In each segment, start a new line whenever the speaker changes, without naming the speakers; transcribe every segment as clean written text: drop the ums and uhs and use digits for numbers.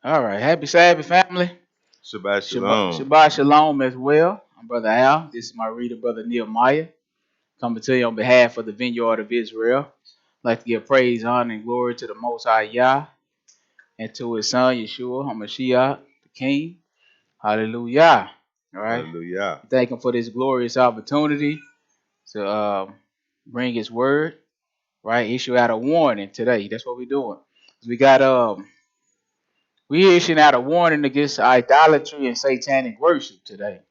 All right. Happy Sabbath, family.
Shabbat shalom.
Shabbat shalom as well. I'm Brother Al. This is my reader, Brother Nehemiah, coming to you on behalf of the Vineyard of Israel. I'd like to give praise, honor, and glory to the Most High Yah and to His Son, Yeshua, HaMashiach, the King. Hallelujah. All right.
Hallelujah.
Thank Him for this glorious opportunity to bring His word, right? Issue out a warning today. That's what we're doing. We issuing out a warning against idolatry and satanic worship today,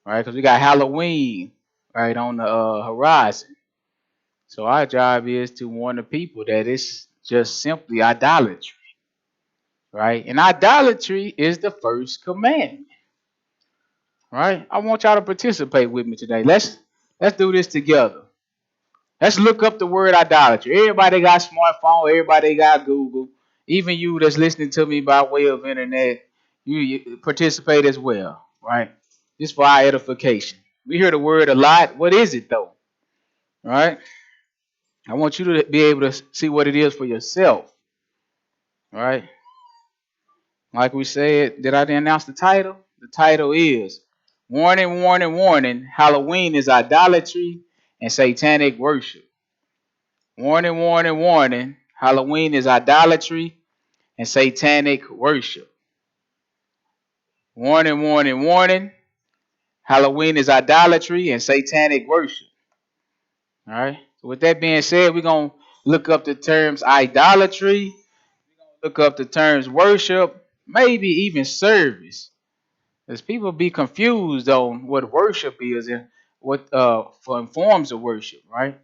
right? Because we got Halloween right on the horizon. So our job is to warn the people that it's just simply idolatry, right? And idolatry is the first commandment, right? I want y'all to participate with me today. Let's do this together. Let's look up the word idolatry. Everybody got smartphone. Everybody got Google. Even you that's listening to me by way of internet, you participate as well, right? Just for our edification. We hear the word a lot. What is it though? Right? I want you to be able to see what it is for yourself. Right? Like we said, did I announce the title? The title is Warning, Warning, Warning. Halloween is idolatry and satanic worship. Warning, warning, warning. Halloween is idolatry and satanic worship. Warning, warning, warning. Halloween is idolatry and satanic worship. All right. So with that being said, we're going to look up the terms idolatry. We're going to look up the terms worship, maybe even service. Because people be confused on what worship is and what forms of worship, right?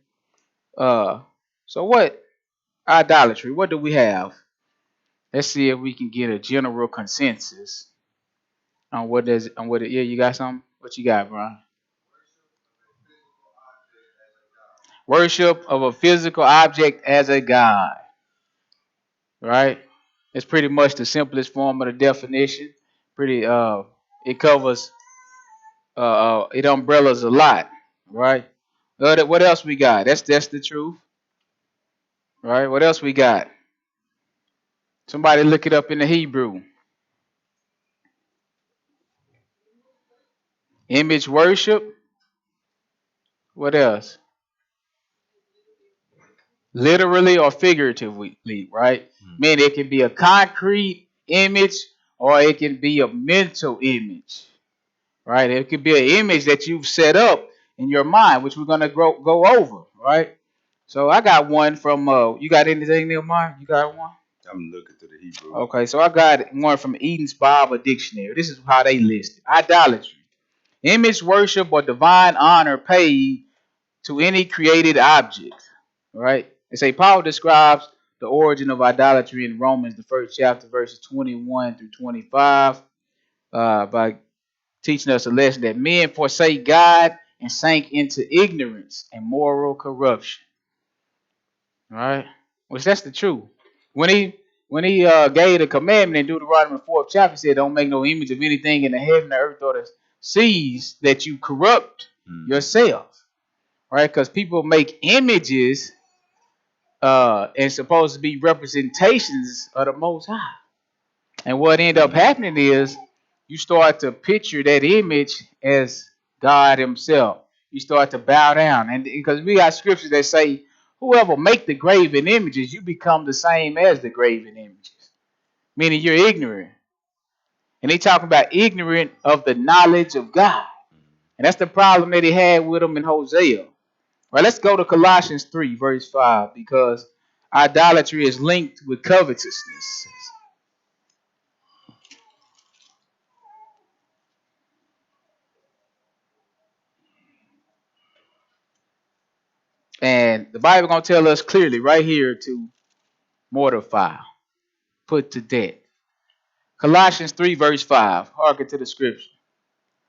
So what idolatry? What do we have? Let's see if we can get a general consensus on what does on what. Yeah, you got something? What you got, Brian? Worship of a physical object as a god, right? It's pretty much the simplest form of the definition. Pretty it covers it umbrellas a lot, right? What else we got? That's the truth, right? What else we got? Somebody look it up in the Hebrew. Image worship. What else? Literally or figuratively, right? Meaning it can be a concrete image or it can be a mental image, right? It could be an image that you've set up in your mind, which we're going to go over, right? So I got one from, you got anything, Nehemiah? You got one?
I'm looking through the Hebrew.
Okay, so I got one from Eden's Bible Dictionary. This is how they list it. Idolatry. Image worship or divine honor paid to any created object, right? They say Paul describes the origin of idolatry in Romans, the first chapter, verses 21 through 25, by teaching us a lesson that men forsake God and sank into ignorance and moral corruption. Right? Which that's the truth. When he gave the commandment in Deuteronomy 4th chapter, he said, "Don't make no image of anything in the heaven, the earth, or the seas that you corrupt yourself." Right? Because people make images and supposed to be representations of the Most High. And what end up happening is you start to picture that image as God himself. You start to bow down. And because we got scriptures that say, whoever make the graven images, you become the same as the graven images. Meaning you're ignorant. And they talking about ignorant of the knowledge of God. And that's the problem that he had with them in Hosea. Right, let's go to Colossians 3, verse 5, because idolatry is linked with covetousness. And the Bible gonna tell us clearly right here to mortify, put to death. Colossians 3, verse 5. Hearken to the scripture.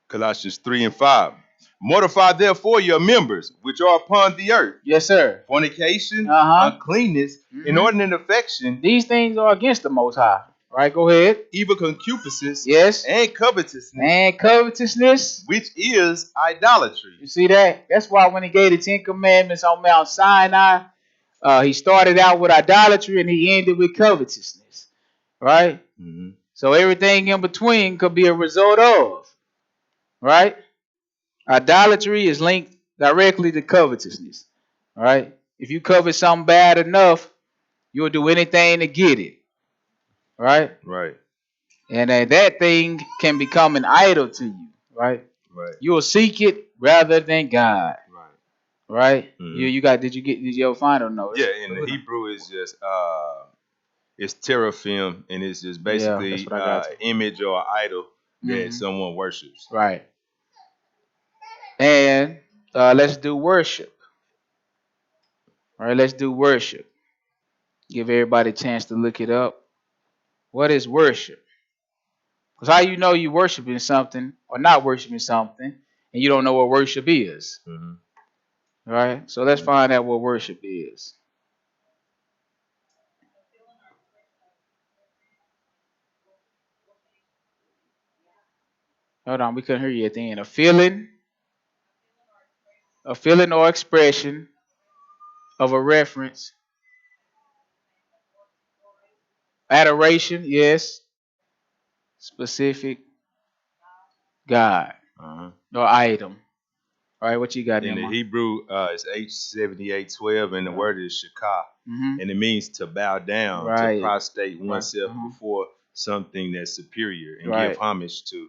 Colossians 3 and 5. Mortify therefore your members which are upon the earth.
Yes, sir.
Fornication, uncleanness, inordinate affection.
These things are against the Most High. Right, go ahead.
Evil concupiscence.
Yes.
And covetousness.
And covetousness.
Which is idolatry.
You see that? That's why when he gave the 10 commandments on Mount Sinai, he started out with idolatry and he ended with covetousness. Right? Mm-hmm. So everything in between could be a result of. Right? Idolatry is linked directly to covetousness. Right? If you covet something bad enough, you'll do anything to get it. Right?
Right.
And that thing can become an idol to you. Right?
Right.
You'll seek it rather than God.
Right.
Right? Mm-hmm. Did you ever find or no?
Yeah, in the Hebrew it's just it's teraphim, and it's just basically image or idol that someone worships.
Right. And let's do worship. All right, let's do worship. Give everybody a chance to look it up. What is worship? Because how you know you worshiping something or not worshiping something, and you don't know what worship is. Mm-hmm. All right, so let's find out what worship is. Hold on, we couldn't hear you at the end. A feeling or expression of a reference. Adoration, yes. Specific God or item. All right, what you got
in the Hebrew? It's H7812, and the word is shakah, and it means to bow down, to prostrate oneself before something that's superior and give homage to.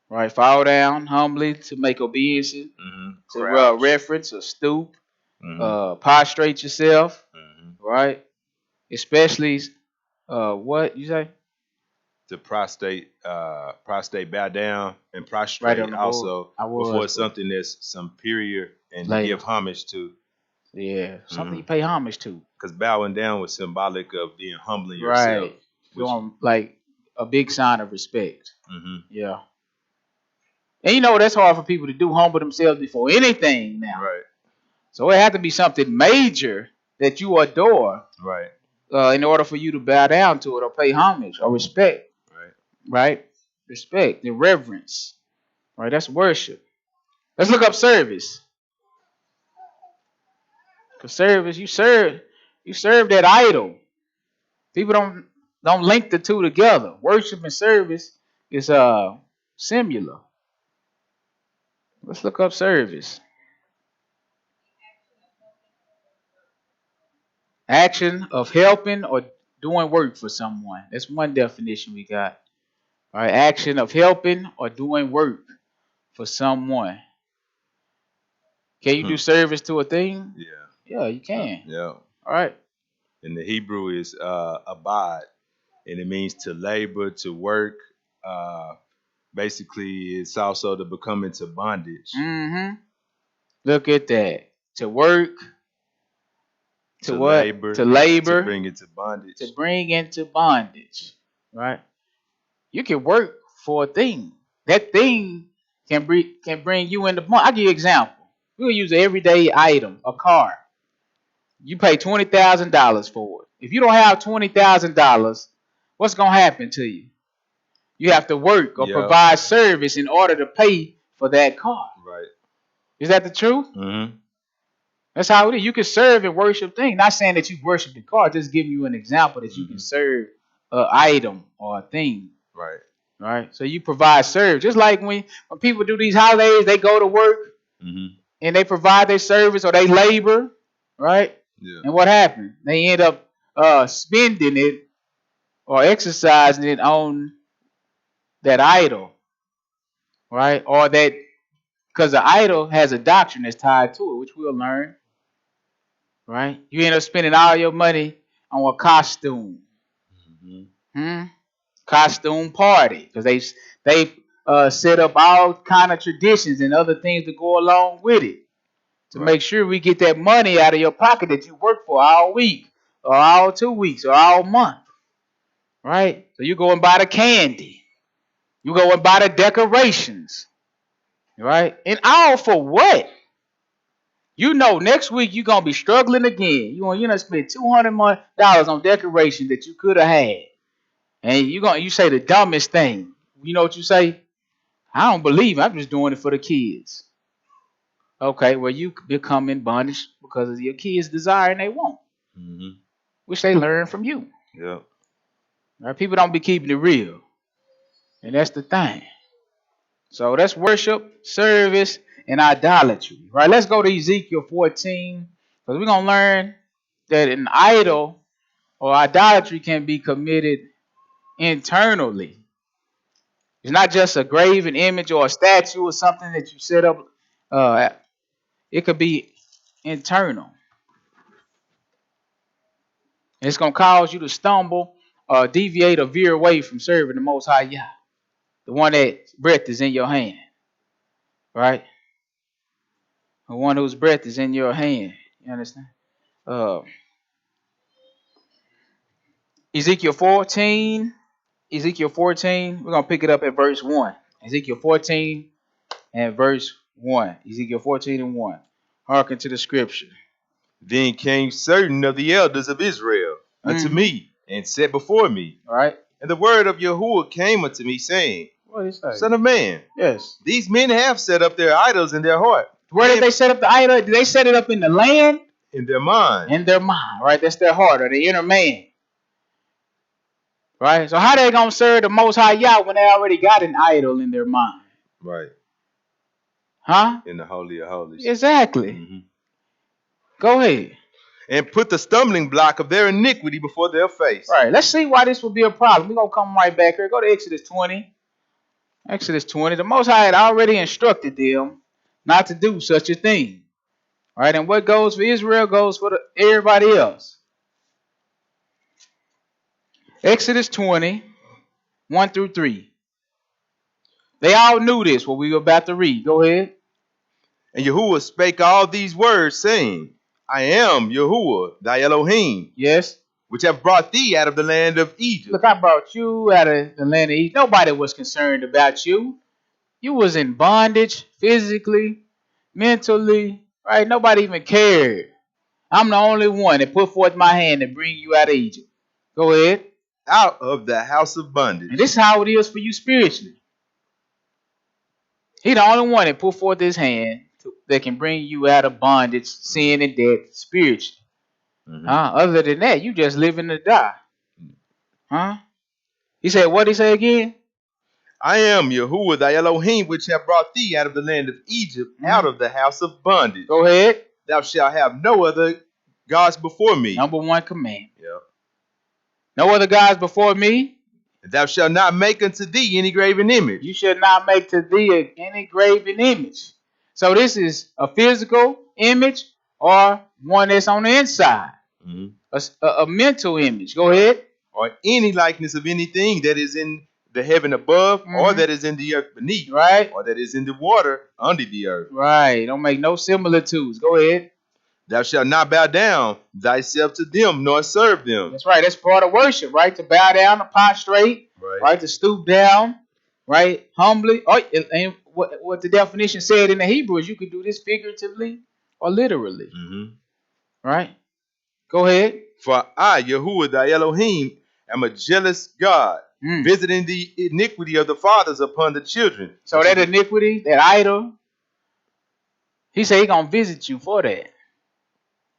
Right, fall down humbly to make obedience, to reference or stoop, prostrate yourself, right? Especially, what you say?
To prostrate, bow down, and prostrate also before something that's superior and give homage to.
Yeah, something you pay homage to.
Because bowing down was symbolic of being humbling yourself.
Right, doing like a big sign of respect. Yeah. And you know, that's hard for people to do, humble themselves before anything now.
Right.
So it had to be something major that you adore.
Right.
In order for you to bow down to it or pay homage or respect. Right? Respect and reverence. Right? That's worship. Let's look up service. Because service, you serve that idol. People don't link the two together. Worship and service is similar. Let's look up service. Action of helping or doing work for someone. That's one definition we got. All right, action of helping or doing work for someone. Can you do service to a thing?
Yeah.
Yeah, you can.
Yeah.
All right.
And the Hebrew is abad, and it means to labor, to work. Basically, it's also to become into bondage.
Look at that. To work. To what?
Labor,
to labor.
To bring into bondage.
To bring into bondage. Right? You can work for a thing. That thing can bring you into bondage. I'll give you an example. We'll use an everyday item, a car. You pay $20,000 for it. If you don't have $20,000, what's going to happen to you? You have to work or provide service in order to pay for that car.
Right.
Is that the truth? That's how it is. You can serve and worship things. Not saying that you worship the car, just giving you an example that you can serve item or a thing.
Right.
Right. So you provide service. Just like when people do these holidays, they go to work and they provide their service or they labor. Right.
Yeah.
And what happened? They end up spending it or exercising it on that idol. Right. Or that, because the idol has a doctrine that's tied to it, which we'll learn. Right. You end up spending all your money on a costume. Costume party, because they set up all kind of traditions and other things to go along with it to make sure we get that money out of your pocket that you work for all week or all 2 weeks or all month. Right. So you go and buy the candy, you go and buy the decorations. Right. And all for what? You know, next week you're gonna be struggling again. You're gonna spend $200 on decoration that you could have had. And you say the dumbest thing. You know what you say? I don't believe it. I'm just doing it for the kids. Okay, well, you become in bondage because of your kids' desire and they want, which they learn from you.
Yeah.
Right? People don't be keeping it real, and that's the thing. So that's worship, service, and idolatry. Right? Let's go to Ezekiel 14, because we're gonna learn that an idol or idolatry can be committed internally. It's not just a graven image or a statue or something that you set up. It could be internal. It's going to cause you to stumble or deviate or veer away from serving the Most High Yah, the one that breath is in your hand. Right? The one whose breath is in your hand. You understand? Ezekiel 14. Ezekiel 14. We're going to pick it up at verse 1. Ezekiel 14 and verse 1. Ezekiel 14 and 1. Hearken to the scripture.
Then came certain of the elders of Israel unto me, and sat before me.
All right.
And the word of Yahuwah came unto me, saying,
What is that?
Son of man,
yes,
these men have set up their idols in their heart.
Where did they set up the idol? Did they set it up in the land?
In their mind.
In their mind, right? That's their heart or the inner man. Right? So how they going to serve the Most High Yah when they already got an idol in their mind?
Right.
Huh?
In the Holy of Holies.
Exactly. Go ahead.
And put the stumbling block of their iniquity before their face.
Right. Let's see why this will be a problem. We're going to come right back here. Go to Exodus 20. Exodus 20. The Most High had already instructed them not to do such a thing. Right? And what goes for Israel goes for everybody else. Exodus 20, 1 through 3. They all knew this, what we were about to read. Go ahead.
And Yahuwah spake all these words, saying, I am Yahuwah, thy Elohim.
Yes.
Which have brought thee out of the land of Egypt.
Look, I brought you out of the land of Egypt. Nobody was concerned about you. You was in bondage, physically, mentally, right? Nobody even cared. I'm the only one that put forth my hand to bring you out of Egypt. Go ahead.
Out of the house of bondage.
And this is how it is for you spiritually. He the only one that put forth his hand that can bring you out of bondage, sin, and death spiritually. Other than that, you just living to die. Huh? He said, what did he say again?
I am Yahuwah, thy Elohim, which have brought thee out of the land of Egypt, out of the house of bondage.
Go ahead.
Thou shalt have no other gods before me.
Number one command.
Yep.
No other gods before me.
Thou shalt not make unto thee any graven image.
You shall not make to thee any graven image. So this is a physical image or one that's on the inside. A mental image. Go ahead.
Or any likeness of anything that is in the heaven above, or that is in the earth beneath.
Right.
Or that is in the water under the earth.
Right. Don't make no similitudes. Go ahead.
Thou shalt not bow down thyself to them, nor serve them.
That's right. That's part of worship, right? To bow down, to prostrate, right? To stoop down, right? Humbly. Oh, and what the definition said in the Hebrew is you could do this figuratively or literally. Right? Go ahead.
For I, Yahuwah, thy Elohim, am a jealous God, visiting the iniquity of the fathers upon the children.
So that iniquity, that idol, he said he's going to visit you for that.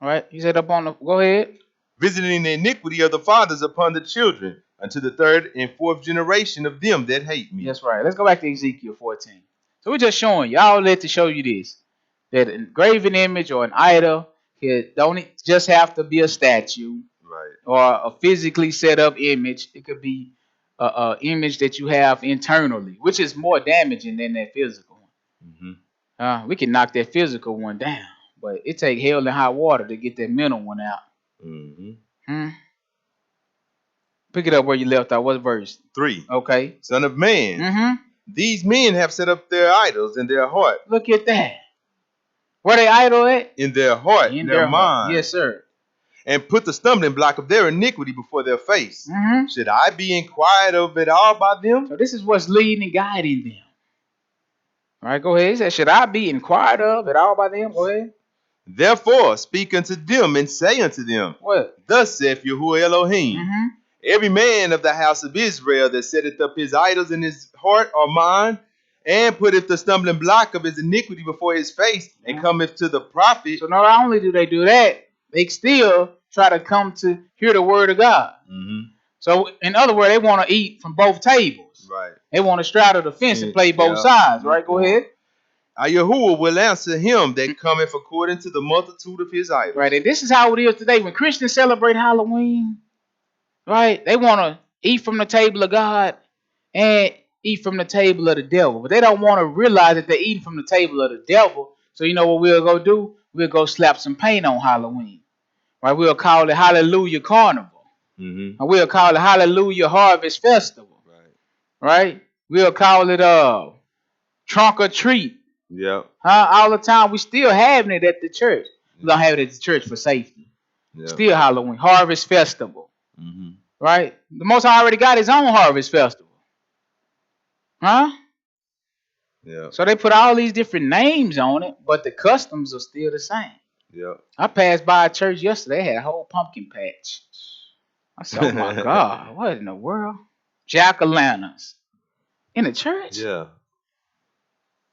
All right? He said go ahead.
Visiting the iniquity of the fathers upon the children, unto the third and fourth generation of them that hate me.
That's right. Let's go back to Ezekiel 14. So we're just showing y'all let to show you this. That an graven image or an idol, it don't just have to be a statue,
right,
or a physically set up image. It could be a image that you have internally, which is more damaging than that physical one. Mm-hmm. We can knock that physical one down, but it take hell and high water to get that mental one out. Mm-hmm. Pick it up where you left off. What verse?
3.
Okay.
Son of man, these men have set up their idols in their heart.
Look at that. Where they idol at?
In their heart, in their mind.
Yes, sir.
And put the stumbling block of their iniquity before their face. Should I be inquired of at all by them?
So this is what's leading and guiding them. All right, go ahead. He said, should I be inquired of at all by them? Go ahead.
Therefore, speak unto them and say unto them,
what?
Thus saith Yahuwah Elohim, every man of the house of Israel that setteth up his idols in his heart or mind, and putteth the stumbling block of his iniquity before his face, and cometh to the prophet.
So not only do they do that, they still try to come to hear the word of God. So in other words, they want to eat from both tables.
Right.
They want to straddle the fence and play both sides. Right. Go ahead.
Yahuwah will answer him that cometh according to the multitude of his idols.
Right. And this is how it is today. When Christians celebrate Halloween, right, they want to eat from the table of God and eat from the table of the devil. But they don't want to realize that they're eating from the table of the devil. So you know what we'll go do? We'll go slap some paint on Halloween. Right? We'll call it Hallelujah Carnival. And we'll call it Hallelujah Harvest Festival. Right? We'll call it Trunk or Treat.
Yep.
All the time. We still having it at the church. We don't have it at the church for safety. Still Halloween. Harvest Festival. Right? The Most High already got his own Harvest Festival. Huh?
Yeah.
So they put all these different names on it, but the customs are still the same.
Yeah.
I passed by a church yesterday. They had a whole pumpkin patch. I said, oh my God, what in the world? Jack-o'-lanterns in the church?
Yeah.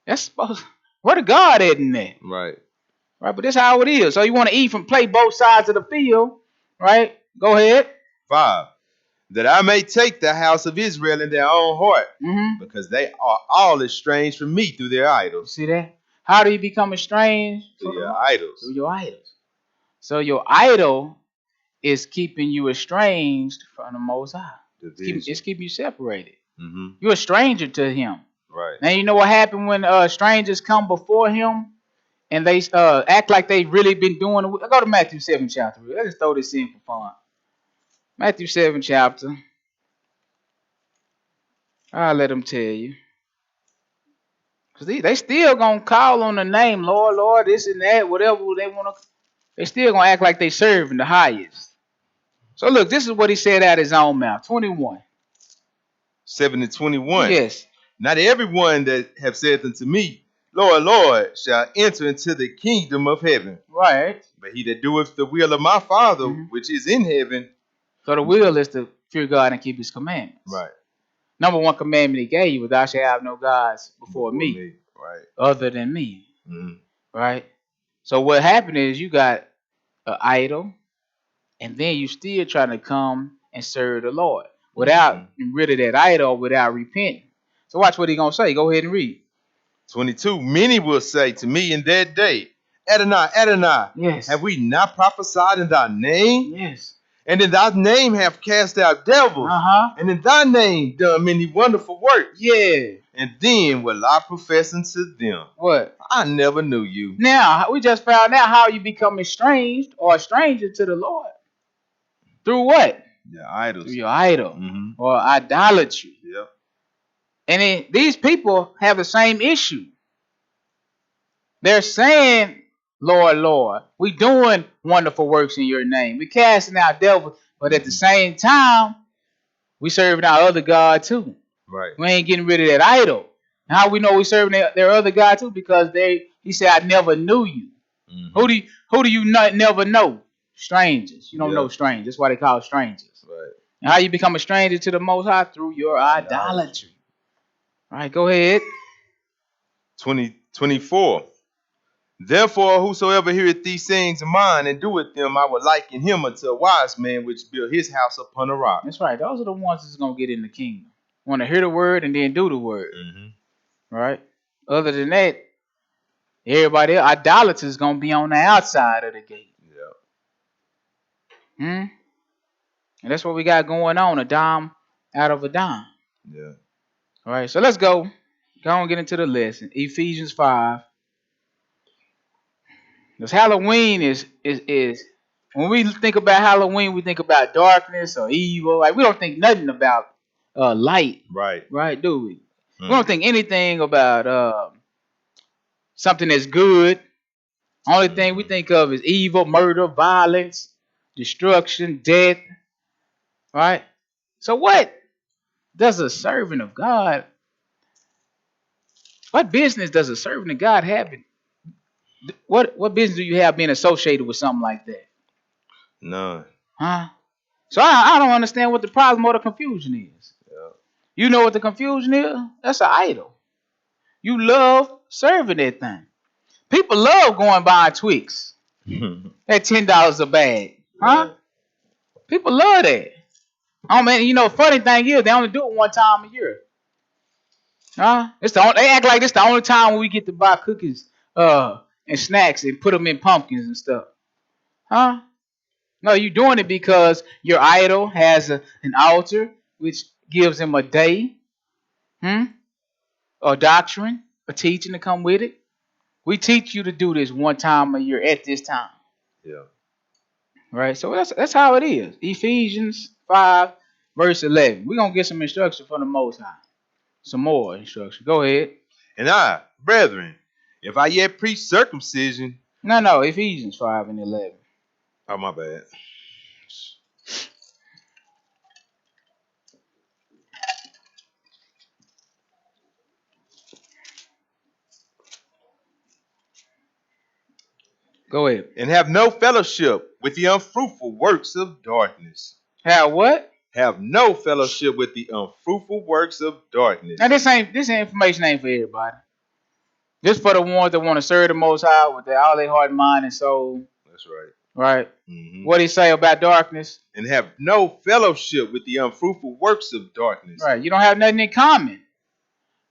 That's supposed. Where the God at in there?
Right.
Right, but this is how it is. So you want to eat from play both sides of the field, right? Go ahead.
5. That I may take the house of Israel in their own heart, because they are all estranged from me through their idols.
See that? How do you become estranged?
Through your idols.
Through your idols. So your idol is keeping you estranged from the Most High. It's keeping you separated. You're a stranger to him.
Right.
Now you know what happened when strangers come before him and they act like they've really been doing it. Go to Matthew 7 chapter. Let's just throw this in for fun. Matthew 7 chapter. I'll let them tell you. Because they still going to call on the name, Lord, Lord, this and that, whatever they want to. They still going to act like they serving the highest. So look, this is what he said out of his own mouth. 21.
7 and 21.
Yes.
Not everyone that have said unto me, Lord, Lord, shall enter into the kingdom of heaven.
Right.
But he that doeth the will of my Father, which is in heaven.
So the will is to fear God and keep his commandments.
Right.
Number one commandment he gave you was, thou shalt have no gods before me.
Right.
Other than me. Right. So what happened is you got an idol, and then you still trying to come and serve the Lord without getting rid of that idol, without repenting. So watch what he's going to say. Go ahead and read.
22. Many will say to me in that day, Adonai, Adonai,
yes,
have we not prophesied in thy name?
Yes.
And in thy name have cast out devils. And in thy name done many wonderful works.
Yeah.
And then will I profess unto them,
what?
I never knew you.
Now, we just found out how you become estranged or a stranger to the Lord. Through what?
Your idols.
Through your idol. Or idolatry.
Yep.
And then these people have the same issue. They're saying, Lord, Lord, we doing wonderful works in your name. We casting out devils, but at the same time, we serving our other God too.
Right.
We ain't getting rid of that idol. And how we know we serving their other God too? Because he said, I never knew you. Who do you not never know? Strangers. You don't know strangers. That's why they call it strangers.
Right.
And how you become a stranger to the Most High? Through your idolatry. All right, go ahead.
24. Therefore, whosoever heareth these sayings of mine and doeth them, I will liken him unto a wise man which built his house upon a rock.
That's right. Those are the ones that's going to get in the kingdom. Want to hear the word and then do the word. Right? Other than that, everybody else, idolaters is going to be on the outside of the gate. Yeah. And that's what we got going on, a dime out of a dime.
Yeah.
All right, so let's go. Go and get into the lesson. Ephesians 5. Because Halloween is when we think about Halloween, we think about darkness or evil. Like we don't think nothing about light. Right, do we? We don't think anything about something that's good. Only thing we think of is evil, murder, violence, destruction, death. Right? So what does a servant of God, what business does a servant of God have? What business do you have being associated with something like that?
None.
Huh? So I don't understand what the problem or the confusion is.
Yeah.
You know what the confusion is? That's an idol. You love serving that thing. People love going buying Twix at $10 a bag. Huh? Yeah. People love that. Oh man, you know, funny thing is they only do it one time a year. Huh? They act like it's the only time when we get to buy cookies and snacks and put them in pumpkins and stuff. Huh? No, you're doing it because your idol has an altar which gives him a day, a doctrine, a teaching to come with it. We teach you to do this one time a year at this time.
Yeah.
Right? So that's how it is. Ephesians 5, verse 11. We're going to get some instruction from the Most High. Some more instruction. Go ahead.
And I, brethren, if I yet preach circumcision.
No, Ephesians 5 and 11.
Oh, my bad.
Go ahead.
And have no fellowship with the unfruitful works of darkness.
Have what?
Have no fellowship with the unfruitful works of darkness.
Now this information ain't for everybody. This for the ones that want to serve the Most High with all their heart, mind, and soul.
That's right.
Right. What did he say about darkness?
And have no fellowship with the unfruitful works of darkness.
Right. You don't have nothing in common.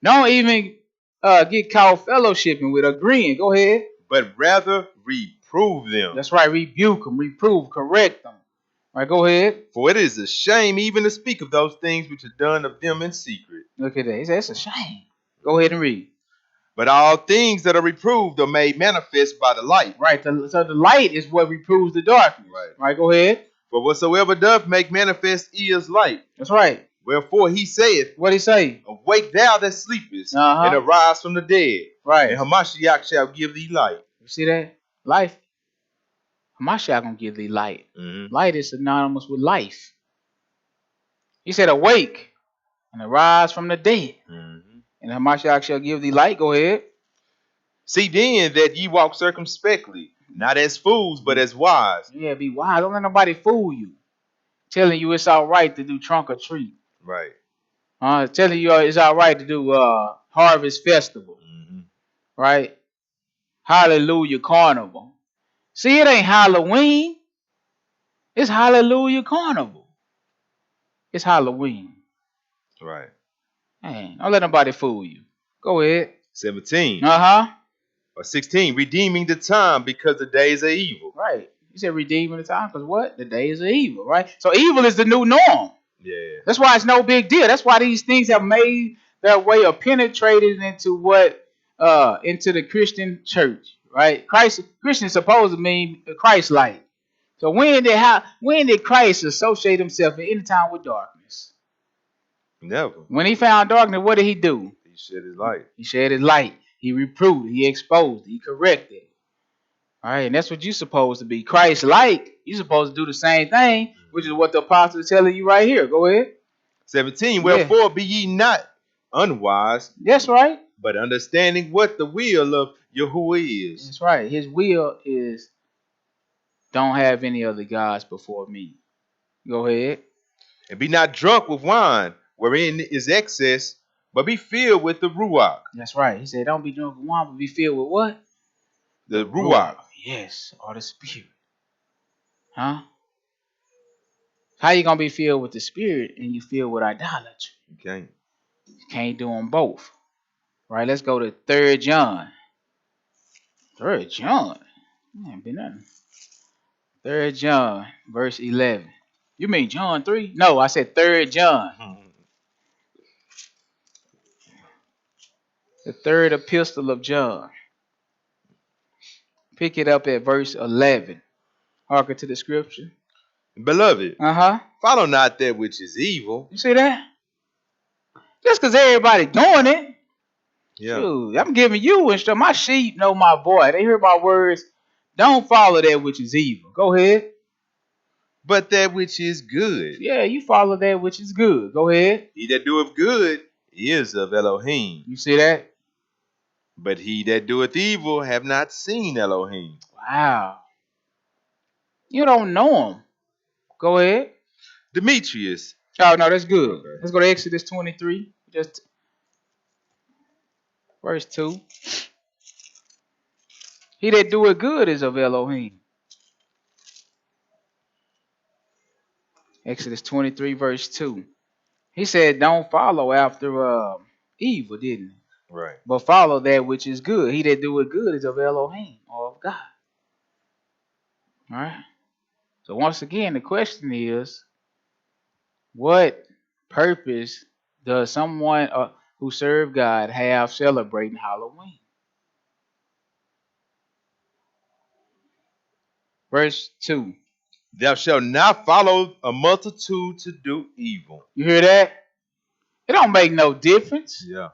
Don't even get caught fellowshipping with, agreeing. Go ahead.
But rather reprove them.
That's right. Rebuke them, reprove, correct them. All right, go ahead.
For it is a shame even to speak of those things which are done of them in secret.
Look at that. He said it's a shame. Go ahead and read.
But all things that are reproved are made manifest by the light.
Right. So the light is what reproves the darkness.
Right.
Right. Go ahead.
For whatsoever doth make manifest is light.
That's right.
Wherefore he saith,
what he say?
Awake thou that sleepest, and arise from the dead.
Right.
And Hamashiach shall give thee light.
You see that? Life. Hamashiach gonna give thee light. Light is synonymous with life. He said, awake and arise from the dead. And Hamashiach shall give thee light. Go ahead.
See then that ye walk circumspectly, not as fools, but as wise.
Yeah, be wise. Don't let nobody fool you. Telling you it's all right to do trunk or treat.
Right.
Telling you it's all right to do harvest festival. Right. Hallelujah carnival. See, it ain't Halloween. It's Hallelujah carnival. It's Halloween.
Right.
Man, don't let nobody fool you. Go ahead.
17. Or 16. Redeeming the time because the days are evil.
Right. You said redeeming the time because what? The days are evil, right? So evil is the new norm.
Yeah.
That's why it's no big deal. That's why these things have made their way or penetrated into into the Christian church, right? Christian is supposed to mean Christ-like. So when did Christ associate himself at any time with darkness?
Never.
When he found darkness, what did he do?
He shed his light.
He shed his light. He reproved. He exposed. He corrected. All right, and that's what you're supposed to be. Christ-like. You're supposed to do the same thing, which is what the apostle is telling you right here. Go ahead.
17. Wherefore be ye not unwise.
That's right.
But understanding what the will of Yahuwah is.
That's right. His will is don't have any other gods before me. Go ahead.
And be not drunk with wine, wherein is excess, but be filled with the Ruach.
That's right. He said, don't be drunk with wine, but be filled with what?
The Ruach.
Yes, or the Spirit. Huh? How you gonna be filled with the Spirit and you filled with idolatry?
You can't.
You can't do them both. Right, let's go to 3 John. 3 John. Man, been nothing. 3 John, verse 11. You mean John 3? No, I said 3 John. The 3rd epistle of John. Pick it up at verse 11. Hearken to the scripture.
Beloved,
Uh-huh.
follow not that which is evil.
You see that? Just because everybody doing it.
Yeah.
Shoot, I'm giving you instruction. My sheep know my voice. They hear my words. Don't follow that which is evil. Go ahead.
But that which is good.
Yeah, you follow that which is good. Go ahead.
He that doeth good is of Elohim.
You see that?
But he that doeth evil have not seen Elohim.
Wow. You don't know him. Go ahead.
Demetrius.
Oh, no, that's good.
Okay.
Let's go to Exodus 23. Just verse 2. He that doeth good is of Elohim. Exodus 23, verse 2. He said, don't follow after evil, didn't he?
Right.
But follow that which is good. He that doeth good is of Elohim, or of God. All right. So once again, the question is, what purpose does someone who serve God have celebrating Halloween? Verse 2.
Thou shalt not follow a multitude to do evil.
You hear that? It don't make no difference.
Yeah.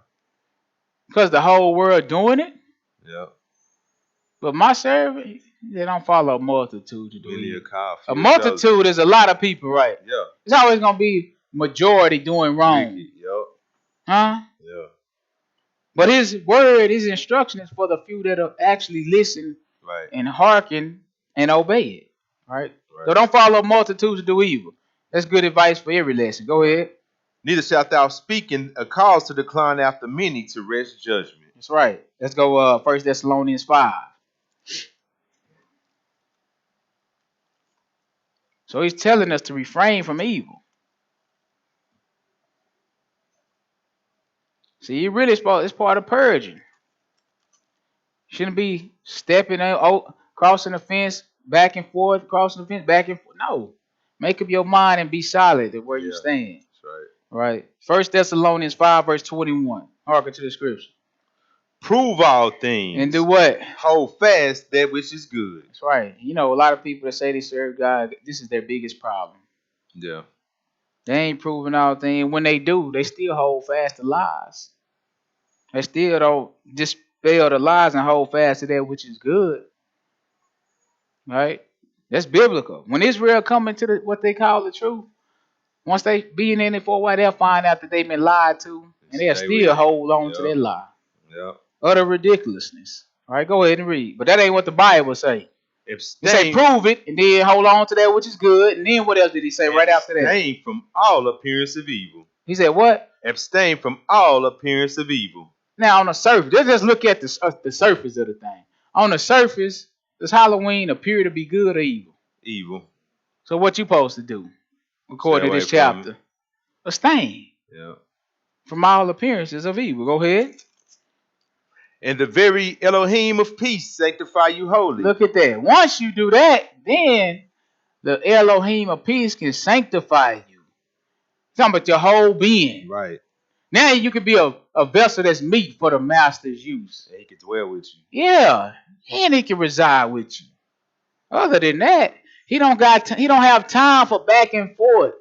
Because the whole world doing it.
Yeah.
But my servant, they don't follow a multitude to do evil. A multitude
dozen.
is a lot of people, right?
Yeah.
It's always going to be majority doing wrong.
Yep.
Huh?
Yeah.
But his word, his instruction is for the few that will actually listen
Right.
and hearken and obey it. Right?
Right.
So don't follow multitudes to do evil. That's good advice for every lesson. Go ahead.
Neither shalt thou speak in a cause to decline after many to wrest judgment.
That's right. Let's go 1 Thessalonians 5. So he's telling us to refrain from evil. See, you really it's part of purging. Shouldn't be stepping out, crossing the fence, back and forth, crossing the fence, back and forth. No. Make up your mind and be solid at where you stand.
That's right.
Right. 1 Thessalonians 5, verse 21. Hearken to the scripture.
Prove all things.
And do what?
Hold fast that which is good.
That's right. You know, a lot of people that say they serve God, this is their biggest problem.
Yeah.
They ain't proving all things. When they do, they still hold fast to lies. They still don't dispel the lies and hold fast to that which is good. Right? That's biblical. When Israel come into what they call the truth, once they being in it for a while, they'll find out that they've been lied to, and they'll still hold on to that lie.
Yeah.
Utter ridiculousness. All right, go ahead and read. But that ain't what the Bible say. It say prove it, and then hold on to that which is good. And then what else did he say right after that?
Abstain from all appearance of evil.
He said what?
Abstain from all appearance of evil.
Now on the surface, let's just look at the surface of the thing. On the surface, does Halloween appear to be good or evil?
Evil.
So what you supposed to do, according to this chapter? Abstain.
Yeah.
From all appearances of evil. Go ahead.
And the very Elohim of peace sanctify you wholly.
Look at that. Once you do that, then the Elohim of peace can sanctify you. Talking about your whole being.
Right.
Now you can be a vessel that's meet for the master's use.
And he can dwell with you.
Yeah. And he can reside with you. Other than that, he don't have time for back and forth.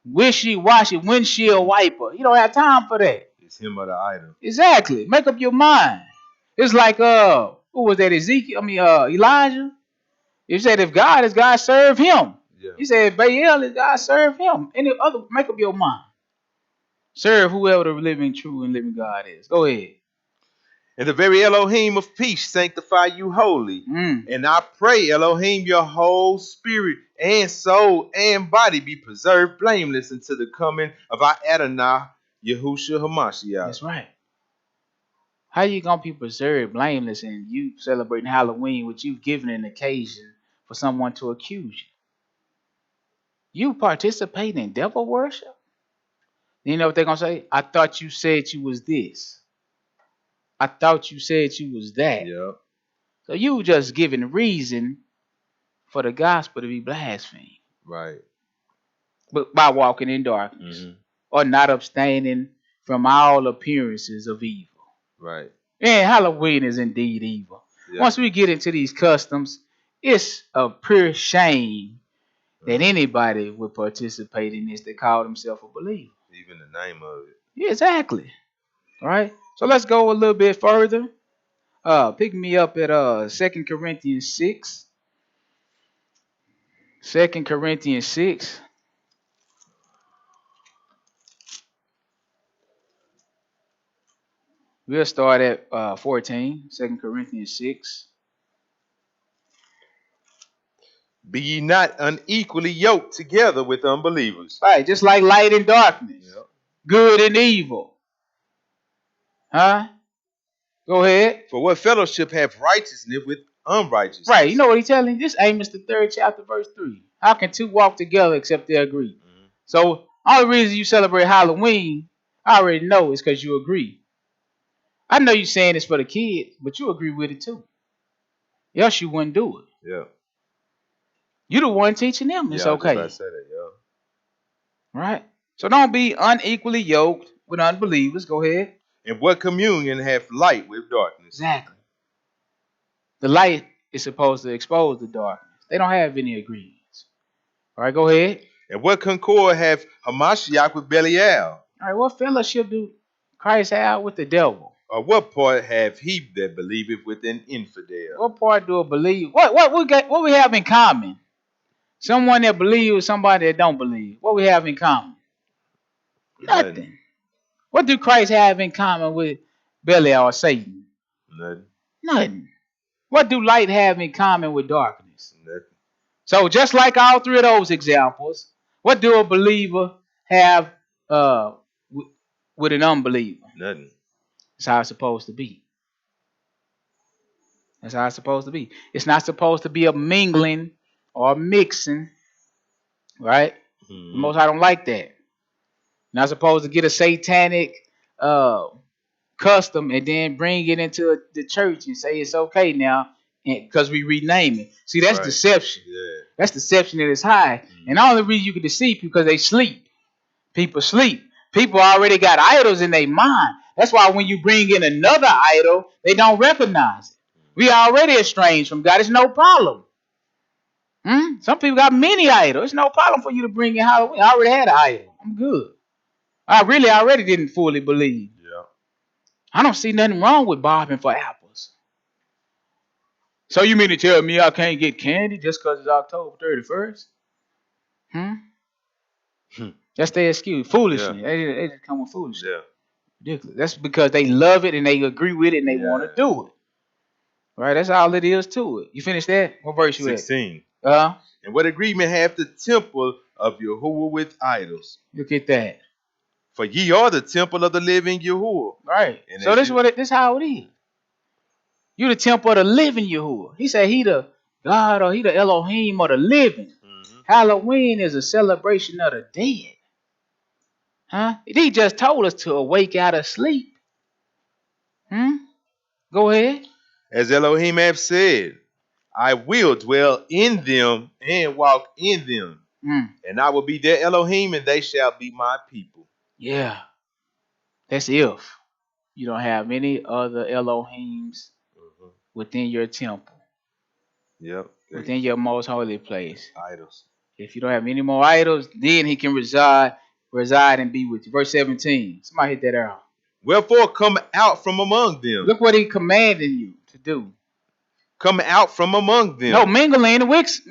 Wishy-washy, windshield wiper. He don't have time for that.
It's him or the idol.
Exactly. Make up your mind. It's like who was that? Elijah. He said if God is God, serve him. Yeah. He said if Baal is God, serve him. Any other, make up your mind. Serve whoever the true and living God is. Go ahead.
And the very Elohim of peace sanctify you wholly. And I pray, Elohim, your whole spirit and soul and body be preserved blameless until the coming of our Adonai, Yahushua HaMashiach.
That's right. How you gonna be preserved blameless and you celebrating Halloween, which you've given an occasion for someone to accuse you? You participate in devil worship? You know what they're gonna say? I thought you said you was this. I thought you said you was that.
Yeah.
So you just giving reason for the gospel to be blasphemed.
Right.
But by walking in darkness or not abstaining from all appearances of evil.
Right.
And Halloween is indeed evil. Yeah. Once we get into these customs, it's a pure shame that anybody would participate in this that call themselves a believer.
Even the name of it.
Yeah, exactly. All right. So let's go a little bit further. Pick me up at 2 Corinthians 6. 2 Corinthians 6. We'll start at 14. 2 Corinthians 6.
Be ye not unequally yoked together with unbelievers.
Right, just like light and darkness. Yep. Good and evil. Huh? Go ahead.
For what fellowship have righteousness with unrighteousness?
Right, you know what he's telling? This Amos the 3rd chapter, verse 3. How can two walk together except they agree? So, only reason you celebrate Halloween, I already know, is because you agree. I know you're saying it's for the kids, but you agree with it too. Else you wouldn't do it.
Yeah.
You're the one teaching them it's okay.
I said it, yeah.
Right? So don't be unequally yoked with unbelievers. Go ahead.
And what communion hath light with darkness?
Exactly. The light is supposed to expose the darkness. They don't have any agreements. All right, go ahead.
And what concord hath Hamashiach with Belial?
All right, what fellowship do Christ have with the devil?
Or what part have he that believeth with an infidel?
What part do a believe? What we have in common? Someone that believes with somebody that don't believe. What we have in common? Nothing. What do Christ have in common with Belial or Satan? Nothing. What do light have in common with darkness?
Nothing. So
just like all three of those examples, what do a believer have with an unbeliever?
Nothing.
That's how it's supposed to be. That's how it's supposed to be. It's not supposed to be a mingling or a mixing, right? Most I don't like that. Not supposed to get a satanic custom and then bring it into the church and say it's okay now because we rename it. See, that's deception.
Yeah.
That's deception at its high. And the only reason you can deceive people because they sleep. People sleep. People already got idols in their mind. That's why when you bring in another idol, they don't recognize it. We already estranged from God. It's no problem. Some people got many idols. It's no problem for you to bring in Halloween. I already had an idol. I'm good. I already didn't fully believe.
Yeah.
I don't see nothing wrong with bobbing for apples. So you mean to tell me I can't get candy just because it's October 31st? That's their excuse. Foolishness. Yeah. They just come with foolishness.
Yeah.
Ridiculous. That's because they love it and they agree with it and they want to do it. Right? That's all it is to it. You finished that? What verse you at?
16.
And
what agreement hath the temple of Yahuwah with idols?
Look at that.
For ye are the temple of the living Yahuwah.
Right. And so this how it is. You the temple of the living Yahuwah. He said he the God or he the Elohim of the living. Halloween is a celebration of the dead. He just told us to awake out of sleep. Go ahead.
As Elohim hath said, I will dwell in them and walk in them. And I will be their Elohim and they shall be my people.
Yeah. That's if you don't have any other Elohims within your temple.
Yep.
Within your most holy place.
Idols.
If you don't have any more idols, then he can reside and be with you. Verse 17. Somebody hit that arrow.
Wherefore come out from among them.
Look what he commanded you to do.
Come out from among them.
No, mingle in with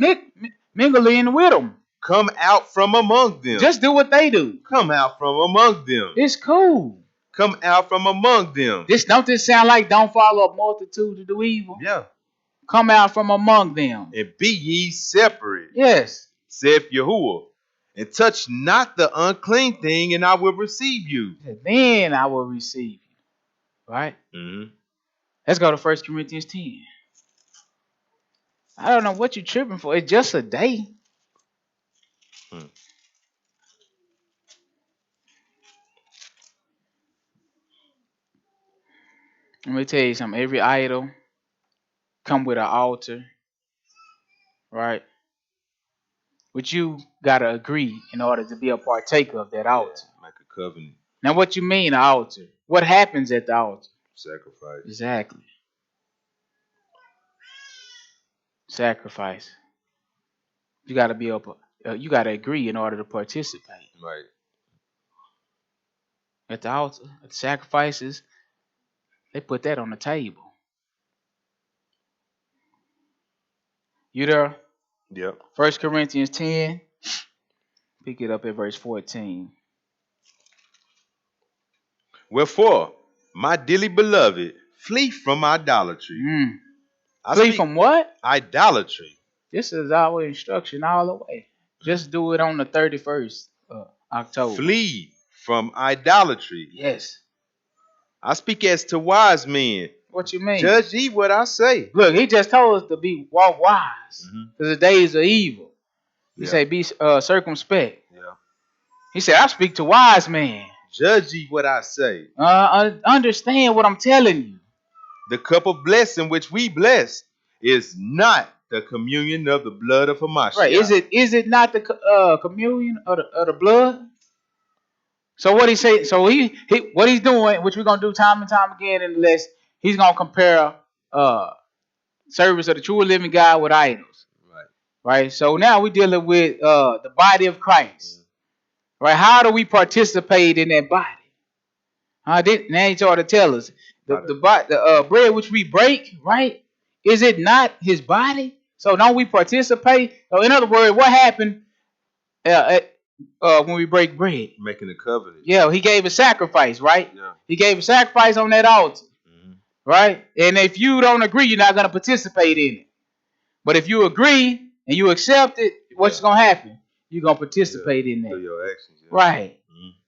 them.
Come out from among them.
Just do what they do.
Come out from among them.
It's cool.
Come out from among them.
Don't this sound like don't follow a multitude to do evil?
Yeah.
Come out from among them.
And be ye separate.
Yes.
Saith Yahuwah. And touch not the unclean thing, and I will receive you.
Then I will receive you. Right? Let's go to 1 Corinthians 10. I don't know what you're tripping for. It's just a day. Let me tell you something. Every idol come with an altar, right? But you gotta agree in order to be a partaker of that altar.
Like a covenant.
Now, what you mean, an altar? What happens at the altar?
Sacrifice.
Exactly. Sacrifice. You gotta be up. You gotta agree in order to participate.
Right.
At the altar, at the sacrifices, they put that on the table. You there?
Yep.
1 Corinthians 10. Pick it up at verse 14.
Wherefore, my dearly beloved, flee from idolatry.
Flee from what?
Idolatry.
This is our instruction all the way. Just do it on the 31st of October.
Flee from idolatry.
Yes.
I speak as to wise men.
What you mean?
Judge ye what I say.
Look, he just told us to walk wise. Because the days are evil. He say be circumspect.
Yeah.
He said, I speak to wise men.
Judge ye what I say.
Understand what I'm telling you.
The cup of blessing which we bless is not the communion of the blood of Hamashiach.
Right? Is it not the communion of the blood? So what he say? So he what he's doing, which we're gonna do time and time again in the list. He's gonna compare service of the true living God with idols. Right. So now we're dealing with the body of Christ. Right? How do we participate in that body? Now he's trying to tell us the bread which we break, right? Is it not his body? So don't we participate? So in other words, what happened when we break bread?
Making a covenant.
Yeah, he gave a sacrifice, right?
Yeah.
He gave a sacrifice on that altar, right? And if you don't agree, you're not going to participate in it. But if you agree and you accept it, what's going to happen? You're going to participate in that.
Through your actions. Yeah.
Right.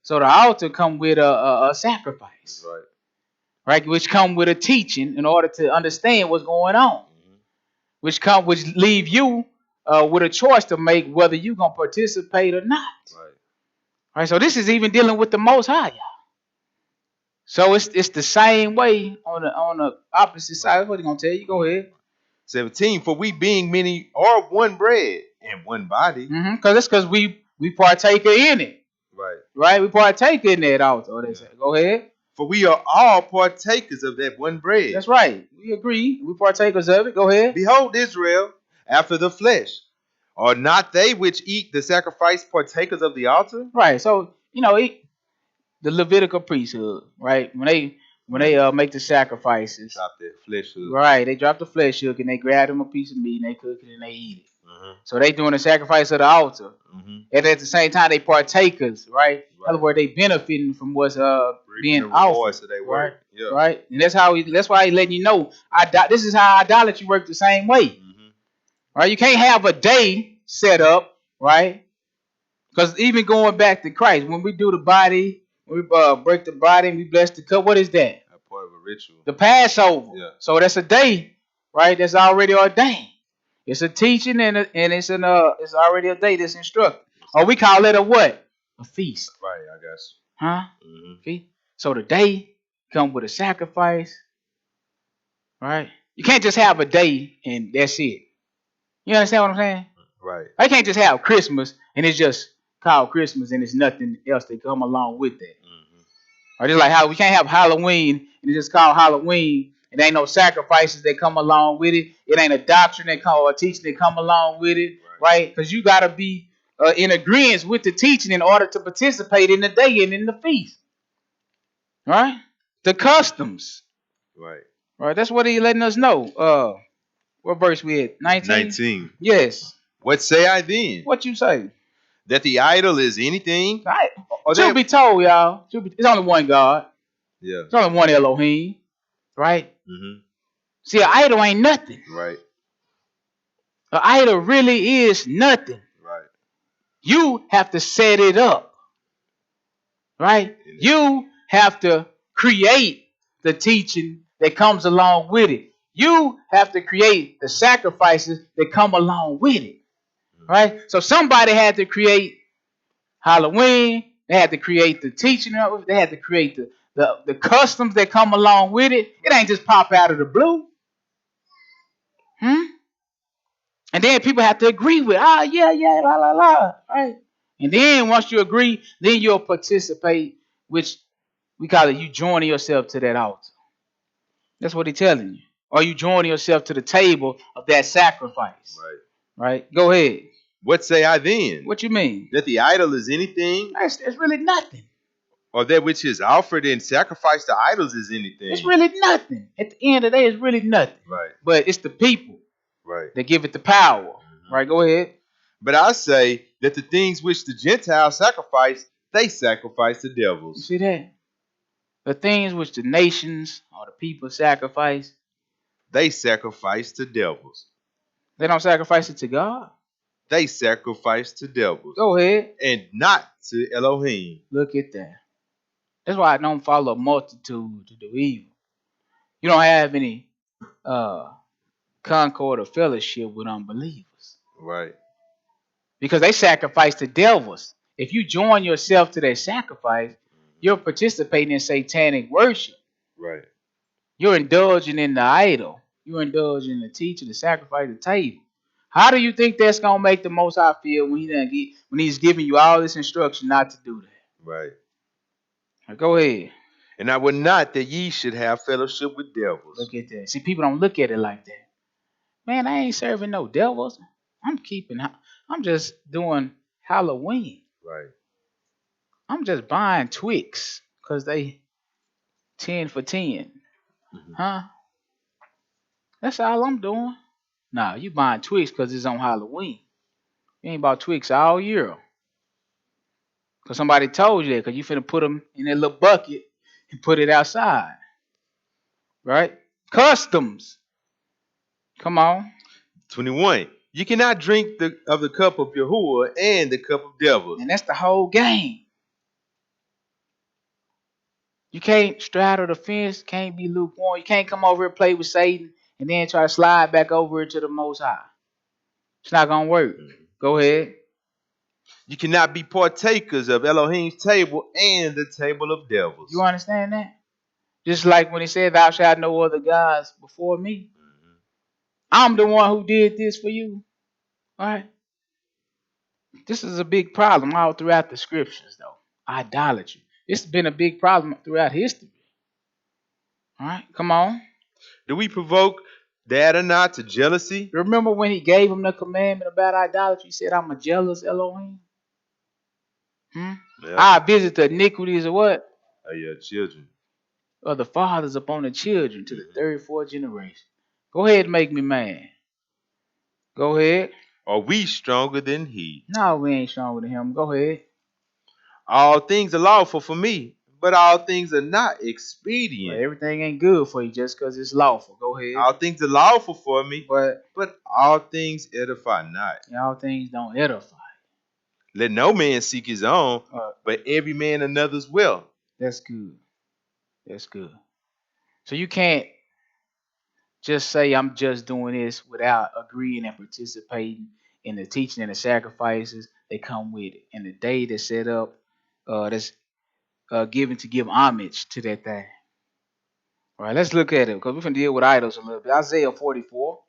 So the altar come with a sacrifice.
Right.
Right, which come with a teaching in order to understand what's going on. Which leave you with a choice to make whether you're gonna participate or not. Right. So this is even dealing with the Most High, y'all. So it's the same way on the opposite side. What he gonna tell you? Go ahead.
17. For we being many are one bread and one body.
Because we partaker in it. Right. We partake in that altar. They say. Go ahead.
For we are all partakers of that one bread.
That's right. We agree. We partakers of it. Go ahead.
Behold, Israel, after the flesh, are not they which eat the sacrifice partakers of the altar?
Right. So the Levitical priesthood, right? When they make the sacrifices,
drop that flesh hook.
Right. They drop the flesh hook and they grab them a piece of meat and they cook it and they eat it. So they doing the sacrifice of the altar. And at the same time, they partakers, right? In other words, they benefiting from what's being offered.
So they work.
Right? Right? And that's why he letting you know this is how idolatry works the same way. Right? You can't have a day set up, right? Because even going back to Christ, when we do the body, we break the body and we bless the cup, what is that?
A part of a ritual.
The Passover. Yeah. So that's a day, right? That's already ordained. It's a teaching and it's already a day that's instructed. Or we call it a what? A feast.
Right, I guess.
Huh? See? So the day come with a sacrifice. Right? You can't just have a day and that's it. You understand what I'm saying?
Right.
I can't just have Christmas and it's just called Christmas and it's nothing else that come along with that. Or just like how we can't have Halloween and it's just called Halloween. It ain't no sacrifices that come along with it. It ain't a doctrine that come or a teaching that come along with it, right? Because you got to be in agreement with the teaching in order to participate in the day and in the feast, right? The customs, right? That's what he letting us know. What verse we at? 19?
19.
Yes.
What say I then?
What you say?
That the idol is anything?
Right. Truth be told, y'all, it's only one God.
Yeah.
It's only one Elohim. Right? See, an idol ain't nothing.
Right.
An idol really is nothing.
Right.
You have to set it up. Right? You have to create the teaching that comes along with it. You have to create the sacrifices that come along with it. Right? So somebody had to create Halloween. They had to create the teaching of it. They had to create the customs that come along with it. It ain't just pop out of the blue. And then people have to agree with, yeah, la, la, la. Right? And then once you agree, then you'll participate, which we call it you joining yourself to that altar. That's what he's telling you. Or you joining yourself to the table of that sacrifice. Right? Go ahead.
What say I then?
What you mean?
That the idol is anything?
It's really nothing.
Or that which is offered in sacrifice to idols is anything?
It's really nothing. At the end of the day, it's really nothing.
Right.
But it's the people that give it the power. Right? Go ahead.
But I say that the things which the Gentiles sacrifice, they sacrifice to devils.
You see that? The things which the nations or the people sacrifice,
they sacrifice to devils.
They don't sacrifice it to God.
They sacrifice to devils.
Go ahead.
And not to Elohim.
Look at that. That's why I don't follow a multitude to do evil. You don't have any concord or fellowship with unbelievers.
Right.
Because they sacrifice to devils. If you join yourself to that sacrifice, you're participating in satanic worship.
Right.
You're indulging in the idol. You're indulging in the teaching, the sacrifice, the table. How do you think that's gonna make the Most High feel when he's giving you all this instruction not to do that?
Right.
Now go ahead.
And I would not that ye should have fellowship with devils.
Look at that. See, people don't look at it like that. Man, I ain't serving no devils. I'm just doing Halloween.
Right.
I'm just buying Twix because they 10 for 10. Huh? That's all I'm doing. Nah, you buying Twix because it's on Halloween. You ain't bought Twix all year. Because somebody told you that because you finna put them in that little bucket and put it outside. Right? Customs. Come on.
21. You cannot drink of the cup of Yahuwah and the cup of devils.
And that's the whole game. You can't straddle the fence, can't be lukewarm. You can't come over and play with Satan and then try to slide back over into the Most High. It's not going to work. Go ahead.
You cannot be partakers of Elohim's table and the table of devils.
You understand that? Just like when he said, thou shalt have no other gods before me. I'm the one who did this for you. All right? This is a big problem all throughout the scriptures, though. Idolatry. It's been a big problem throughout history. All right? Come on.
Do we provoke the Adonai to jealousy?
Remember when he gave him the commandment about idolatry? He said, I'm a jealous Elohim. Yeah. I visit the iniquities of what?
Children.
Of the fathers upon the children to the third, fourth generation. Go ahead and make me mad. Go ahead.
Are we stronger than he?
No, we ain't stronger than him. Go ahead.
All things are lawful for me, but all things are not expedient.
Well, everything ain't good for you just because it's lawful. Go ahead.
All things are lawful for me,
but
all things edify not.
All things don't edify.
Let no man seek his own, but every man another's will.
That's good. That's good. So you can't just say I'm just doing this without agreeing and participating in the teaching and the sacrifices that come with it. And the day that's set up, that's given to give homage to that thing. All right, let's look at it because we're going to deal with idols a little bit. Isaiah 44.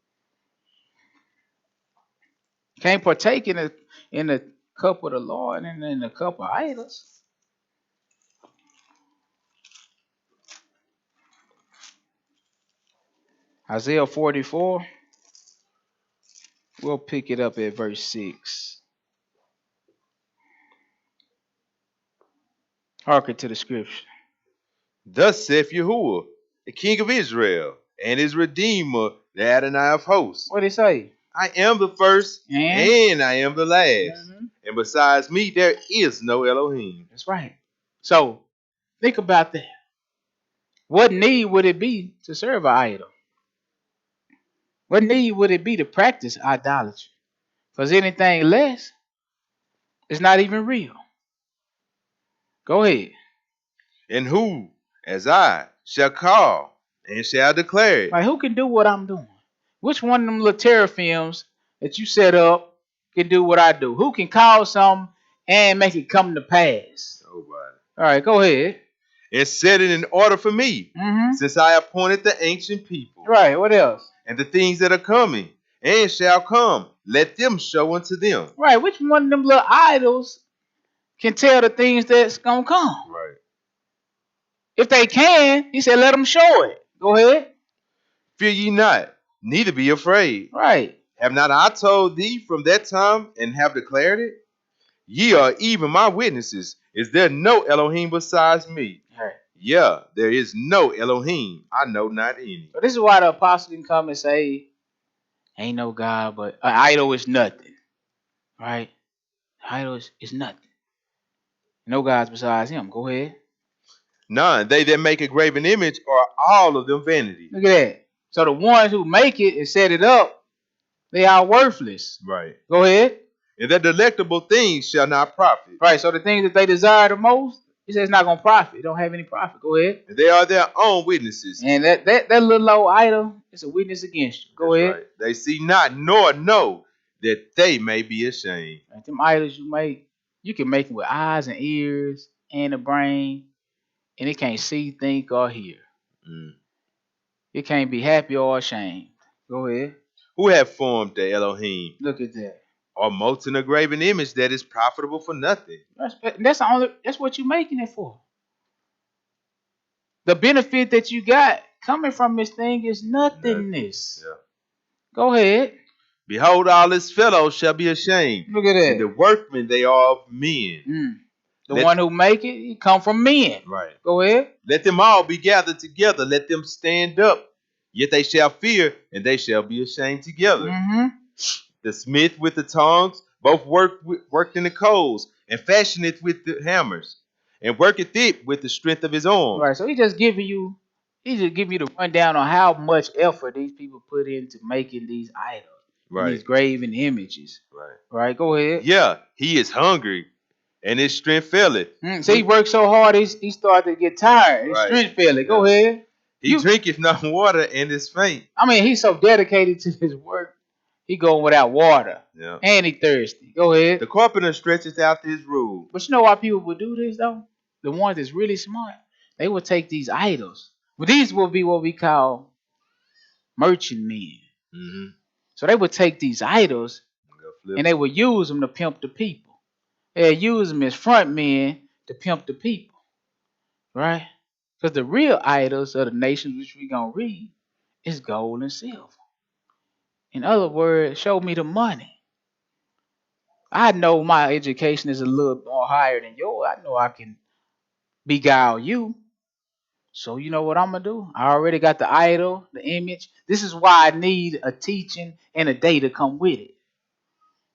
Can't partake in the cup of the Lord and in the cup of idols. Isaiah 44. We'll pick it up at verse 6. Hearken to the scripture.
Thus saith Yahuwah, the King of Israel, and his Redeemer, the Adonai of hosts.
What did it say?
I am the first, and I am the last. And besides me, there is no Elohim.
That's right. So, think about that. What need would it be to serve an idol? What need would it be to practice idolatry? Because anything less is not even real. Go ahead.
And who, as I, shall call and shall declare it.
Like, who can do what I'm doing? Which one of them little teraphims that you set up can do what I do? Who can cause something and make it come to pass?
Nobody.
All right, go ahead.
And set it in order for me, since I appointed the ancient people.
Right, what else?
And the things that are coming and shall come, let them show unto them.
Right, which one of them little idols can tell the things that's going to come?
Right.
If they can, he said, let them show it. Go ahead.
Fear ye not, neither be afraid.
Right.
Have not I told thee from that time and have declared it? Ye are even my witnesses. Is there no Elohim besides me?
Right.
Yeah, there is no Elohim. I know not any.
So this is why the apostle can come and say, ain't no God, but an idol is nothing. Right? Idol is nothing. No gods besides him. Go ahead.
None. They that make a graven image are all of them vanity.
Look at that. So the ones who make it and set it up, they are worthless.
Right.
Go ahead.
And that delectable things shall not profit.
Right. So the things that they desire the most, he says it's not going to profit. It don't have any profit. Go ahead.
And they are their own witnesses.
And that little old idol is a witness against you. Go ahead.
Right. They see not nor know that they may be ashamed.
Like them idols you make, you can make them with eyes and ears and a brain, and it can't see, think, or hear. It can't be happy or ashamed. Go ahead.
Who have formed the Elohim?
Look at that.
Or molten a graven image that is profitable for nothing.
That's what you're making it for. The benefit that you got coming from this thing is nothingness.
Yeah.
Go ahead.
Behold, all his fellows shall be ashamed.
Look at that.
And the workmen they are of men.
The one who make it, he come from men.
Right.
Go ahead.
Let them all be gathered together. Let them stand up. Yet they shall fear, and they shall be ashamed together. The smith with the tongs, both worked in the coals, and fashioneth with the hammers, and worketh it with the strength of his arm.
Right. So he just giving you the rundown on how much effort these people put into making these idols.
Right.
These graven images.
Right.
Right. Go ahead.
Yeah, he is hungry, and his strength faileth.
So he worked so hard, he started to get tired. His strength faileth. Go ahead.
He drinketh not water and is faint.
I mean, he's so dedicated to his work. He going without water.
Yeah.
And he thirsty. Go ahead.
The carpenter stretches out his rule.
But you know why people would do this, though? The ones that's really smart. They would take these idols. But these will be what we call merchant men. So they would take these idols and they would use them to pimp the people. They'd use them as front men to pimp the people. Right? Because the real idols of the nations, which we're going to read, is gold and silver. In other words, show me the money. I know my education is a little more higher than yours. I know I can beguile you. So you know what I'm going to do? I already got the idol, the image. This is why I need a teaching and a day to come with it.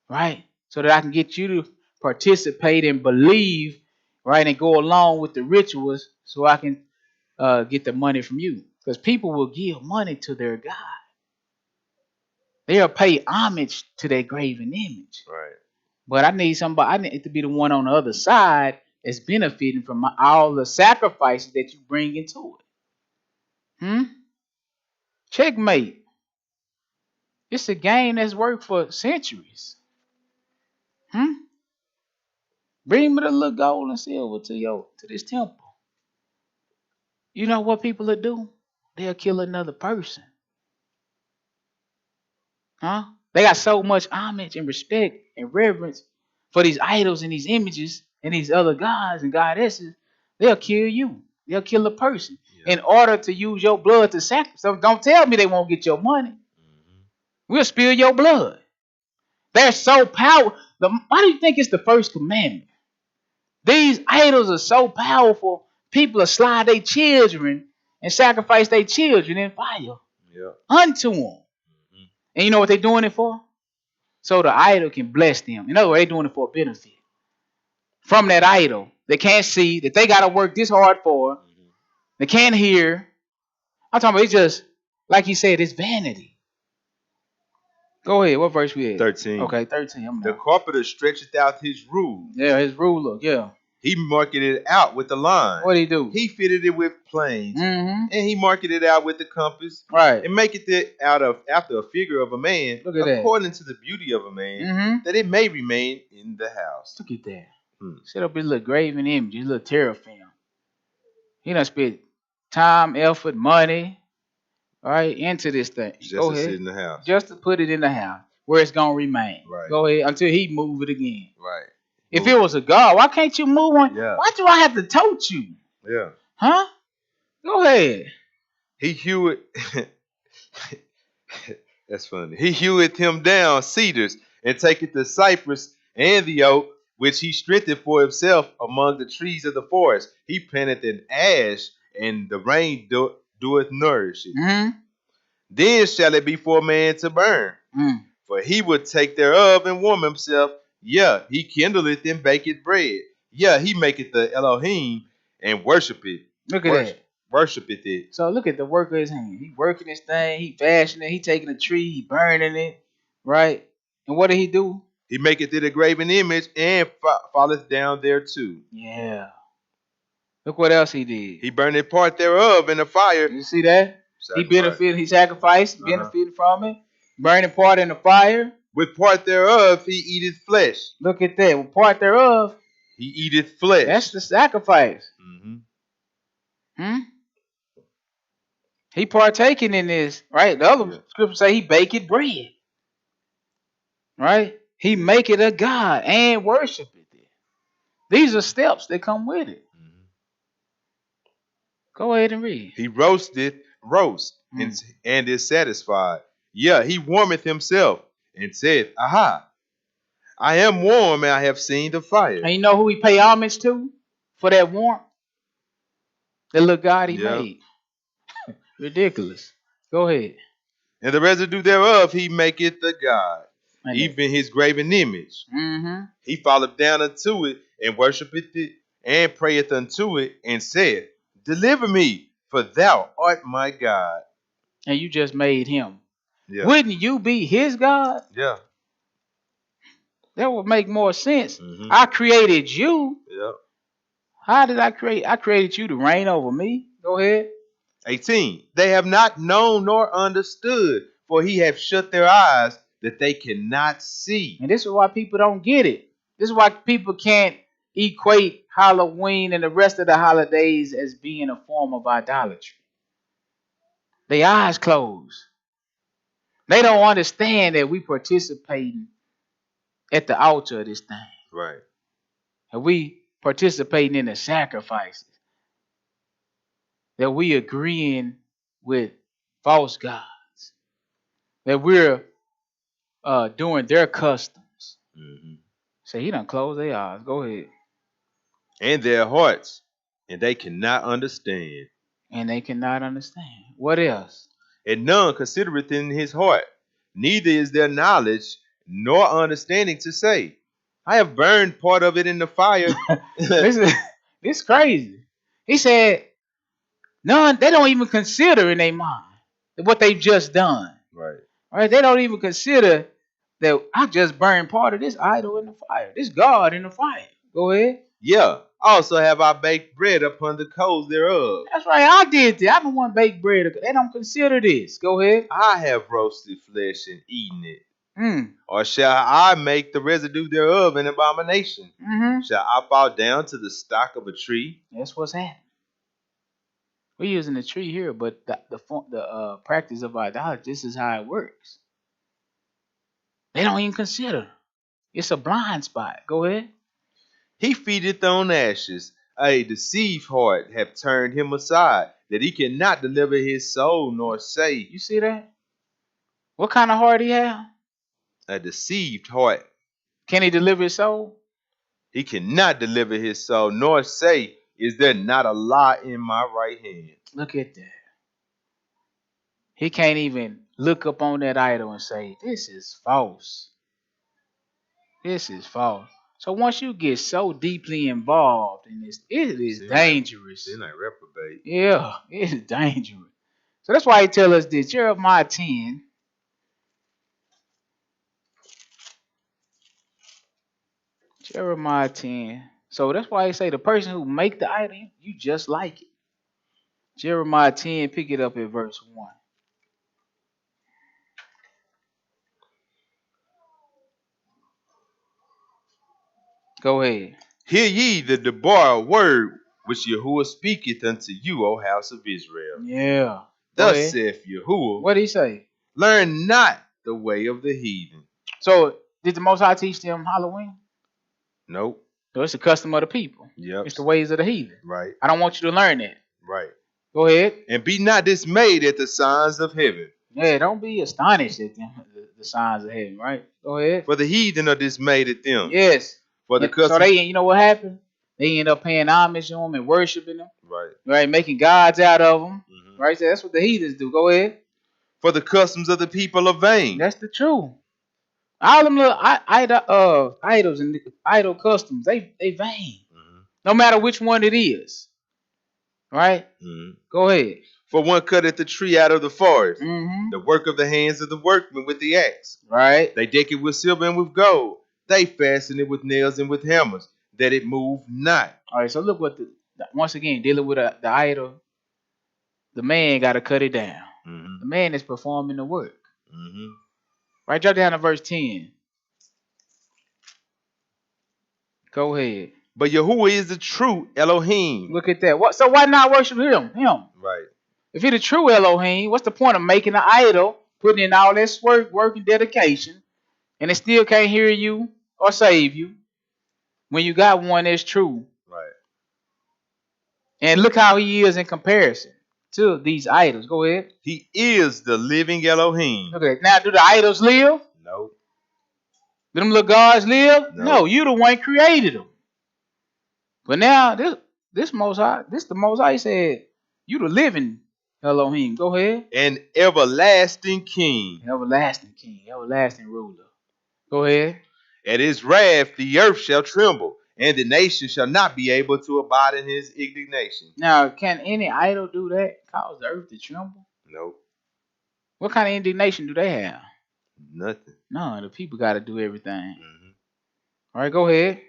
Right? So that I can get you to participate and believe, right, and go along with the rituals so I can get the money from you. Because people will give money to their God. They'll pay homage to their graven image.
Right.
But I need to be the one on the other side that's benefiting from all the sacrifices that you bring into it. Checkmate. It's a game that's worked for centuries. Bring me the little gold and silver to this temple. You know what people will do? They'll kill another person. They got so much homage and respect and reverence for these idols and these images and these other gods and goddesses. They'll kill you. They'll kill a person in order to use your blood to sacrifice. So don't tell me they won't get your money. We'll spill your blood. They're so powerful. Why do you think it's the first commandment? These idols are so powerful. People will slide their children and sacrifice their children in fire unto them. And you know what they're doing it for? So the idol can bless them. In other words, they're doing it for a benefit. From that idol, they can't see, that they got to work this hard for. They can't hear. I'm talking about it's just, like he said, it's vanity. Go ahead. What verse we at?
13.
Okay, 13.
The carpenter stretcheth out his rule.
Yeah, his ruler. Yeah.
He marketed it out with the line.
What he do?
He fitted it with planes,
Mm-hmm.
and he marketed it out with the compass,
Right.
and make it out of after a figure of a man,
Look at that.
according to the beauty of a man,
Mm-hmm.
that it may remain in the house.
Look at that. Set up his little graven image, his little terrafilm. He done spent time, effort, money, right, into this thing.
Just
Go
to
ahead.
sit in the house.
Just to put it in the house where it's gonna remain.
Right.
Go ahead until he move it again.
Right.
If it was a God, why can't you move on?
Yeah.
Why do I have to tote you?
Yeah.
Huh? Go ahead.
He hewed. That's funny. He hewed him down cedars and taketh the cypress and the oak, which he strengthened for himself among the trees of the forest. He planted an ash, and the rain doeth nourish it.
Mm-hmm.
Then shall it be for a man to burn, for he would take thereof and warm himself. Yeah, he kindleth and baketh bread. Yeah, he maketh the Elohim and worshipeth.
Look at that.
Worshipeth it.
So look at the work of his hand. He working this thing. He fashioning it. He taking a tree. He burning it. Right? And what did he do?
He maketh it a graven image and falleth down thereto.
Yeah. Look what else he did.
He burned part thereof in the fire.
You see that? He benefited. He sacrificed. Benefited from it. Burning part in the fire.
With part thereof he eateth flesh.
Look at that. With part thereof
he eateth flesh.
That's the sacrifice.
Mm-hmm.
He partaking in this, right? The other scripture say he baked bread, right? He make it a god and worship it. These are steps that come with it. Mm-hmm. Go ahead and read.
He roast and is satisfied. Yeah, he warmeth himself and saith, Aha, I am warm and I have seen the fire.
And you know who he pay homage to for that warmth? The little God he made. Ridiculous. Go ahead.
And the residue thereof he maketh the God, even his graven image.
Mm-hmm.
He falleth down unto it and worshipeth it and prayeth unto it and saith, Deliver me, for thou art my God.
And you just made him.
Yeah.
Wouldn't you be his God?
Yeah.
That would make more sense.
Mm-hmm.
I created you.
Yeah.
How did I create? I created you to reign over me. Go ahead.
18. They have not known nor understood, for he hath shut their eyes that they cannot see.
And this is why people don't get it. This is why people can't equate Halloween and the rest of the holidays as being a form of idolatry. Their eyes closed. They don't understand that we participating at the altar of this thing.
Right.
And we participating in the sacrifices. That we agreeing with false gods. That we're doing their customs.
Mm-hmm.
So he done closed their eyes. Go ahead.
And their hearts, and they cannot understand.
And they cannot understand. What else?
And none considereth in his heart, neither is there knowledge nor understanding to say, I have burned part of it in the fire.
This crazy. He said, none, they don't even consider in their mind what they've just done.
Right.
All right. They don't even consider that I just burned part of this idol in the fire, this God in the fire. Go ahead.
Yeah. Also have I baked bread upon the coals thereof.
That's right. I did that. I'm the one baked bread. They don't consider this. Go ahead.
I have roasted flesh and eaten it. Or shall I make the residue thereof an abomination?
Mm-hmm.
Shall I fall down to the stock of a tree?
That's what's happening. We're using the tree here, but the practice of idolatry, this is how it works. They don't even consider. It's a blind spot. Go ahead.
He feedeth on ashes. A deceived heart hath turned him aside, that he cannot deliver his soul nor say.
You see that? What kind of heart he have?
A deceived heart.
Can he deliver his soul?
He cannot deliver his soul, nor say, Is there not a lie in my right hand?
Look at that. He can't even look up on that idol and say, this is false. This is false. So once you get so deeply involved in this, it is dangerous.
Then I reprobate.
Yeah, it is dangerous. So that's why he tell us this. Jeremiah 10. Jeremiah 10. So that's why I say the person who make the idol, you just like it. Jeremiah 10, pick it up at verse 1. Go ahead.
Hear ye the Deborah word which Yahuwah speaketh unto you, O house of Israel.
Yeah.
Thus saith Yahuwah.
What did he say?
Learn not the way of the heathen.
So did the Most High teach them Halloween?
Nope.
So it's the custom of the people.
Yep.
It's the ways of the heathen.
Right.
I don't want you to learn that.
Right.
Go ahead.
And be not dismayed at the signs of heaven.
Yeah, don't be astonished at them, the signs of heaven, right? Go ahead.
For the heathen are dismayed at them.
Yes.
For the custom.
So they, you know what happened? They end up paying homage to them and worshiping them.
Right.
Right, making gods out of them. Mm-hmm. Right, so that's what the heathens do. Go ahead.
For the customs of the people are vain.
That's the truth. All them little idols and idol customs, they vain. Mm-hmm. No matter which one it is. Right? Mm-hmm. Go ahead.
For one cutteth the tree out of the forest, mm-hmm. the work of the hands of the workmen with the axe.
Right.
They deck it with silver and with gold. They fasten it with nails and with hammers, that it move not.
All right, so look what once again, dealing with the idol, the man got to cut it down. Mm-hmm. The man is performing the work. Mm-hmm. Right, drop down to verse 10. Go ahead.
But Yahuwah is the true Elohim.
Look at that. So why not worship him?
Right.
If he's the true Elohim, what's the point of making an idol, putting in all this work and dedication, and it still can't hear you or save you when you got one that's true?
Right.
And look how he is in comparison to these idols. Go ahead.
He is the living Elohim.
Okay. Now, do the idols live?
No.
Do them little gods live? No. You the one created them. But now this the Most High, he said, you the living Elohim. Go ahead.
An everlasting king.
Everlasting king. Everlasting ruler. Go ahead.
At his wrath the earth shall tremble, and the nation shall not be able to abide in his indignation.
Now, can any idol do that? Cause the earth to tremble?
No.
What kind of indignation do they have?
Nothing.
No, the people got to do everything. Mm-hmm. All right, go ahead.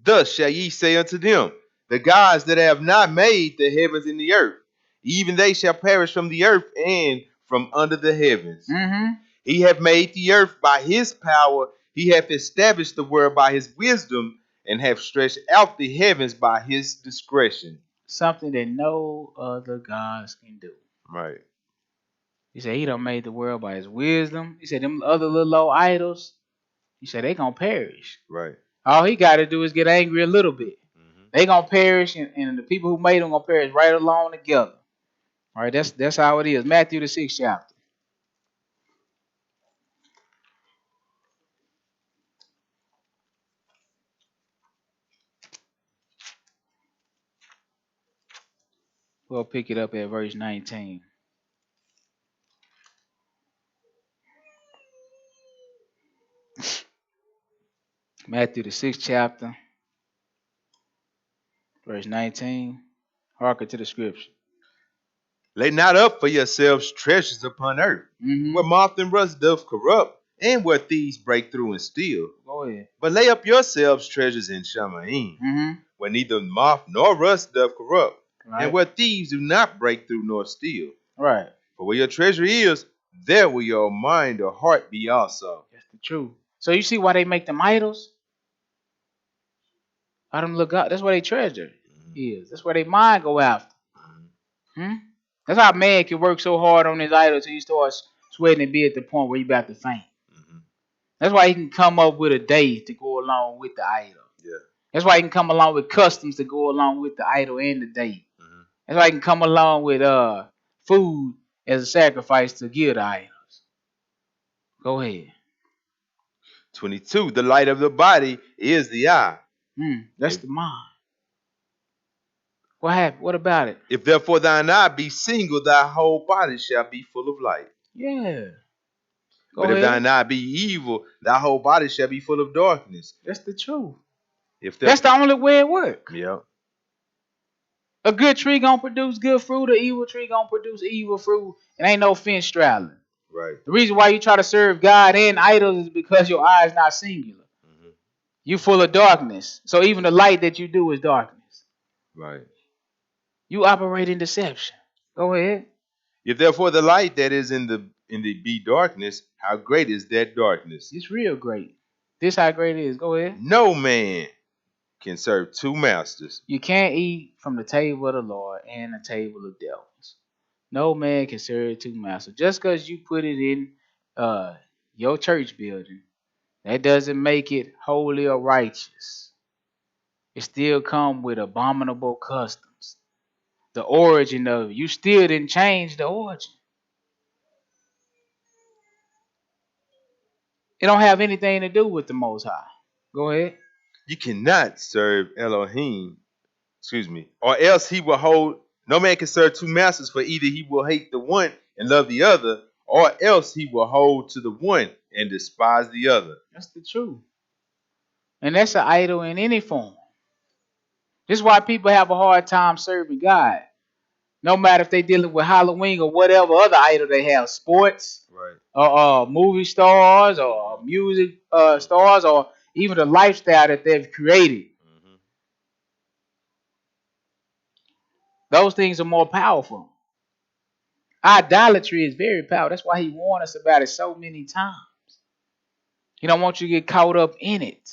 Thus shall ye say unto them, the gods that have not made the heavens and the earth, even they shall perish from the earth and from under the heavens. Mm-hmm. He hath made the earth by his power. He hath established the world by his wisdom, and hath stretched out the heavens by his discretion.
Something that no other gods can do.
Right.
He said he done made the world by his wisdom. He said them other little old idols, he said they gonna perish.
Right.
All he got to do is get angry a little bit. Mm-hmm. They gonna perish, and the people who made them gonna perish right along together. All right, that's how it is. Matthew the 6th chapter. We'll pick it up at verse 19. Matthew the 6th chapter, verse 19. Hearken to the scripture.
Lay not up for yourselves treasures upon earth, mm-hmm. where moth and rust doth corrupt, and where thieves break through and steal.
Go ahead.
But lay up yourselves treasures in Shamaim, mm-hmm. where neither moth nor rust doth corrupt, right. and where thieves do not break through nor steal.
Right.
For where your treasure is, there will your mind or heart be also.
That's the truth. So you see why they make them idols? Why them look up? That's where they treasure is. That's where they mind go after. Mm-hmm. That's how a man can work so hard on his idol till he starts sweating and be at the point where he about to faint. Mm-hmm. That's why he can come up with a day to go along with the idol. Yeah. That's why he can come along with customs to go along with the idol and the day. Mm-hmm. That's why he can come along with food as a sacrifice to give the idols. Go ahead.
22. The light of the body is the eye.
That's the mind. What happened? What about it?
If therefore thine eye be single, thy whole body shall be full of light.
Yeah.
But if thine eye be evil, thy whole body shall be full of darkness.
That's the truth. That's the only way it works.
Yeah.
A good tree gonna produce good fruit. An evil tree gonna produce evil fruit. It ain't no fence straddling. Right. The reason why you try to serve God and idols is because your eye is not singular. Mm-hmm. You full of darkness. So even the light that you do is darkness.
Right.
You operate in deception. Go ahead.
If therefore the light that is in the be darkness, how great is that darkness?
It's real great. This how great it is. Go ahead.
No man can serve two masters.
You can't eat from the table of the Lord and the table of devils. No man can serve two masters. Just because you put it in your church building, that doesn't make it holy or righteous. It still come with abominable customs. The origin of it, you still didn't change the origin. It don't have anything to do with the Most High. Go ahead.
You cannot serve Elohim, or else he will hold. No man can serve two masters, for either he will hate the one and love the other, or else he will hold to the one and despise the other.
That's the truth. And that's an idol in any form. This is why people have a hard time serving God. No matter if they're dealing with Halloween or whatever other idol they have, sports,
right,
or movie stars, or music stars, or even the lifestyle that they've created. Mm-hmm. Those things are more powerful. Idolatry is very powerful. That's why he warned us about it so many times. He don't want you to get caught up in it,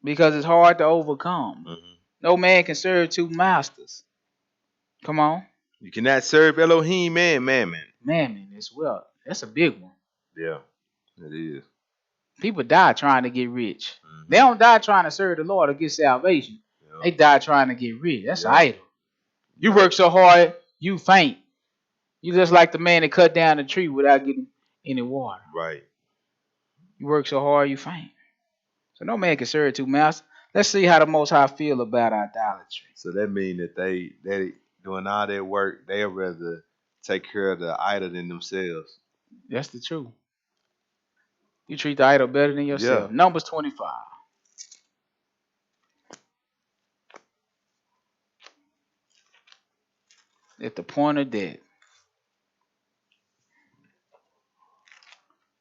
because it's hard to overcome. Mm-hmm. No man can serve two masters. Come on.
You cannot serve Elohim and Mammon.
Mammon as well. That's a big one.
Yeah, it is.
People die trying to get rich. Mm-hmm. They don't die trying to serve the Lord or get salvation. Yeah. They die trying to get rich. That's an idol. You work so hard, you faint. You just like the man that cut down the tree without getting any water.
Right.
You work so hard, you faint. So no man can serve two masters. Let's see how the Most High feel about idolatry.
So that means that they doing all their work, they'd rather take care of the idol than themselves.
That's the truth. You treat the idol better than yourself. Yeah. Numbers 25. At the point of death.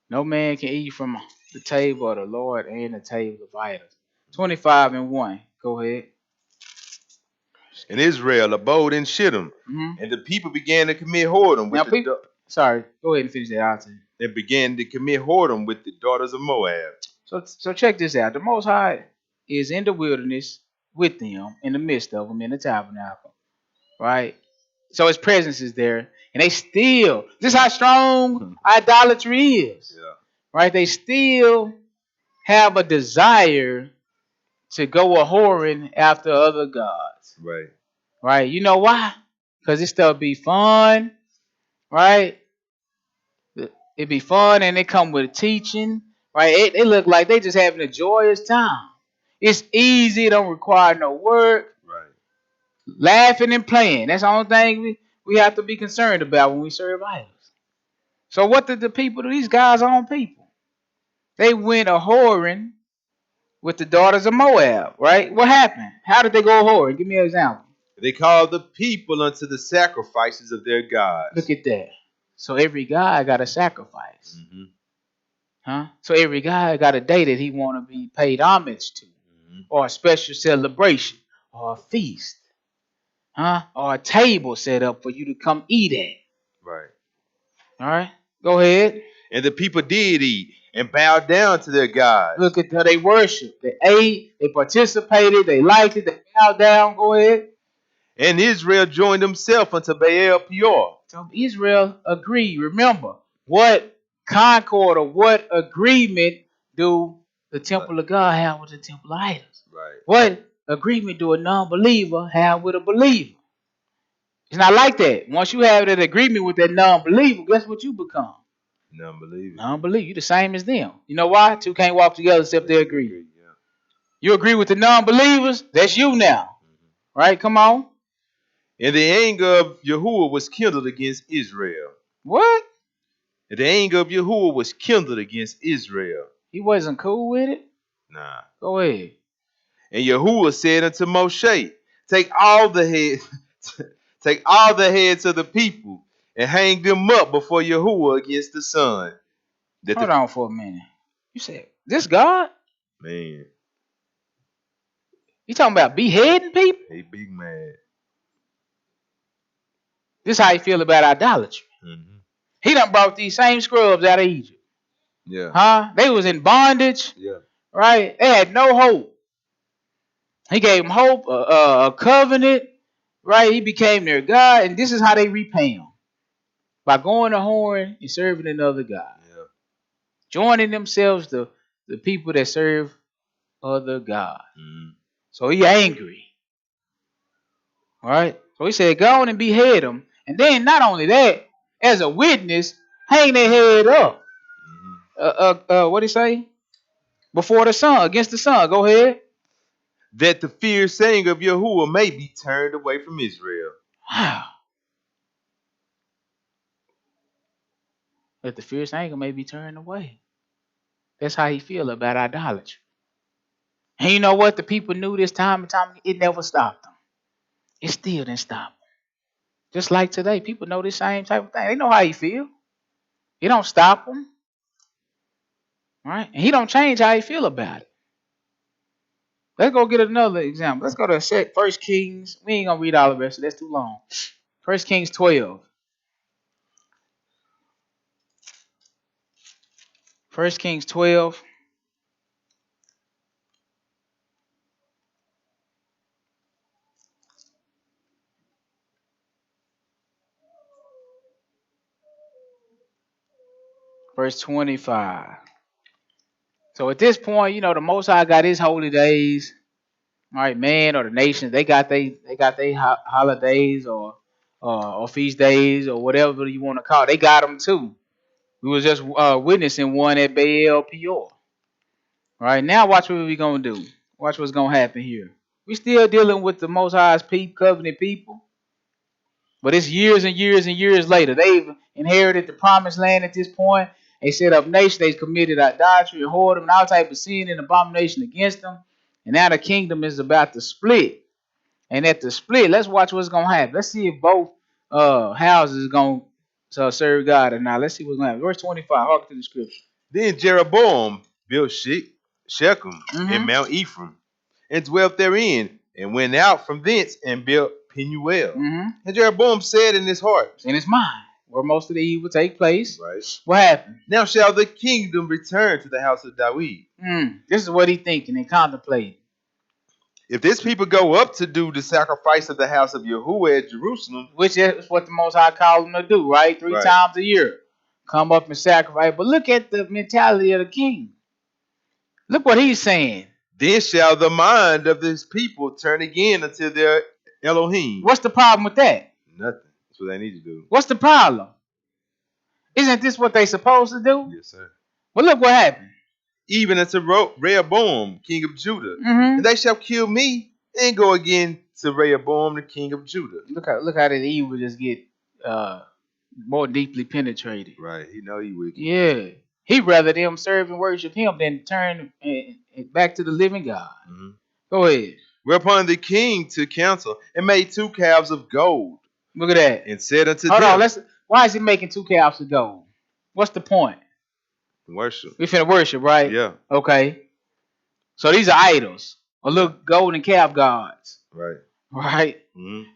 No man can eat from the table of the Lord and the table of idols. 25:1. Go ahead.
And Israel abode in Shittim, and the people began to commit whoredom with
Sorry, go ahead and finish that out.
They began to commit whoredom with the daughters of Moab.
So check this out. The Most High is in the wilderness with them, in the midst of them, in the tabernacle, right? So his presence is there, and they still. This is how strong idolatry is, right? They still have a desire to go a whoring after other gods.
Right.
Right. You know why? Because this stuff be fun. Right. It be fun, and they come with teaching. Right. They look like they just having a joyous time. It's easy. It don't require no work.
Right.
Laughing and playing. That's the only thing we have to be concerned about when we serve idols. So what did the people do? These guys' own people. They went a whoring with the daughters of Moab, right? What happened? How did they go whoring? Give me an example.
They called the people unto the sacrifices of their gods.
Look at that. So every god got a sacrifice. Mm-hmm. Huh? So every guy got a day that he want to be paid homage to, or a special celebration, or a feast, huh? Or a table set up for you to come eat at.
Right.
All right. Go ahead.
And the people did eat and bowed down to their gods.
Look at how they worshiped. They ate. They participated. They liked it. They bowed down. Go ahead.
And Israel joined himself unto Baal Peor.
So Israel agreed. Remember, what concord or what agreement do the temple of God have with the temple of idols?
Right.
What agreement do a non-believer have with a believer? It's not like that. Once you have that agreement with that non-believer, guess what you become?
Non-believer.
Non-believer. You're the same as them. You know why? Two can't walk together except they agree. Yeah. You agree with the non-believers? That's you now. Mm-hmm. Right? Come on.
And the anger of Yahuwah was kindled against Israel.
What?
And the anger of Yahuwah was kindled against Israel.
He wasn't cool with it?
Nah.
Go ahead.
And Yahuwah said unto Moshe, take all the heads of the people and hang them up before Yahuwah against the sun.
Hold on for a minute. You said, this God?
Man.
You talking about beheading people?
He big mad.
This is how you feel about idolatry.
Mm-hmm.
He done brought these same scrubs out of Egypt.
Yeah.
Huh? They was in bondage.
Yeah.
Right? They had no hope. He gave them hope, a covenant. Right? He became their God. And this is how they repay him. By going to horn and serving another God.
Yeah.
Joining themselves to the people that serve other gods.
Mm-hmm.
So he angry. All right? So he said, go on and behead them. And then not only that, as a witness, hang their head up.
Mm-hmm.
What did he say? Before the sun, against the sun. Go ahead.
That the fierce saying of Yahuwah may be turned away from Israel.
Wow. That the fierce anger may be turned away. That's how he feel about idolatry. And you know what? The people knew this time and time again. It never stopped them. It still didn't stop them. Just like today, people know this same type of thing. They know how he feel. It don't stop them. Right? And he don't change how he feel about it. Let's go get another example. Let's go to 1 Kings. We ain't going to read all of it, so that's too long. 1 Kings 12. 1 Kings 12. Verse 25. So at this point, you know, the Most High got his holy days. All right, man, or the nations, they got they holidays or feast days or whatever you want to call it. They got them too. We was just witnessing one at Baal Peor. Right now, watch what we gonna do. Watch what's gonna happen here. We still dealing with the Most High's covenant people, but it's years and years and years later. They've inherited the promised land at this point. They set up nations. They committed idolatry and whoredom and all type of sin and abomination against them. And now the kingdom is about to split. And at the split, let's watch what's gonna happen. Let's see if both houses gonna serve God or not. Let's see what's gonna happen. Verse 25. Hark to the scripture.
Then Jeroboam built Shechem and Mount Ephraim, and dwelt therein, and went out from thence and built Penuel. And Jeroboam said in his heart,
in his mind, where most of the evil take place.
Right.
What happened?
Now shall the kingdom return to the house of David.
This is what he thinking and contemplating.
If this people go up to do the sacrifice of the house of Yahuwah at Jerusalem,
which is what the Most High called them to do, right? Three times a year. Come up and sacrifice. But look at the mentality of the king. Look what he's saying.
Then shall the mind of this people turn again unto their Elohim.
What's the problem with that?
Nothing. That's what they need to do.
What's the problem? Isn't this what they supposed to do?
Yes, sir.
But look what happened.
Even unto Rehoboam, king of Judah. And they shall kill me and go again to Rehoboam, the king of Judah.
Look how the evil just get more deeply penetrated.
Right. He know he wicked.
Yeah. He'd rather them serve and worship him than turn back to the living God. Go ahead.
Whereupon the king took counsel and made 2 calves of gold.
Look at that.
And said unto
them. Hold on. Why is he making 2 calves of gold? What's the point?
Worship.
We finna worship, right?
Yeah.
Okay. So these are idols, or little golden calf gods.
Right.
Right.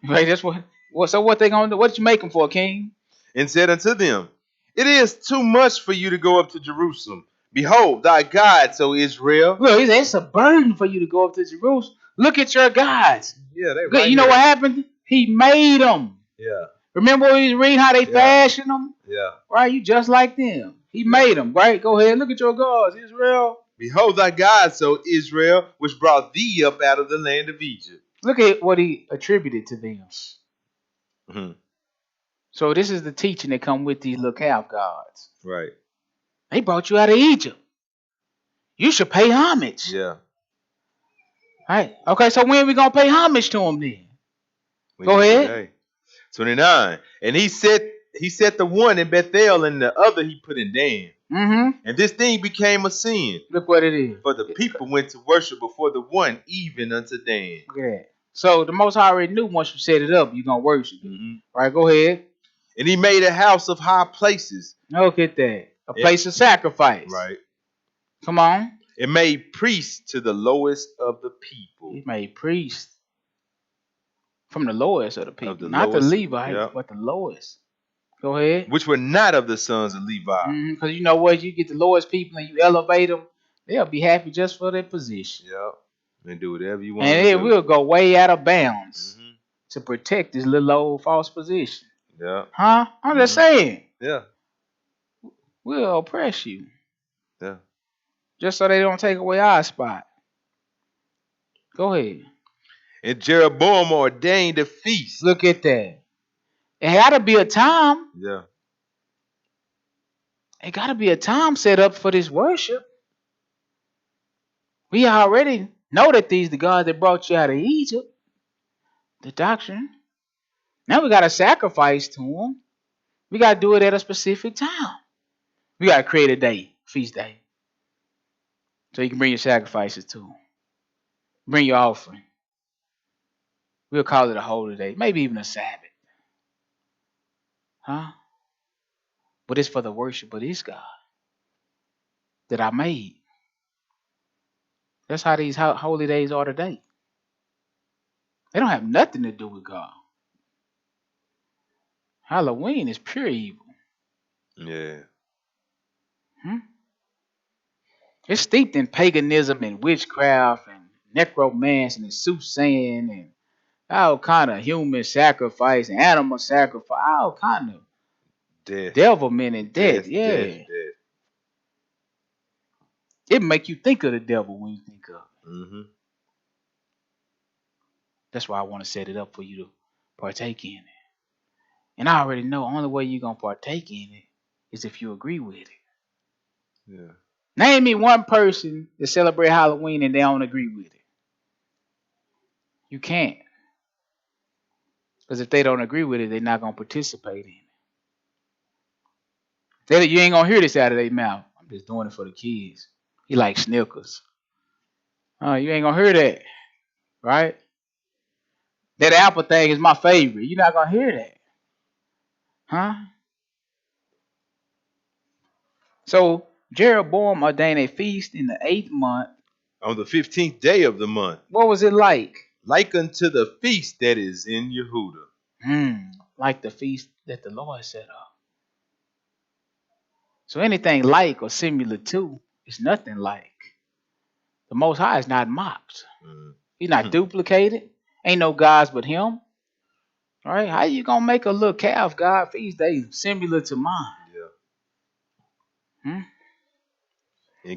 Right. That's what. So what they gonna do? What did you make them for, king?
And said unto them, it is too much for you to go up to Jerusalem. Behold, thy God, so Israel.
Look, he said, it's a burden for you to go up to Jerusalem. Look at your gods.
Yeah, they.
Right. You know what happened? He made them.
Yeah.
Remember when we read how they fashioned them?
Yeah.
Right. You just like them. He made them, right? Go ahead. Look at your gods, Israel.
Behold thy God, so Israel, which brought thee up out of the land of Egypt.
Look at what he attributed to them. So this is the teaching that come with these little calf gods.
Right.
They brought you out of Egypt. You should pay homage.
Yeah.
Right. Okay, so when are we going to pay homage to them then? Go ahead.
Today. 29. And he set the one in Bethel and the other he put in Dan. And this thing became a sin.
Look what it is.
For the people went to worship before the one, even unto Dan.
Yeah. So the Most High already knew once you set it up, you're going to worship. Right, go ahead.
And he made a house of high places.
Look at that. A place of sacrifice.
Right.
Come on.
It made priests to the lowest of the people.
He made priests from the lowest of the people.
The
not
lowest,
the Levites, but the lowest. Go ahead.
Which were not of the sons of Levi.
Because you know what? You get the lowest people and you elevate them, they'll be happy just for their position.
Yep. And do whatever you want
and
to
it
do.
will go way out of bounds to protect this little old false position.
Yeah.
Huh? I'm just saying.
Yeah.
We'll oppress you.
Yeah.
Just so they don't take away our spot. Go ahead.
And Jeroboam ordained a feast.
Look at that. It had to be a time.
Yeah.
It got to be a time set up for this worship. We already know that these the gods that brought you out of Egypt. The doctrine. Now we got to sacrifice to them. We got to do it at a specific time. We got to create a day, feast day. So you can bring your sacrifices to them. Bring your offering. We'll call it a holy day. Maybe even a Sabbath. Huh? But it's for the worship of this God that I made. That's how these holy days are today. They don't have nothing to do with God. Halloween is pure evil.
Yeah.
It's steeped in paganism and witchcraft and necromancy and soothsaying and all kind of human sacrifice and animal sacrifice, all kind of devilment and death. Yeah. Death. It make you think of the devil when you think of it. That's why I want to set it up for you to partake in it. And I already know the only way you're going to partake in it is if you agree with it.
Yeah.
Name me one person that celebrate Halloween and they don't agree with it. You can't. Because if they don't agree with it, they're not going to participate in it. You ain't going to hear this out of their mouth. I'm just doing it for the kids. He like Snickers. You ain't going to hear that. Right? That apple thing is my favorite. You're not going to hear that. Huh? So Jeroboam ordained a feast in the 8th month.
On the 15th day of the month.
What was it like?
Like unto the feast that is in Yehuda.
Like the feast that the Lord set up. So anything like or similar to is nothing like. The Most High is not mocked. He's not duplicated. Ain't no gods but him. All right? How you going to make a little calf god feast day similar to mine? Yeah.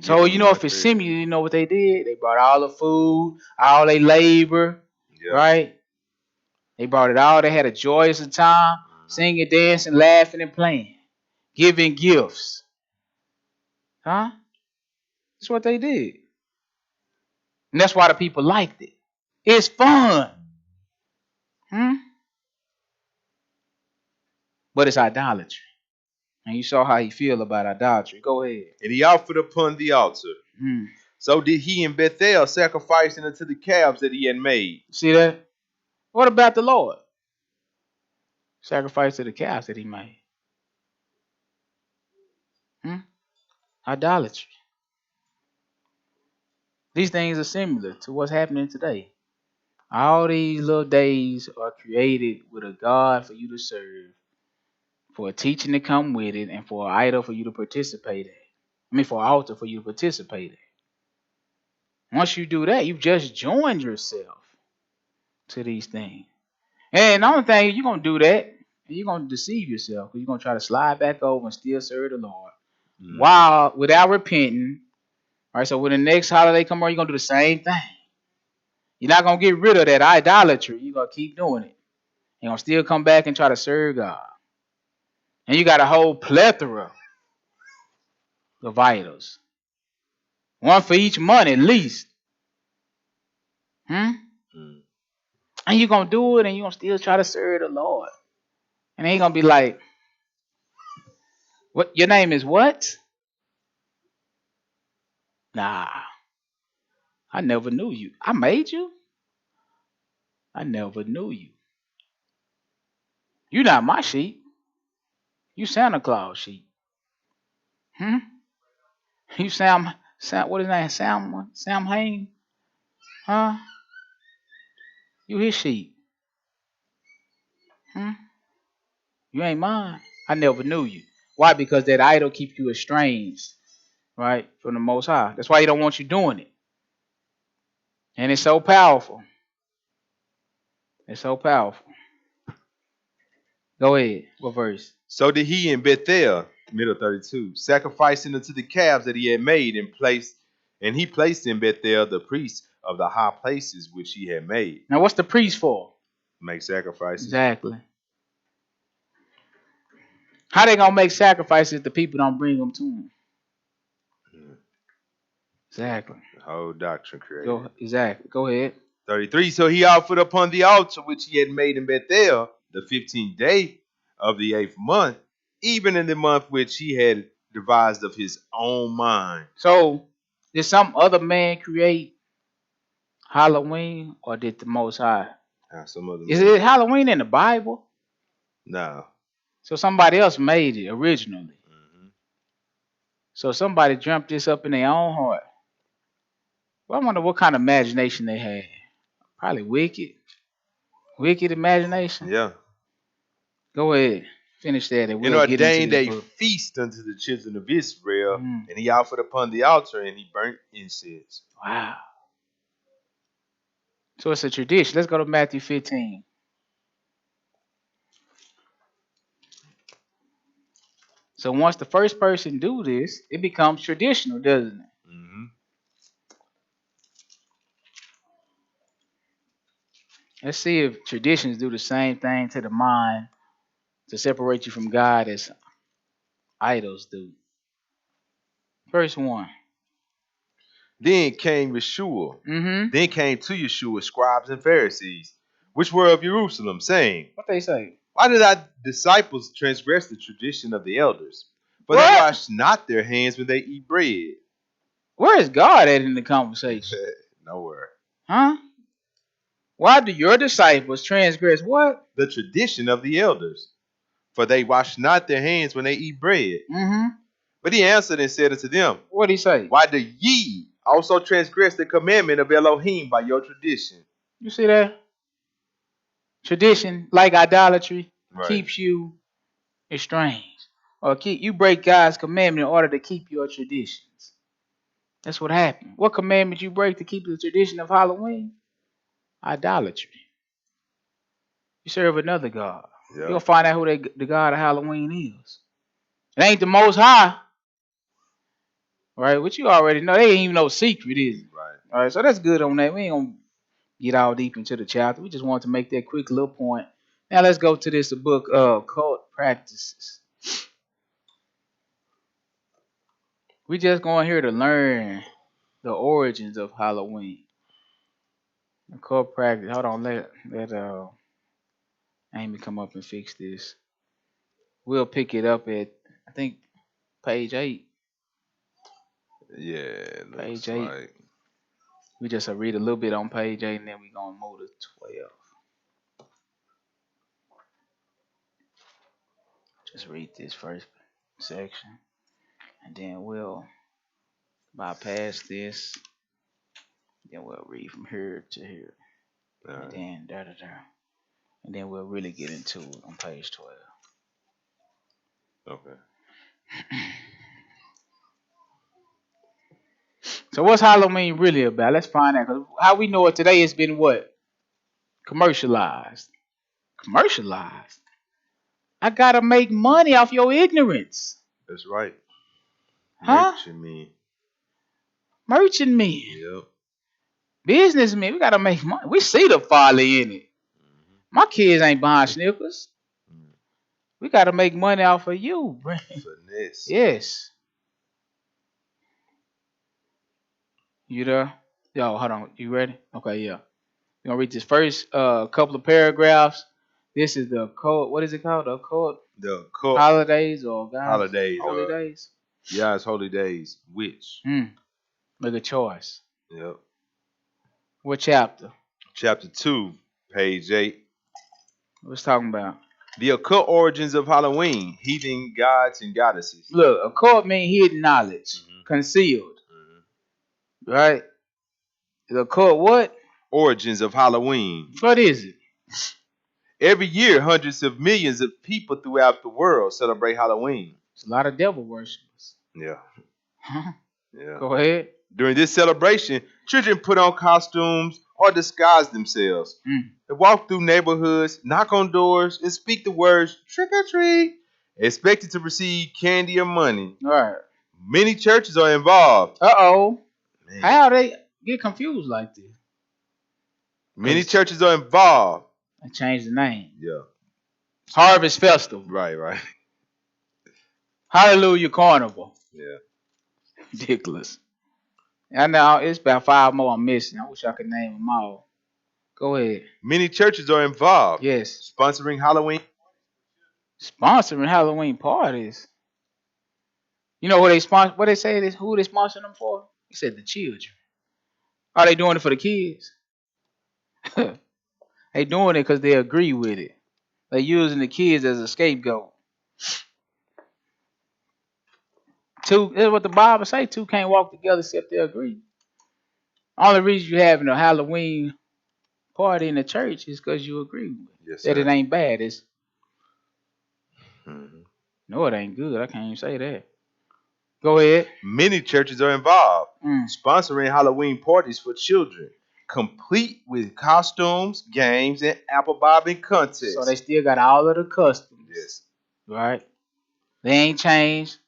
So, you know, if it's similar, you know what they did? They brought all the food, all their labor, right? They brought it all. They had a joyous time, singing, dancing, laughing, and playing, giving gifts. Huh? That's what they did. And that's why the people liked it. It's fun. But it's idolatry. And you saw how he feel about idolatry. Go ahead.
And he offered upon the altar. So did he in Bethel, sacrificing unto the calves that he had made.
See that? What about the Lord? Sacrifice to the calves that he made. Idolatry. These things are similar to what's happening today. All these little days are created with a God for you to serve, for a teaching to come with it, and for an idol for you to participate in. For an altar for you to participate in. Once you do that, you've just joined yourself to these things. And the only thing, you're going to do that, and you're going to deceive yourself, because you're going to try to slide back over and still serve the Lord. While, without repenting. All right, so when the next holiday comes around, you're going to do the same thing. You're not going to get rid of that idolatry. You're going to keep doing it. You're going to still come back and try to serve God. And you got a whole plethora of idols. One for each month at least. And you're going to do it and you're going to still try to serve the Lord. And he's going to be like, "What? Your name is what?" "Nah, I never knew you. I made you? I never knew you. You're not my sheep. You Santa Claus sheep. You sound Sam, what is his name? Sam Hain? Huh? You his sheep. Hmm? You ain't mine. I never knew you. Why? Because that idol keep you estranged, right, from the Most High. That's why he don't want you doing it. And it's so powerful. It's so powerful. Go ahead. What verse?
So did he in Bethel, middle 32, sacrificing unto the calves that he had made and he placed in Bethel the priests of the high places which he had made.
Now, what's the priest for?
Make sacrifices.
Exactly. How they gonna make sacrifices if the people don't bring them to him? Exactly.
The whole doctrine created.
Exactly. Go ahead.
33. So he offered upon the altar which he had made in Bethel the 15th day of the 8th month, even in the month which he had devised of his own mind.
So, did some other man create Halloween, or did the Most High?
Some other
Is
man.
it Halloween in the Bible?
No.
So somebody else made it originally.
Mm-hmm.
So somebody dreamt this up in their own heart. Well, I wonder what kind of imagination they had. Probably wicked. Wicked imagination.
Yeah.
Go ahead. Finish that. And
we'll ordained a feast unto the children of Israel, and he offered upon the altar, and he burnt incense.
Wow. So it's a tradition. Let's go to Matthew 15. So once the first person do this, it becomes traditional, doesn't it?
Mm-hmm.
Let's see if traditions do the same thing to the mind to separate you from God as idols do. Verse 1.
Then came Yeshua.
Mm-hmm.
Then came to Yeshua scribes and Pharisees, which were of Jerusalem, saying,
What they say?
Why did thy disciples transgress the tradition of the elders? For they wash not their hands when they eat bread.
Where is God at in the conversation?
Nowhere.
Huh? Why do your disciples transgress what?
The tradition of the elders. For they wash not their hands when they eat bread.
Mm-hmm.
But he answered and said unto them,
What did he say?
Why do ye also transgress the commandment of Elohim by your tradition?
You see that? Tradition, like idolatry,
right,
keeps you estranged. Or you break God's commandment in order to keep your traditions. That's what happened. What commandment you break to keep the tradition of Halloween? Idolatry. You serve another God.
Yeah.
You'll find out who the God of Halloween is. It ain't the Most High. Right? Which you already know. They ain't even no secret, is it?
Right.
All right, so that's good on that. We ain't going to get all deep into the chapter. We just want to make that quick little point. Now let's go to this book of cult practices. We just going here to learn the origins of Halloween. The cult practice. Hold on, let Amy come up and fix this. We'll pick it up at, I think, page 8.
Yeah,
page 8.
Like...
We just read a little bit on page 8 and then we're going to move to 12. Just read this first section and then we'll bypass this. Then we'll read from here to here. And then da-da-da. And then we'll really get into it on page 12.
Okay.
So what's Halloween really about? Let's find out. 'Cause how we know it today, it's been what? Commercialized. Commercialized. I gotta make money off your ignorance.
That's right.
Huh?
Merchant men.
Merchant men.
Yep.
Businessmen. We gotta make money. We see the folly in it. Mm-hmm. My kids ain't buying Snickers. Mm-hmm. We gotta make money off of you, bro.
Finesse.
Yes. You there? Yo, hold on. You ready? Okay, yeah. We're gonna read this first couple of paragraphs. This is the code. What is it called? The code?
The code.
Holidays or God?
Holidays.
Holy days.
Yeah, it's holy days. Which?
Make a choice.
Yep.
What chapter?
Chapter 2, page 8.
What's talking about?
The occult origins of Halloween, heathen gods and goddesses.
Look, occult means hidden knowledge, concealed. Right? The occult what?
Origins of Halloween.
What is it?
Every year, hundreds of millions of people throughout the world celebrate Halloween.
It's a lot of devil worshippers.
Yeah. Yeah.
Go ahead.
During this celebration, children put on costumes or disguise themselves. They walk through neighborhoods, knock on doors, and speak the words trick or treat, expected to receive candy or money.
All right.
Many churches are involved.
Uh-oh. How they get confused like this?
Many churches are involved.
I changed the name.
Yeah.
Harvest Festival.
Right.
Hallelujah Carnival.
Yeah.
Ridiculous. I know it's about 5 more I'm missing. I wish I could name them all. Go ahead.
Many churches are involved.
Yes.
Sponsoring Halloween.
Sponsoring Halloween parties. You know what they sponsor? What they say is who they sponsoring them for? He said the children. Are they doing it for the kids? They doing it because they agree with it. They using the kids as a scapegoat. Two, that's what the Bible say. Two can't walk together except they agree. Only reason you having a Halloween party in the church is because you agree with it.
Yes,
that it ain't bad. It's no, it ain't good. I can't even say that. Go ahead.
Many churches are involved, sponsoring Halloween parties for children, complete with costumes, games, and apple bobbing contests.
So they still got all of the customs.
Yes.
Right? They ain't changed.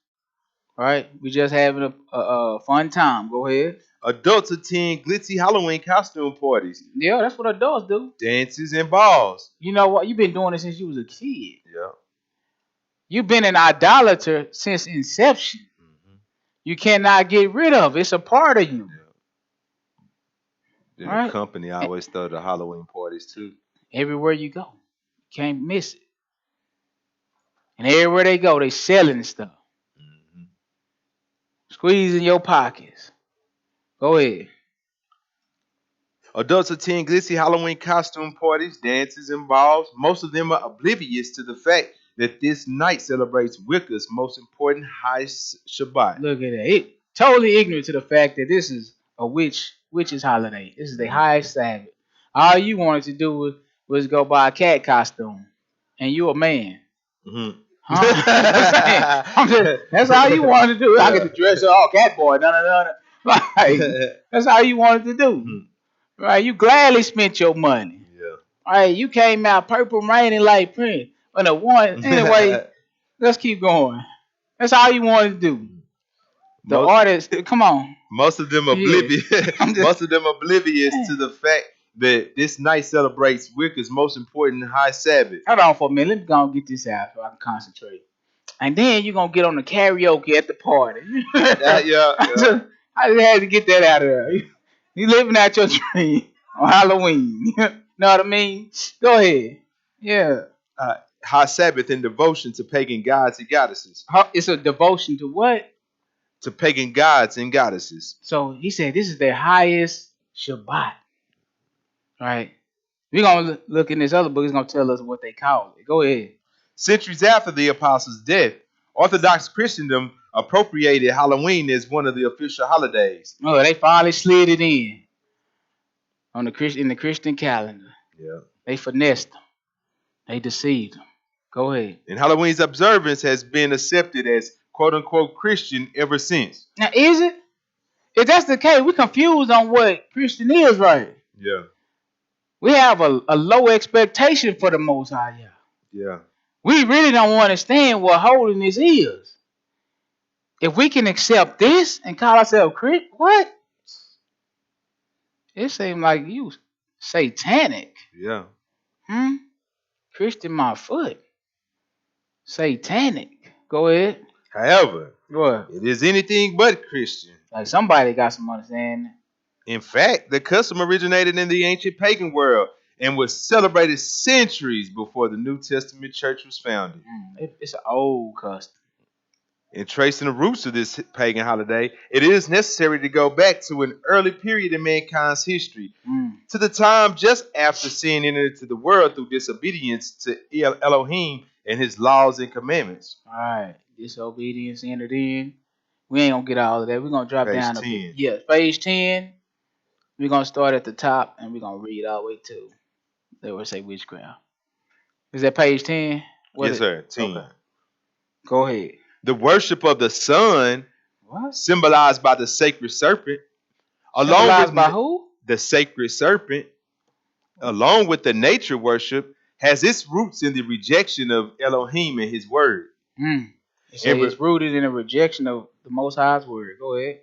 Right? We just having a fun time. Go ahead.
Adults attend glitzy Halloween costume parties.
Yeah, that's what adults do.
Dances and balls.
You know what? You've been doing it since you was a kid.
Yeah.
You've been an idolater since inception. You cannot get rid of it. It's a part of you.
Yeah. Right? The company always throw the Halloween parties too.
Everywhere you go. You can't miss it. And everywhere they go, they selling stuff. Squeezing your pockets. Go ahead.
Adults attend glitzy Halloween costume parties, dances, and balls. Most of them are oblivious to the fact that this night celebrates Wicca's most important high Shabbat.
Look at that. It totally ignorant to the fact that this is a witch's holiday. This is the highest Sabbath. All you wanted to do was go buy a cat costume. And you a man. That's all you wanted to do. I get to dress up all cat boy. Like, that's all you wanted to do. Right? You gladly spent your money.
Yeah.
Right? You came out purple rain and light print. But anyway, let's keep going. That's all you wanted to do. The artist, come on.
Most of them oblivious. Most of them oblivious to the fact that this night celebrates Wicca's most important high Sabbath.
Hold on for a minute. Let me go and get this out so I can concentrate. And then you're going to get on the karaoke at the party.
Yeah.
I just had to get that out of there. You living out your dream on Halloween. You know what I mean? Go ahead. Yeah.
High Sabbath in devotion to pagan gods and goddesses.
It's a devotion to what?
To pagan gods and goddesses.
So he said this is their highest Shabbat. Right? We're going to look in this other book. It's going to tell us what they call it. Go ahead.
Centuries after the apostles' death, Orthodox Christendom appropriated Halloween as one of the official holidays.
Oh, they finally slid it in the Christian calendar.
Yeah.
They finessed them. They deceived them. Go ahead.
And Halloween's observance has been accepted as quote-unquote Christian ever since.
Now, is it? If that's the case, we're confused on what Christian is, right?
Yeah.
We have a low expectation for the Most High.
Yeah.
We really don't understand what holiness is. If we can accept this and call ourselves Christian, what? It seems like you satanic.
Yeah.
Christian my foot. Satanic. Go ahead.
However,
what?
It is anything but Christian.
Like somebody got some understanding.
In fact, the custom originated in the ancient pagan world and was celebrated centuries before the New Testament church was founded.
It's an old custom.
In tracing the roots of this pagan holiday, it is necessary to go back to an early period in mankind's history, to the time just after sin entered into the world through disobedience to Elohim and his laws and commandments.
All right, disobedience entered in. We ain't gonna get all of that. We're gonna drop
Page
down a
10.
bit. Yeah, page 10. We're gonna start at the top and we're gonna read all the way to they would say witchcraft. Is that page 10?
Yes, sir. 10.
Okay. Go ahead.
The worship of the sun,
What?
symbolized by the sacred serpent, along
Symbolized
with
by who?
the sacred serpent, along with the nature worship, has its roots in the rejection of Elohim and his word.
It's rooted in a rejection of the Most High's word. Go ahead.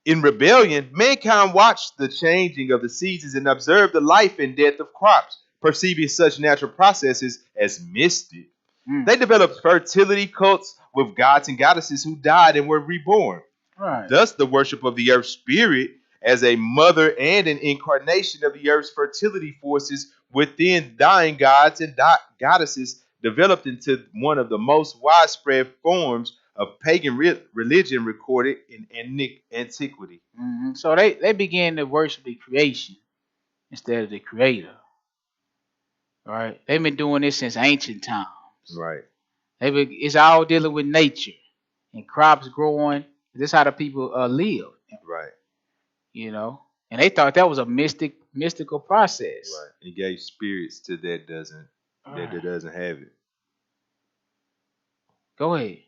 In rebellion, mankind watched the changing of the seasons and observed the life and death of crops, perceiving such natural processes as mystic. They developed fertility cults with gods and goddesses who died and were reborn.
Right.
Thus, the worship of the earth spirit as a mother and an incarnation of the earth's fertility forces within dying gods and goddesses developed into one of the most widespread forms of pagan religion recorded in antiquity.
So they began to worship the creation instead of the creator. Right? They've been doing this since ancient times.
Right.
It's all dealing with nature and crops growing. This is how the people live.
Right.
You know, and they thought that was a mystical process.
Right. It gave spirits to that doesn't have it.
Go ahead.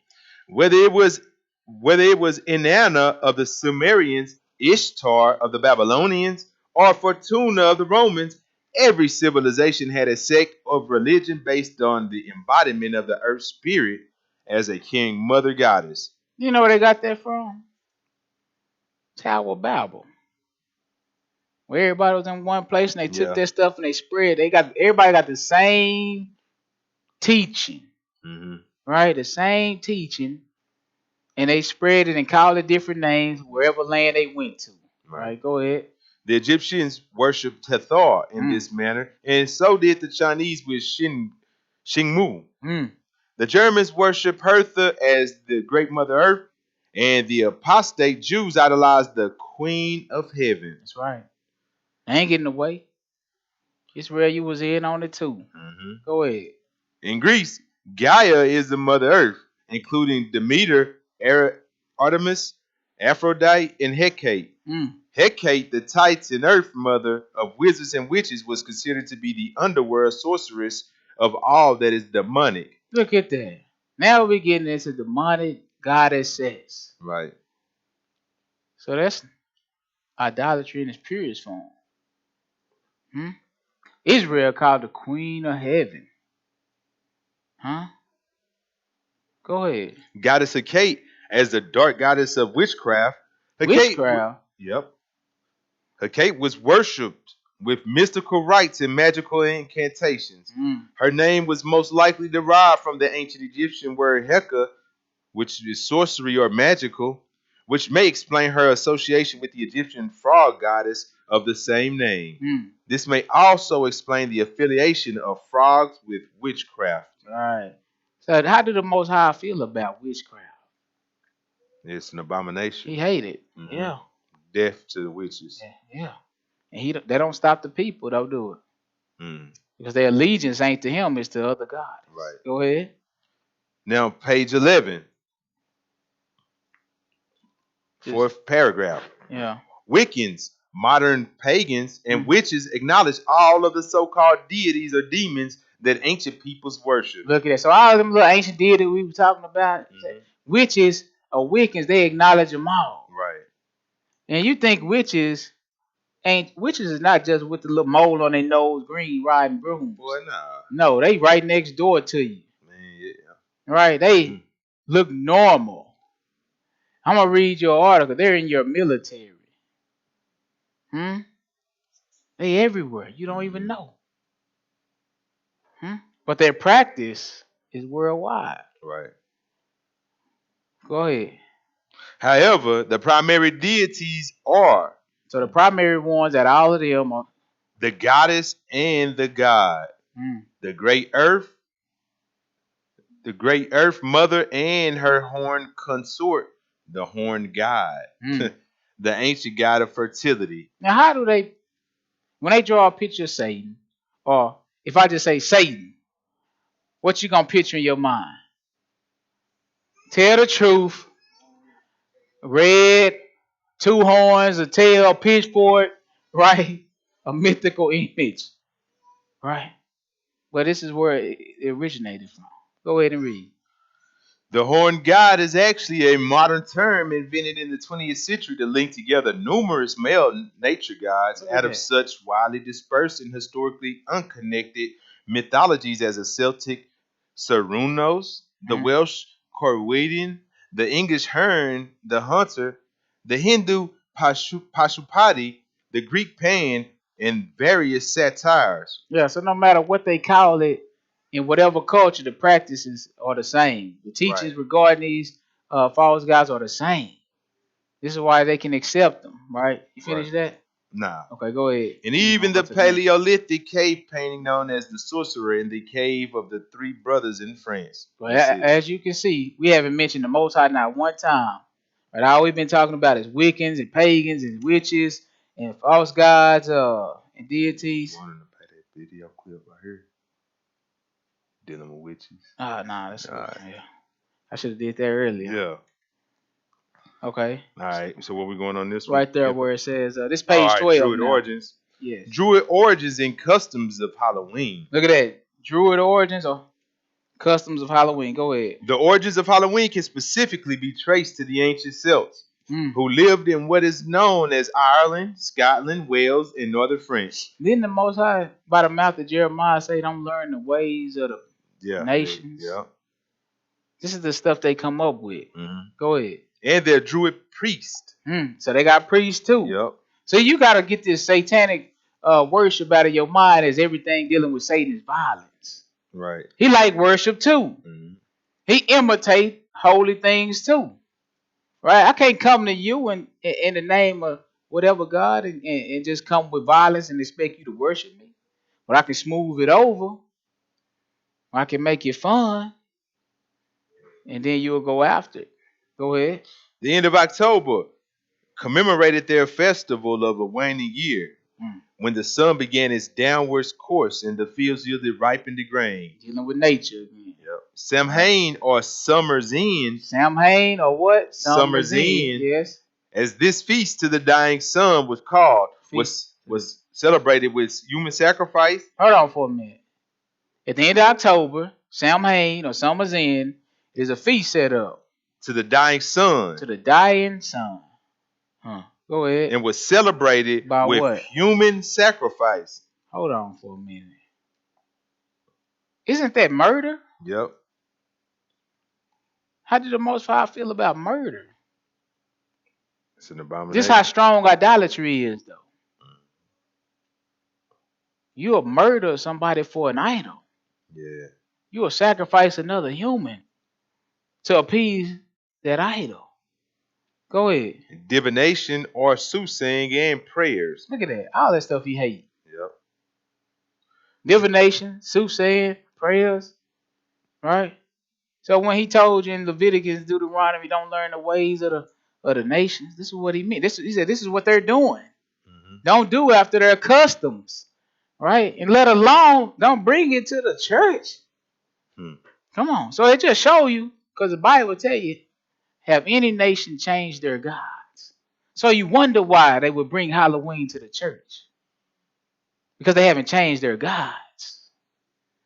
Whether it was Inanna of the Sumerians, Ishtar of the Babylonians, or Fortuna of the Romans, every civilization had a sect of religion based on the embodiment of the earth spirit as a king mother goddess.
You know where they got that from? Tower of Babel. Where everybody was in one place and they took their stuff and they spread. Everybody got the same teaching. Right? The same teaching. And they spread it and called it different names wherever land they went to. Right? Go ahead.
The Egyptians worshipped Hathor in this manner, and so did the Chinese with Xingmu. The Germans worship Hertha as the Great Mother Earth, and the apostate Jews idolized the Queen of Heaven.
That's right. I ain't getting away. Israel, you was in on it too. Go ahead.
In Greece, Gaia is the Mother Earth, including Demeter, Artemis, Aphrodite, and Hecate. Hecate, the Titan Earth mother of wizards and witches, was considered to be the underworld sorceress of all that is demonic.
Look at that. Now we're getting into demonic goddesses.
Right.
So that's idolatry in its purest form. Israel called the Queen of Heaven. Go ahead.
Goddess Hecate as the dark goddess of witchcraft.
Witchcraft?
Yep. Hecate was worshipped with mystical rites and magical incantations. Her name was most likely derived from the ancient Egyptian word Heka, which is sorcery or magical, which may explain her association with the Egyptian frog goddess of the same name. This may also explain the affiliation of frogs with witchcraft.
Right. So how do the Most High feel about witchcraft?
It's an abomination.
He hated it. Yeah.
Death to the witches.
Yeah. And they don't stop the people, don't do it. Because their allegiance ain't to him, it's to other gods.
Right.
Go ahead.
Now, page 11. Fourth paragraph.
Yeah.
Wiccans, modern pagans, and witches acknowledge all of the so-called deities or demons that ancient peoples worship.
Look at that. So all of them little ancient deities we were talking about, witches or Wiccans, they acknowledge them all.
Right.
And you think witches is not just with the little mole on their nose, green, riding brooms.
Boy, nah.
No, they right next door to you.
Man, yeah.
Right? They look normal. I'm going to read your article. They're in your military. They everywhere. You don't even know. But their practice is worldwide.
Right.
Go ahead.
However, the primary deities are.
So the primary ones at all of them are
the goddess and the god. The great earth mother and her horned consort, the horned god. The ancient god of fertility.
Now, how do they, when they draw a picture of Satan, or if I just say Satan, what you gonna picture in your mind? Tell the truth. red, two horns, a tail, a pitchfork, right? A mythical image, right? But this is where it originated from. Go ahead and read.
The horned god is actually a modern term invented in the 20th century to link together numerous male nature gods out of such widely dispersed and historically unconnected mythologies as the Celtic Cernunnos, the Welsh Corwidin, the English Herne, the Hunter, the Hindu Pashupati, the Greek Pan, and various satires.
Yeah, so no matter what they call it, in whatever culture, the practices are the same. The teachings regarding these false gods are the same. This is why they can accept them, right? You finish that?
Nah.
Okay, go ahead.
And even the Paleolithic cave painting known as the Sorcerer in the Cave of the Three Brothers in France.
But as you can see, we haven't mentioned the Most High not one time. Right? All we've been talking about is Wiccans and pagans and witches and false gods and deities.
I wanted to play that video clip right here. Dealing with witches.
Oh, nah, that's yeah. I should have did that earlier.
Yeah.
Okay.
All right. So what we going on this one?
Right there where it says this page 12.
Druid origins.
Yes.
Druid origins and customs of Halloween.
Look at that. Druid origins or customs of Halloween. Go ahead.
The origins of Halloween can specifically be traced to the ancient Celts, who lived in what is known as Ireland, Scotland, Wales, and Northern France.
Didn't the Most High, by the mouth of Jeremiah, say, "Don't learn the ways of the nations"?
Yeah.
This is the stuff they come up with. Go ahead.
And they're Druid priests.
So they got priests too.
Yep.
So you got to get this satanic worship out of your mind as everything dealing with Satan is violence.
Right.
He like worship too. He imitate holy things too. Right? I can't come to you in the name of whatever God and just come with violence and expect you to worship me. But I can smooth it over. I can make it fun. And then you'll go after it. Go ahead.
The end of October commemorated their festival of a waning year, when the sun began its downward course and the fields yielded ripened grain.
Dealing with nature again.
Yep. Samhain or Summer's End.
Samhain or what?
Summer's End.
Yes.
As this feast to the dying sun was called, was celebrated with human sacrifice.
Hold on for a minute. At the end of October, Samhain or Summer's End is a feast set up.
To the dying sun.
To the dying sun. Go ahead.
And was celebrated with what? Human sacrifice.
Hold on for a minute. Isn't that murder?
Yep.
How did the Most High feel about murder?
It's an abomination.
This is how strong idolatry is, though. You'll murder somebody for an idol.
Yeah.
You'll sacrifice another human to appease that idol. Go ahead.
Divination or soothsaying and prayers.
Look at that. All that stuff he hates.
Yep.
Divination, soothsaying, prayers. Right? So when he told you in Leviticus, Deuteronomy, don't learn the ways of the nations, this is what he meant. He said this is what they're doing. Don't do after their customs. Right? And let alone, don't bring it to the church. Come on. So it just show you, because the Bible tell you, have any nation changed their gods? So you wonder why they would bring Halloween to the church. Because they haven't changed their gods.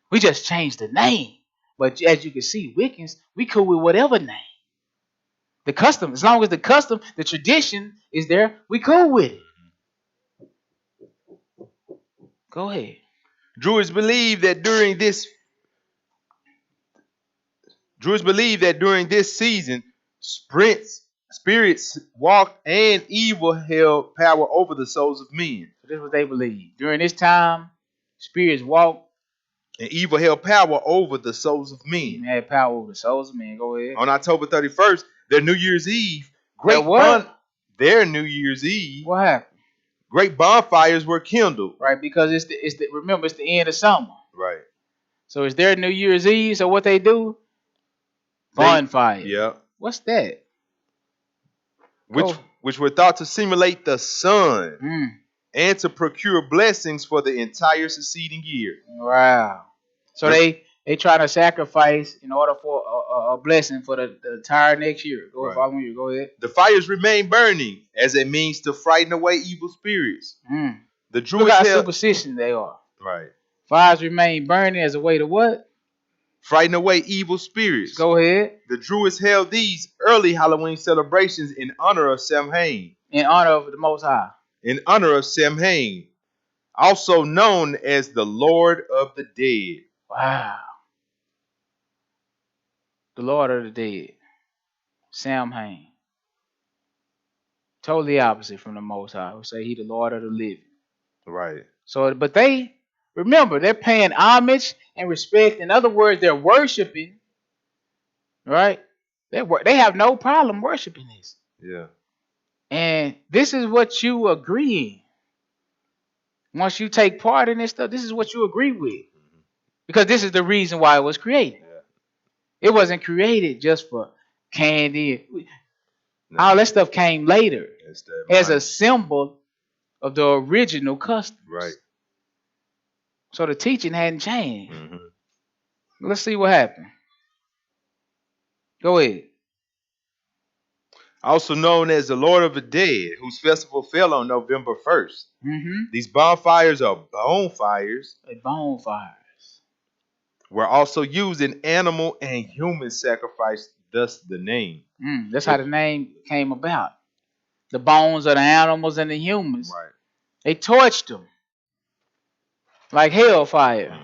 We just changed the name. But as you can see, Wiccans, we cool with whatever name. The custom, as long as the custom, the tradition is there, we cool with it. Go ahead.
Druids believe that during this season, spirits walked and evil held power over the souls of men.
So this is what they believe. During this time, spirits walked
and evil held power over the souls of men.
They had power over the souls of men. Go ahead.
On October 31st, their New Year's Eve. Their New Year's Eve.
What happened?
Great bonfires were kindled.
Right, because remember it's the end of summer.
Right.
So it's their New Year's Eve. So what they do? Bonfire.
Yeah.
What's that?
Which were thought to simulate the sun and to procure blessings for the entire succeeding year.
Wow. So they they trying to sacrifice in order for a blessing for the entire next year. Go
Right.
following you. Go ahead.
The fires remain burning as a means to frighten away evil spirits. The
Look
Druids
how
held,
superstition they are.
right,
Fires remain burning as a way to what?
frighten away evil spirits.
Go ahead.
The Druids held these early Halloween celebrations in honor of Samhain.
In honor of the Most High.
In honor of Samhain, also known as the Lord of the Dead.
Wow. The Lord of the Dead. Samhain. Totally opposite from the Most High, who say he the Lord of the living.
Right.
So, but they, remember, they're paying homage and respect. In other words, they're worshiping. Right? They have no problem worshiping this.
Yeah.
And this is what you agree in. Once you take part in this stuff, this is what you agree with. Because this is the reason why it was created.
Yeah.
It wasn't created just for candy. No. All that stuff came later as a symbol of the original customs.
Right.
So the teaching hadn't changed. Let's see what happened. Go ahead.
Also known as the Lord of the Dead, whose festival fell on November 1st. These bonfires are bonfires.
Bonfires.
Were also used in animal and human sacrifice, thus the name.
That's how the name came about. The bones of the animals and the humans.
Right.
They torched them like hellfire.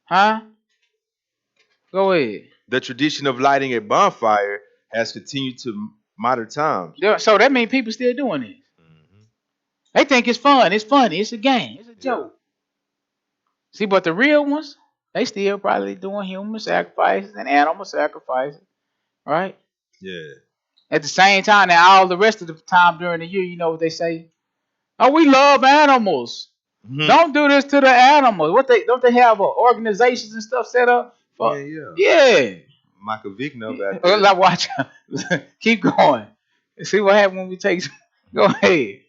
Huh? Go ahead.
The tradition of lighting a bonfire has continued to modern times.
So that means people still doing this. They think it's fun. It's funny. It's a game. It's a joke. See, but the real ones, they still probably doing human sacrifices and animal sacrifices. Right?
Yeah.
At the same time, now all the rest of the time during the year, you know what they say? Oh, we love animals. Don't do this to the animals. What don't they have organizations and stuff set up for? Yeah.
Michael Vick know about that.
Like, watch. Keep going. See what happens when we take. Go ahead.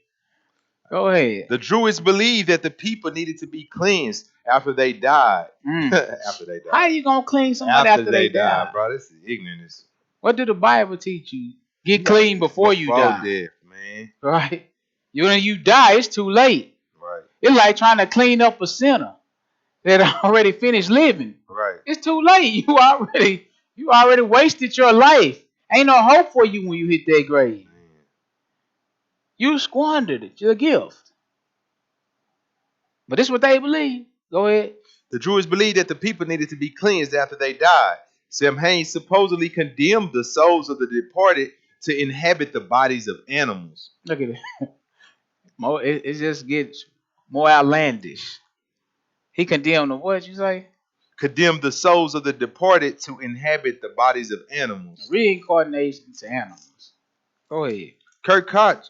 Go ahead.
The Druids believed that the people needed to be cleansed after they died. After they died.
How are you gonna clean somebody after they die,
bro? This is ignorance.
What did the Bible teach you? Get clean before you die.
Death, man.
Right. When you die, it's too late.
Right.
It's like trying to clean up a sinner that already finished living.
Right.
It's too late. You already wasted your life. Ain't no hope for you when you hit that grave. You squandered it. Your gift. But this is what they believe. Go ahead.
The Druids believed that the people needed to be cleansed after they died. Samhain supposedly condemned the souls of the departed to inhabit the bodies of animals.
Look at it. It just gets more outlandish. He condemned the what you say?
Condemned the souls of the departed to inhabit the bodies of animals.
Reincarnation to animals. Go ahead.
Kurt Koch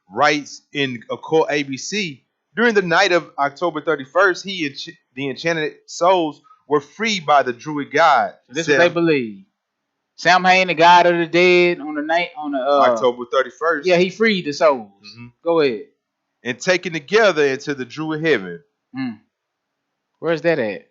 writes in Occult ABC, during the night of October 31st, the enchanted souls were freed by the Druid god.
This is what they believe. Samhain, the god of the dead, on the night on the
October 31st.
Yeah, he freed the souls. Go ahead.
And taken together into the Druid heaven.
Where's that at?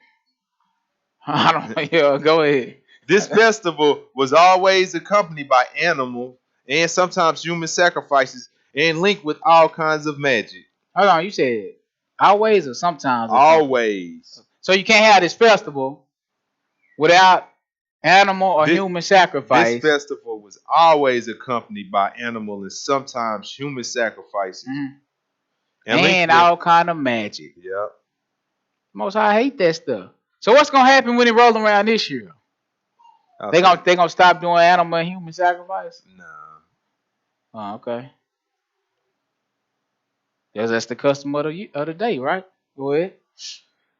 I don't know. Yeah, go ahead.
This festival was always accompanied by animal and sometimes human sacrifices and linked with all kinds of magic.
Hold on, you said always or sometimes?
Always.
So you can't have this festival without animal or human sacrifice.
This festival was always accompanied by animal and sometimes human sacrifices.
And all kind of magic.
Yep.
Most I hate that stuff. So what's gonna happen when they roll around this year? They gonna stop doing animal and human sacrifice?
No.
Oh, okay. That's the custom of the day, right? Go ahead.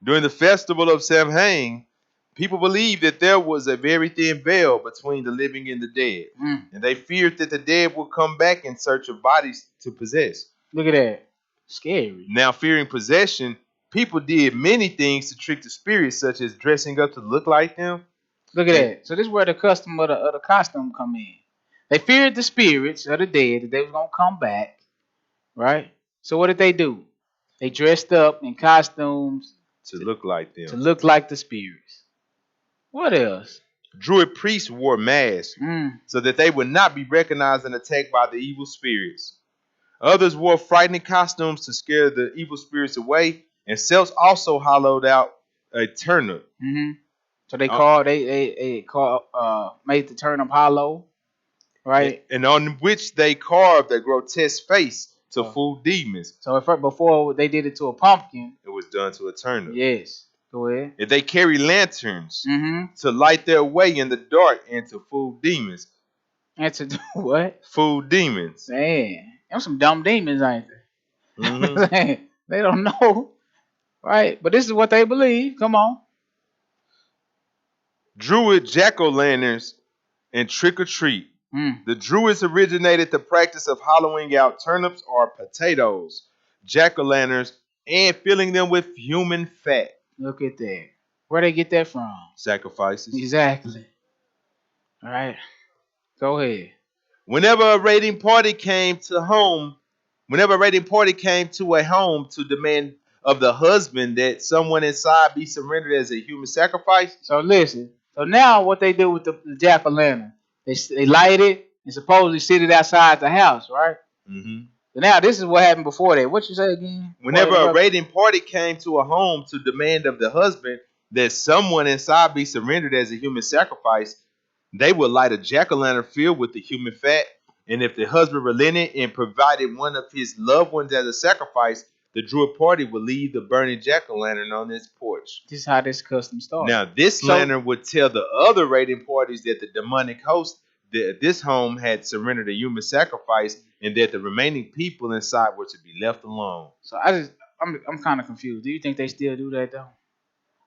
During the festival of Samhain, people believed that there was a very thin veil between the living and the dead. And they feared that the dead would come back in search of bodies to possess.
Look at that. Scary.
Now, fearing possession, people did many things to trick the spirits, such as dressing up to look like them.
Look at that. So this is where the custom of the costume come in. They feared the spirits of the dead, that they was going to come back. Right? So what did they do? They dressed up in costumes
to look like them.
To look like the spirits. What else?
Druid priests wore masks so that they would not be recognized and attacked by the evil spirits. Others wore frightening costumes to scare the evil spirits away, and celts also hollowed out a turnip.
So they made the turnip hollow, right?
And on which they carved a grotesque face to fool demons.
So before they did it to a pumpkin,
it was done to a turnip.
Yes. Go ahead.
And they carry lanterns to light their way in the dark and to fool demons.
And to do what?
Fool demons.
Man, them some dumb demons, ain't they? They don't know, right? But this is what they believe. Come on.
Druid jack-o'-lanterns and trick-or-treat. The Druids originated the practice of hollowing out turnips or potatoes, jack-o'-lanterns, and filling them with human fat.
Look at that. Where they get that from?
Sacrifices.
Exactly. All right. Go ahead.
Whenever a raiding party came to a home to demand of the husband that someone inside be surrendered as a human sacrifice.
So listen. So now what they do with the jack-o'-lantern, they light it and supposedly sit it outside the house, right? But now this is what happened before that. What you say again?
Whenever a raiding party came to a home to demand of the husband that someone inside be surrendered as a human sacrifice, they would light a jack-o'-lantern filled with the human fat, and if the husband relented and provided one of his loved ones as a sacrifice, the Druid party would leave the burning jack-o'-lantern on his porch.
This is how this custom started.
Now, this lantern would tell the other raiding parties that the demonic host that this home had surrendered a human sacrifice, and that the remaining people inside were to be left alone.
So I'm kind of confused. Do you think they still do that though?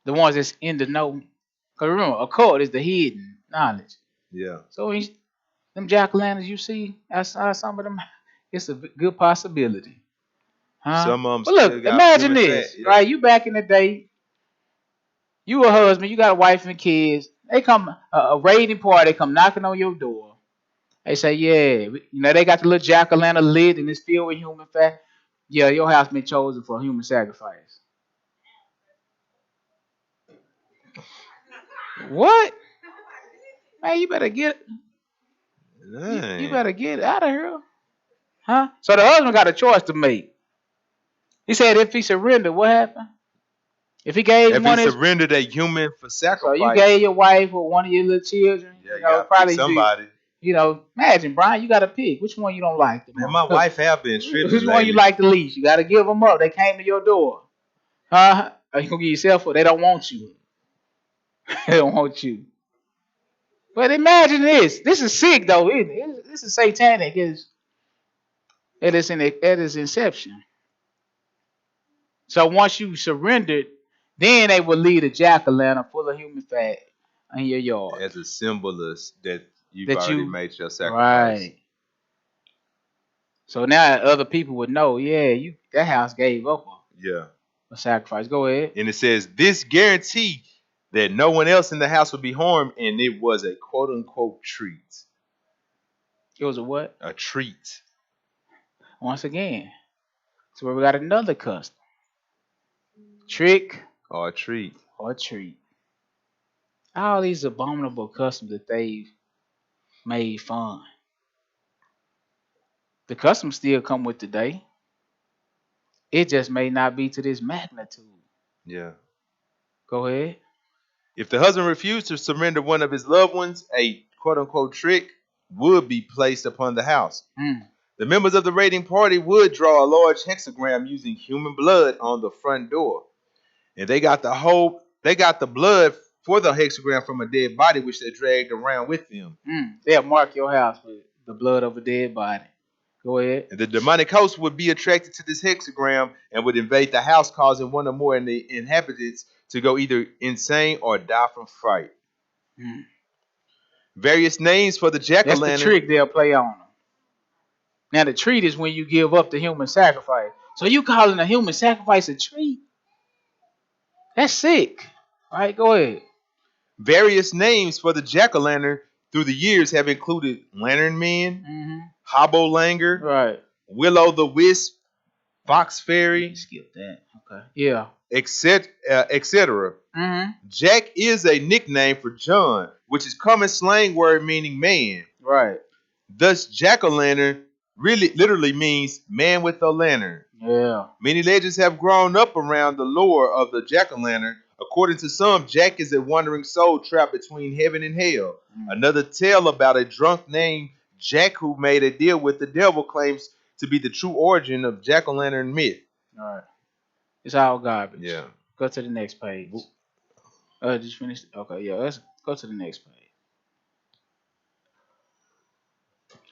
The ones that's in the know, because remember, a cult is the hidden knowledge.
Yeah.
So them jack-o'-lanterns you see outside, some of them, it's a good possibility. Huh?
Some of them.
But look, imagine this, right? You back in the day, you a husband, you got a wife and kids. They come a raiding party, they come knocking on your door. They say, yeah, they got the little jack-o'-lantern lit and it's filled with human fat. Yeah, your house been chosen for a human sacrifice. What? Man, you better get you better get out of here. Huh? So the husband got a choice to make. He said if he surrendered, what happened? If he
surrendered a human for sacrifice.
So you gave your wife or one of your little children.
Yeah, probably somebody.
Imagine, Brian, you got to pick. Which one you don't like?
Man, my wife have been stripped.
Which one you like the least? You got to give them up. They came to your door. Huh? Are you going to give yourself up? They don't want you. They don't want you. But imagine this. This is sick, though, isn't it? This is satanic. It is at its inception. So once you surrendered, then they will leave a jack-o'-lantern full of human fat in your yard.
As a symbol that you've already made your sacrifice.
Right. So now other people would know, that house gave up a sacrifice. Go ahead.
And it says, this guarantee that no one else in the house would be harmed, and it was a quote-unquote treat.
It was a what?
A treat.
Once again. So we got another custom. Trick.
Or a treat.
All these abominable customs that they've made fun. The customs still come with today. It just may not be to this magnitude.
Yeah.
Go ahead.
If the husband refused to surrender one of his loved ones, a quote-unquote trick would be placed upon the house. The members of the raiding party would draw a large hexagram using human blood on the front door. And they got the blood for the hexagram from a dead body, which they dragged around with them.
They'll mark your house with the blood of a dead body. Go ahead.
And the demonic host would be attracted to this hexagram and would invade the house, causing one or more of the inhabitants to go either insane or die from fright. Various names for the jack-o'-lantern.
That's the trick they'll play on them. Now the treat is when you give up the human sacrifice. So you calling a human sacrifice a treat? That's sick. All right, go ahead.
Various names for the jack-o'-lantern through the years have included Lantern Man, Hobolanger,
right,
Willow the Wisp, Fox Fairy.
Skip that. Okay. Yeah.
Etc. Jack is a nickname for John, which is common slang word meaning man.
Right.
Thus, jack-o'-lantern literally means man with a lantern.
Yeah.
Many legends have grown up around the lore of the jack-o'-lantern. According to some, Jack is a wandering soul trapped between heaven and hell. Another tale about a drunk named Jack who made a deal with the devil claims to be the true origin of jack-o'-lantern myth.
All right. It's all garbage.
Yeah.
Go to the next page. Did you finish? Okay, yeah. Let's go to the next page.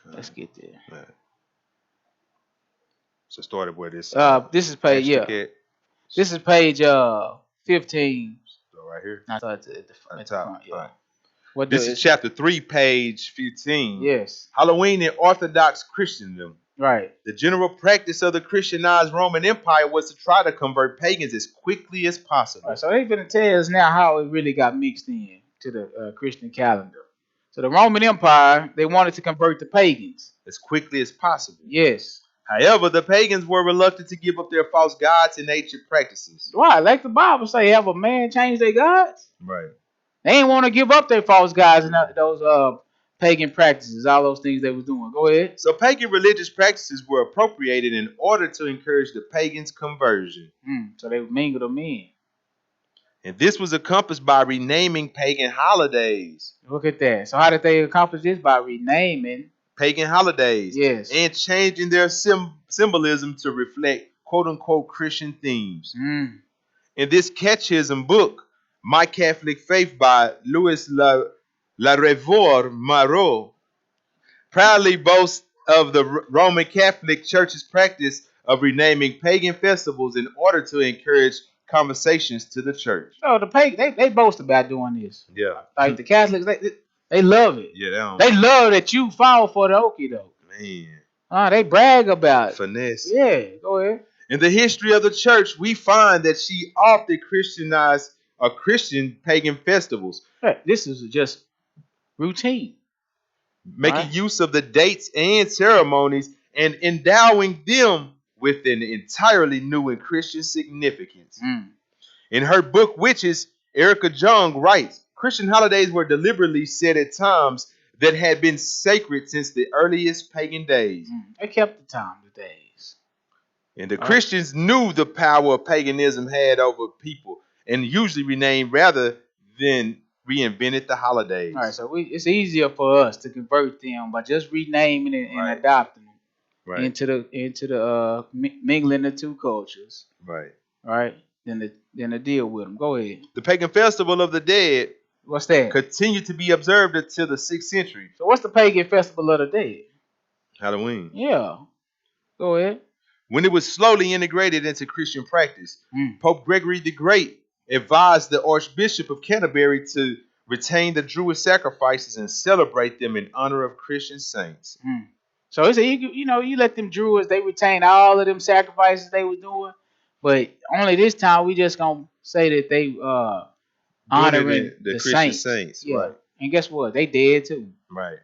Let's get there.
Right. So started where this.
This is page. Yeah. This is page 15.
So right here.
Not at the front. Yeah.
Right. This is chapter 3, page 15.
Yes.
Halloween in Orthodox Christendom.
Right.
The general practice of the Christianized Roman Empire was to try to convert pagans as quickly as possible.
Right, so they're going to tell us now how it really got mixed in to the Christian calendar. So the Roman Empire, they wanted to convert the pagans
as quickly as possible.
Yes.
However, the pagans were reluctant to give up their false gods and ancient practices.
Why? Like the Bible say, have a man change their gods?
Right.
They ain't want to give up their false gods and those pagan practices, all those things they was doing. Go ahead.
So pagan religious practices were appropriated in order to encourage the pagans' conversion.
So they would mingle them in.
And this was accomplished by renaming pagan holidays.
Look at that. So how did they accomplish this? By renaming
pagan holidays.
Yes.
And changing their symbolism to reflect quote-unquote Christian themes. In this catechism book, My Catholic Faith by Louis La Revore Marot, proudly boasts of the Roman Catholic Church's practice of renaming pagan festivals in order to encourage conversations to the church.
Oh, the pagan, they boast about doing this.
Yeah.
Like the Catholics, they love it.
Yeah.
They love that you fall for the okie doke.
Man.
They brag about it.
Finesse.
Yeah, go ahead.
In the history of the church, we find that she often Christianized or Christian pagan festivals.
This is just routine.
Making use of the dates and ceremonies and endowing them with an entirely new and Christian significance. In her book, Witches, Erica Jung writes, Christian holidays were deliberately set at times that had been sacred since the earliest pagan days.
They kept the time, the days.
And the Christians knew the power paganism had over people and usually renamed rather than reinvented the holidays.
All right, so it's easier for us to convert them by just renaming it and adopting them into the mingling the two cultures.
Right.
All right. Then to deal with them. Go ahead.
The pagan festival of the dead.
What's that?
Continued to be observed until the 6th century.
So what's the pagan festival of the dead?
Halloween.
Yeah. Go ahead.
When it was slowly integrated into Christian practice, Pope Gregory the Great advised the Archbishop of Canterbury to retain the Jewish sacrifices and celebrate them in honor of Christian saints.
So it's you let them Druids, they retain all of them sacrifices they were doing, but only this time we just gonna say that they honoring the
Christian
saints.
Yeah. Right.
And guess what? They dead too.
Right.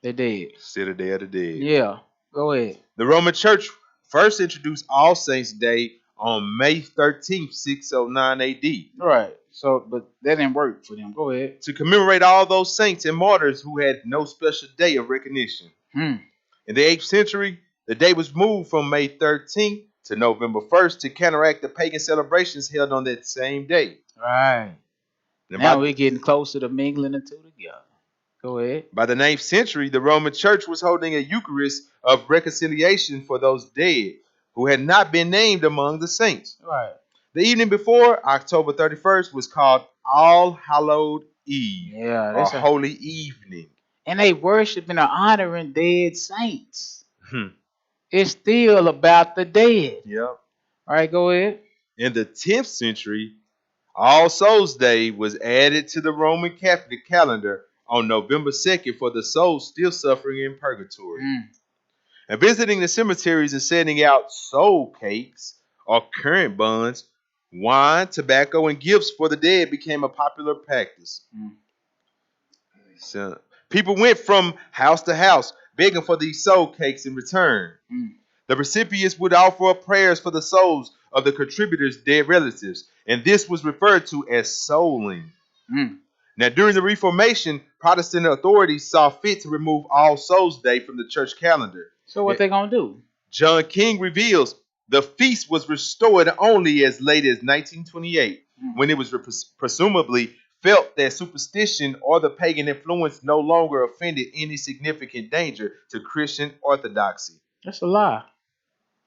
They dead.
Still the Day of the Dead.
Yeah. Go ahead.
The Roman Church first introduced All Saints' Day on May 13th, 609 AD.
Right. So, but that didn't work for them. Go ahead.
To commemorate all those saints and martyrs who had no special day of recognition. In the 8th century, the day was moved from May 13th to November 1st to counteract the pagan celebrations held on that same day.
Right. Now we're getting closer to mingling the two together. Go ahead.
By the 9th century, the Roman Church was holding a Eucharist of reconciliation for those dead who had not been named among the saints.
Right.
The evening before, October 31st, was called All Hallowed Eve.
Yeah,
that's a holy evening.
And they worshiping or honoring dead saints. It's still about the dead.
Yep.
All right, go ahead.
In the 10th century, All Souls Day was added to the Roman Catholic calendar on November 2nd for the souls still suffering in purgatory. And visiting the cemeteries and sending out soul cakes or current buns, wine, tobacco, and gifts for the dead became a popular practice. So people went from house to house begging for these soul cakes in return. The recipients would offer up prayers for the souls of the contributors' dead relatives, and this was referred to as souling. Now, during the Reformation, Protestant authorities saw fit to remove All Souls Day from the church calendar.
So what they gonna do?
John King reveals the feast was restored only as late as 1928, when it was presumably felt that superstition or the pagan influence no longer offended any significant danger to Christian orthodoxy.
That's a lie.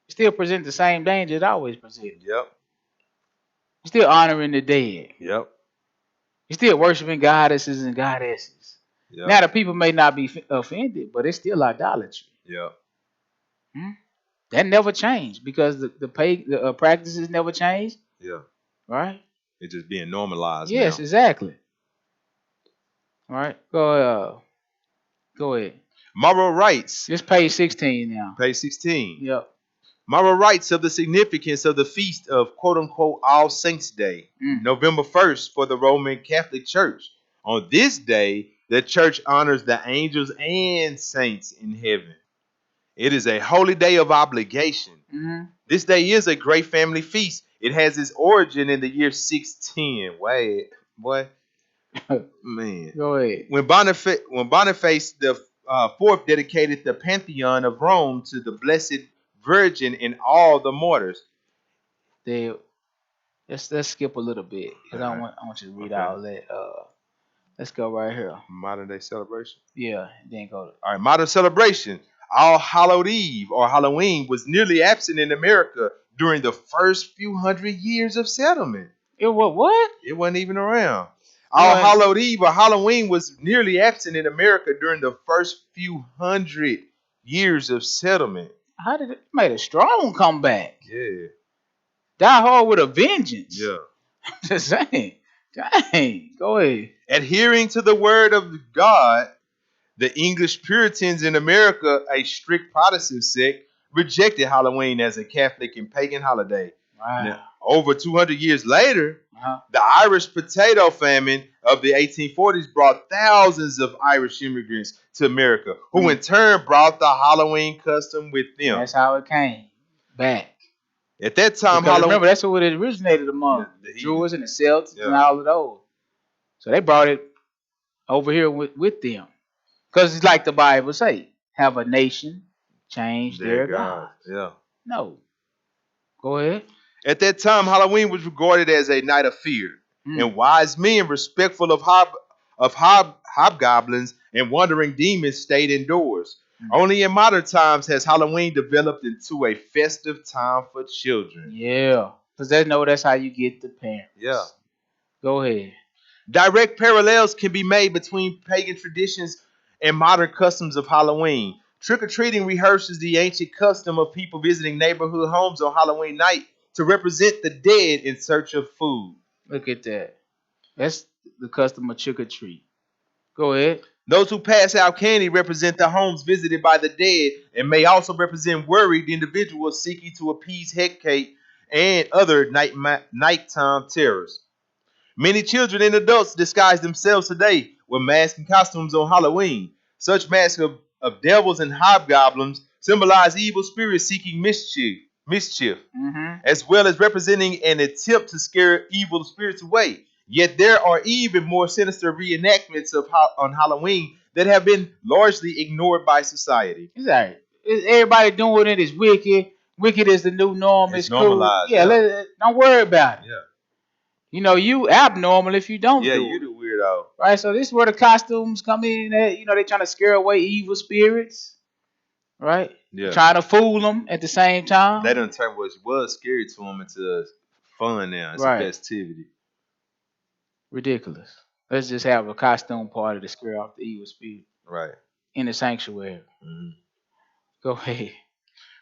You still present the same danger it always presented.
Yep.
You're still honoring the dead.
Yep.
You're still worshiping goddesses and goddesses.
Yep.
Now the people may not be offended, but it's still idolatry.
Yep.
That never changed because the practices never changed.
Yeah.
Right?
It's just being normalized.
Yes,
now.
Exactly. All right. Go ahead.
Moral rights.
Just page 16 now.
Page 16.
Yep.
Moral rights of the significance of the feast of quote-unquote All Saints Day, November 1st for the Roman Catholic Church. On this day, the church honors the angels and saints in heaven. It is a holy day of obligation. This day is a great family feast. It has its origin in the year 610. Wait, boy. Man.
Go ahead.
When Boniface the fourth dedicated the Pantheon of Rome to the Blessed Virgin and all the martyrs.
Let's skip a little bit because I want you to read all that. Let's go right here.
Modern day celebration.
Yeah, then go.
All right, modern celebration. All Hallowed Eve or Halloween was nearly absent in America during the first few hundred years of settlement.
It was what?
It wasn't even around. All Hallowed Eve or Halloween was nearly absent in America during the first few hundred years of settlement.
How did it made a strong comeback?
Yeah.
Die hard with a vengeance.
Yeah.
I'm just saying. Dang. Go ahead.
Adhering to the word of God, the English Puritans in America, a strict Protestant sect, rejected Halloween as a Catholic and pagan holiday.
Wow.
Now, over 200 years later, the Irish potato famine of the 1840s brought thousands of Irish immigrants to America, who in turn brought the Halloween custom with them.
That's how it came back.
At that time,
remember, that's what it originated among the Druids and the Celts and all of those. So they brought it over here with them. Because it's like the Bible say, have a nation change their gods.
Yeah.
No. Go ahead.
At that time, Halloween was regarded as a night of fear, and wise men, respectful of hobgoblins and wandering demons, stayed indoors. Only in modern times has Halloween developed into a festive time for children.
Yeah, because they know that's how you get the parents.
Yeah.
Go ahead.
Direct parallels can be made between pagan traditions and modern customs of Halloween. Trick-or-treating rehearses the ancient custom of people visiting neighborhood homes on Halloween night to represent the dead in search of food.
Look at that. That's the custom of trick-or-treat. Go ahead.
Those who pass out candy represent the homes visited by the dead and may also represent worried individuals seeking to appease Hecate and other nighttime terrors. Many children and adults disguise themselves today with masks and costumes on Halloween. Such masks of devils and hobgoblins symbolize evil spirits seeking mischief, as well as representing an attempt to scare evil spirits away. Yet there are even more sinister reenactments on Halloween that have been largely ignored by society.
Exactly. Everybody doing it is wicked. Wicked is the new norm. It's
normalized.
Cool. Yeah, don't worry about it.
Yeah.
You know, you abnormal if you don't do it.
Yeah, you the weirdo.
Right, so this is where the costumes come in. They trying to scare away evil spirits. Right?
Yeah.
Trying to fool them at the same time.
They done turn what was scary to them into fun now. It's a festivity.
Ridiculous. Let's just have a costume party to scare off the evil spirit.
Right.
In the sanctuary. Go ahead.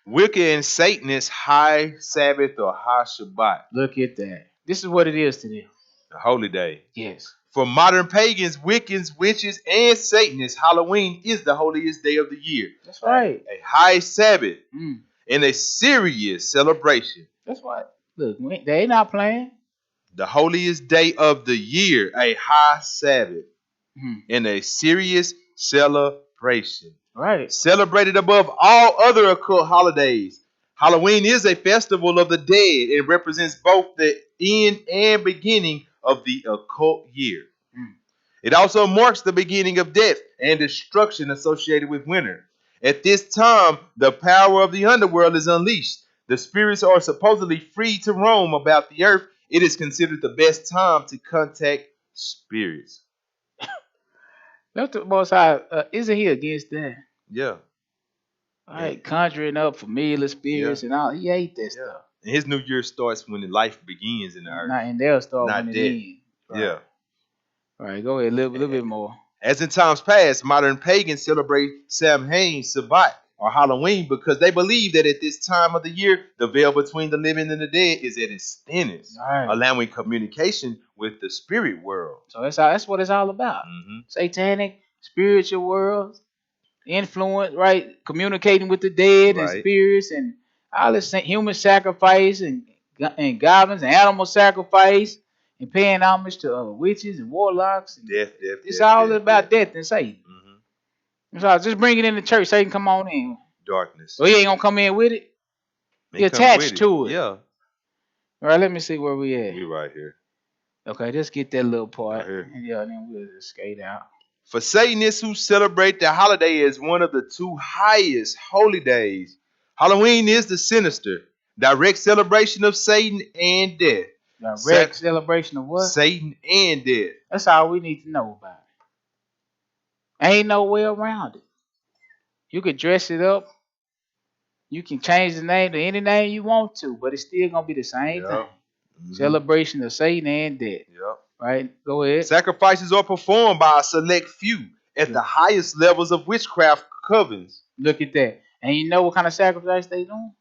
Wicca and Satanists high Sabbath or high Shabbat.
Look at that. This is what it is to them.
A holy day.
Yes.
For modern pagans, Wiccans, witches, and Satanists, Halloween is the holiest day of the year.
That's right.
A high Sabbath and a serious celebration.
That's what. Look, they ain't not playing.
The holiest day of the year, a high Sabbath and a serious celebration.
Right.
Celebrated above all other occult holidays. Halloween is a festival of the dead. It represents both the end and beginning of the occult year. It also marks the beginning of death and destruction associated with winter. At this time, the power of the underworld is unleashed. The spirits are supposedly free to roam about the earth. It is considered the best time to contact spirits.
That's the Most High. Isn't he against that?
Yeah.
All right, conjuring up familiar spirits and all. He hate that stuff.
And his new year starts when the life begins in the earth.
And they'll start
not
when
dead.
it ends. Right.
Yeah.
All right, go ahead. A little bit more.
As in times past, modern pagans celebrate Samhain, Sabbat, or Halloween because they believe that at this time of the year, the veil between the living and the dead is at its thinnest, allowing communication with the spirit world.
So that's what it's all about. Satanic, spiritual world, influence, right? Communicating with the dead and spirits and all this human sacrifice and goblins and animal sacrifice. And paying homage to witches and warlocks. And
death.
It's all about death and Satan. So just bring it in the church. Satan, come on in.
Darkness.
So he ain't gonna come in with it. He attached to it.
Yeah.
All right, let me see where we at.
We right here.
Okay, just get that little part.
Right here.
And then we'll just skate out.
For Satanists who celebrate the holiday as one of the two highest holy days, Halloween is the sinister, direct celebration of Satan and death.
Direct celebration of what?
Satan and death.
That's all we need to know about it. Ain't no way around it. You could dress it up. You can change the name to any name you want to, but it's still gonna be the same thing. Celebration of Satan and death. Right? Go ahead.
Sacrifices are performed by a select few at the highest levels of witchcraft covens.
Look at that. And you know what kind of sacrifice they doing?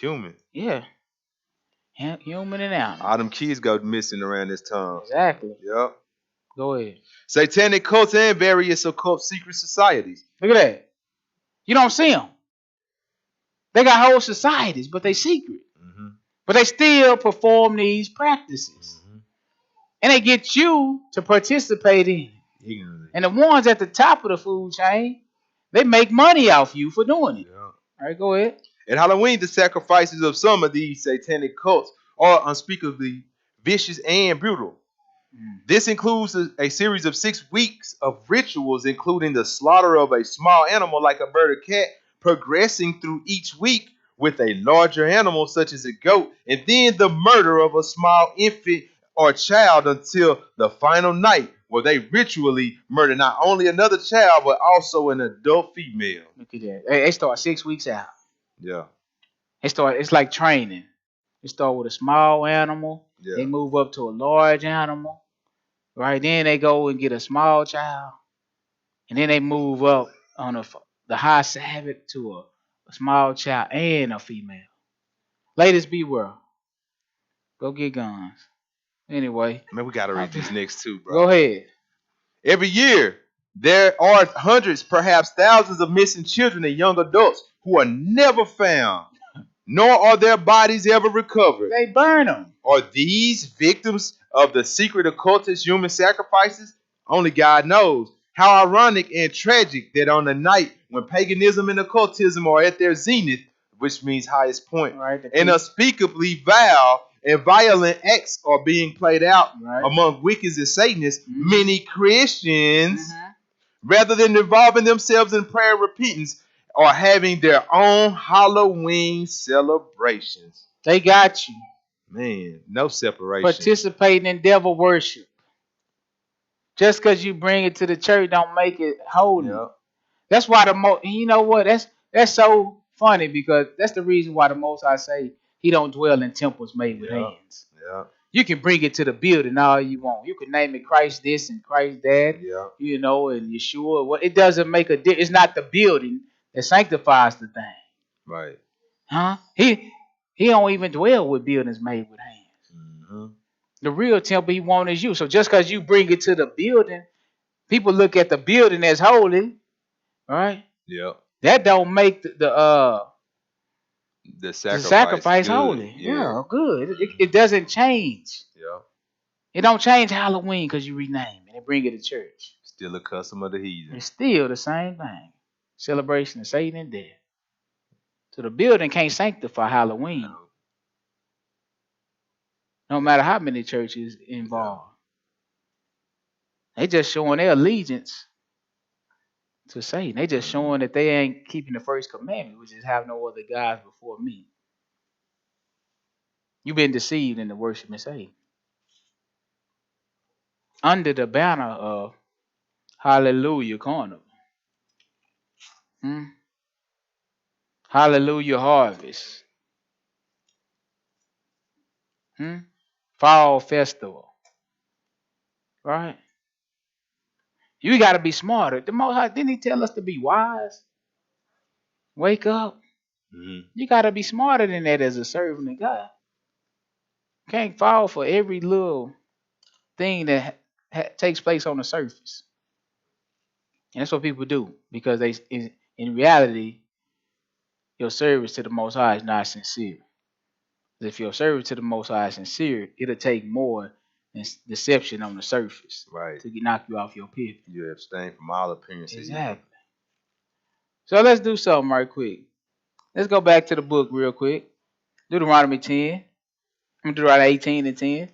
Human.
Yeah. Human and animal.
All them kids go missing around this time.
Exactly.
Yep.
Go ahead.
Satanic cults and various occult secret societies.
Look at that. You don't see them. They got whole societies, but they secret. But they still perform these practices. And they get you to participate in it. And the ones at the top of the food chain, they make money off you for doing it. All right, go ahead.
At Halloween, the sacrifices of some of these satanic cults are unspeakably vicious and brutal. This includes a series of 6 weeks of rituals, including the slaughter of a small animal like a bird or cat, progressing through each week with a larger animal such as a goat, and then the murder of a small infant or child until the final night, where they ritually murder not only another child but also an adult female.
Look at that. They start 6 weeks out.
Yeah.
It's like training. They start with a small animal. Yeah. They move up to a large animal. Right? Then they go and get a small child. And then they move up on the high Sabbath to a small child and a female. Ladies, beware. Go get guns. Anyway.
Man, we got to read these next two, bro.
Go ahead.
Every year, there are hundreds, perhaps thousands of missing children and young adults who are never found, nor are their bodies ever recovered.
They burn them.
Are these victims of the secret occultist human sacrifices? Only God knows. How ironic and tragic that on the night when paganism and occultism are at their zenith, which means highest point, and unspeakably vile and violent acts are being played out among Wiccans and Satanists, many Christians, rather than involving themselves in prayer and repentance, are having their own Halloween celebrations.
They got you.
Man, no separation.
Participating in devil worship. Just because you bring it to the church don't make it holy. Yep. That's why you know what? That's so funny, because that's the reason why the Most High say he don't dwell in temples made with hands. Yeah. You can bring it to the building all you want. You can name it Christ this and Christ that. Yeah. You know, and Yeshua. Well, it doesn't make a difference. It's not the building that sanctifies the thing.
Right.
Huh? He don't even dwell with buildings made with hands. The real temple he wants is you. So just because you bring it to the building, people look at the building as holy, right?
Yeah.
That don't make the sacrifice
good.
Holy. Yeah, good. It doesn't change.
Yeah.
It don't change Halloween because you rename it and bring it to church.
Still a custom of the heathen.
It's still the same thing. Celebration of Satan and death. So the building can't sanctify Halloween. No matter how many churches involved. They just showing their allegiance to Satan. They just showing that they ain't keeping the first commandment, which is have no other gods before me. You've been deceived into worshiping Satan. Under the banner of Hallelujah Carnival. Hallelujah Harvest. Fall Festival. Right? You got to be smarter. The Most High, didn't he tell us to be wise? Wake up. You got to be smarter than that as a servant of God. Can't fall for every little thing that takes place on the surface. And that's what people do, because they, in reality, your service to the Most High is not sincere. If your service to the Most High is sincere, it'll take more than deception on the surface,
right,
to knock you off your pivot.
You abstain from all appearances.
Exactly. So let's do something right quick. Let's go back to the book real quick. Deuteronomy 10. I'm Deuteronomy 18 and 10.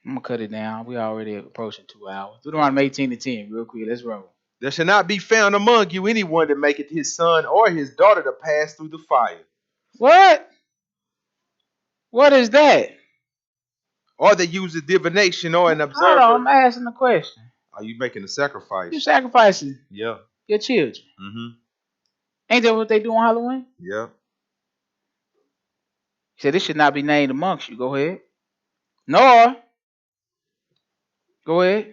I'm going to cut it down. We already approaching 2 hours. Deuteronomy 18 and 10 real quick. Let's roll.
There shall not be found among you anyone that maketh his son or his daughter to pass through the fire.
What? What is that?
Or that uses divination or an observer.
Hold on, I'm asking a question.
Are you making a sacrifice?
You sacrificing?
Yeah.
Your children. Ain't that what they do on Halloween?
Yeah.
He said this should not be named amongst you. Go ahead. Nor. Go ahead.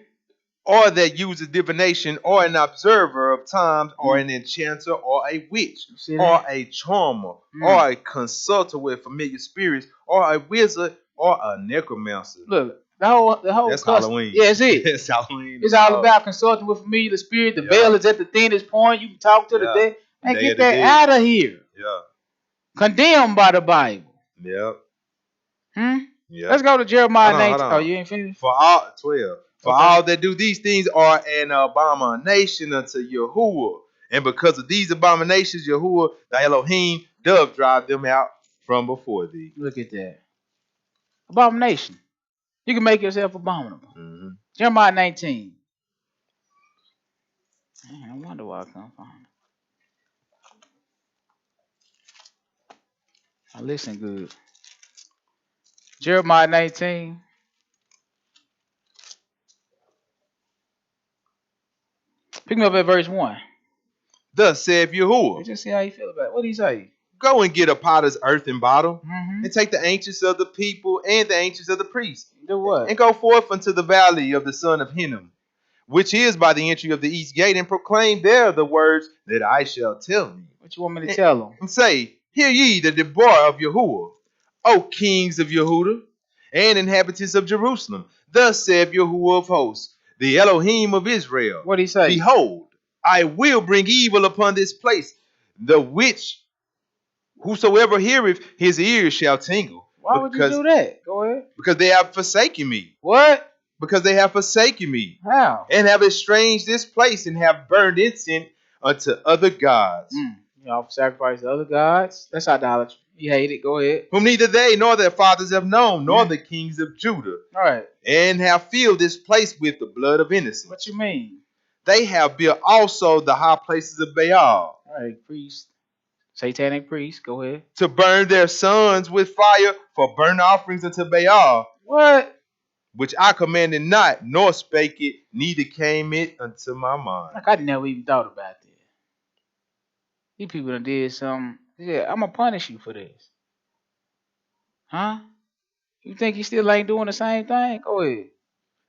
Or that uses divination or an observer of times or an enchanter or a witch or a charmer or a consulter with familiar spirits or a wizard or a necromancer.
Look, the whole
that's Halloween.
Yeah, it's it.
It's Halloween.
It's all about consulting with familiar spirit. The veil is at the thinnest point. You can talk to the dead. Man, get that out of here.
Yeah.
Condemned by the Bible.
Yep.
Yeah. Let's go to Jeremiah 19. Oh, you ain't finished?
For all 12. For all that do these things are an abomination unto Yahuwah. And because of these abominations, Yahuwah, the Elohim, doth drive them out from before thee.
Look at that. Abomination. You can make yourself abominable. Jeremiah 19. Man, I wonder why I can't find it. I listen good. Jeremiah 19. Pick me up at verse 1.
Thus saith Yahuwah.
Let's just see how you feel about it. What do you say?
Go and get a potter's earthen bottle, and take the ancients of the people and the ancients of the priests.
Do what?
And go forth unto the valley of the son of Hinnom, which is by the entry of the east gate, and proclaim there the words that I shall tell thee.
What you want me to tell them?
And say, hear ye the Deborah of Yahuwah, O kings of Yehudah, and inhabitants of Jerusalem. Thus saith Yahuwah of hosts, the Elohim of Israel.
What did he say?
Behold, I will bring evil upon this place, the which whosoever heareth his ears shall tingle.
Why would you do that? Go ahead.
Because they have forsaken me.
What?
Because they have forsaken me.
How?
And have estranged this place and have burned incense unto other gods.
You offer sacrifice to other gods? That's idolatry. You hate it. Go ahead.
Whom neither they nor their fathers have known, nor the kings of Judah.
All right.
And have filled this place with the blood of innocents.
What you mean?
They have built also the high places of Baal.
All right, priest. Satanic priest. Go ahead.
To burn their sons with fire for burnt offerings unto Baal.
What?
Which I commanded not, nor spake it, neither came it unto my mind.
Like I never even thought about that. These people done did something. Yeah, I'm going to punish you for this. Huh? You think he still ain't doing the same thing? Go ahead.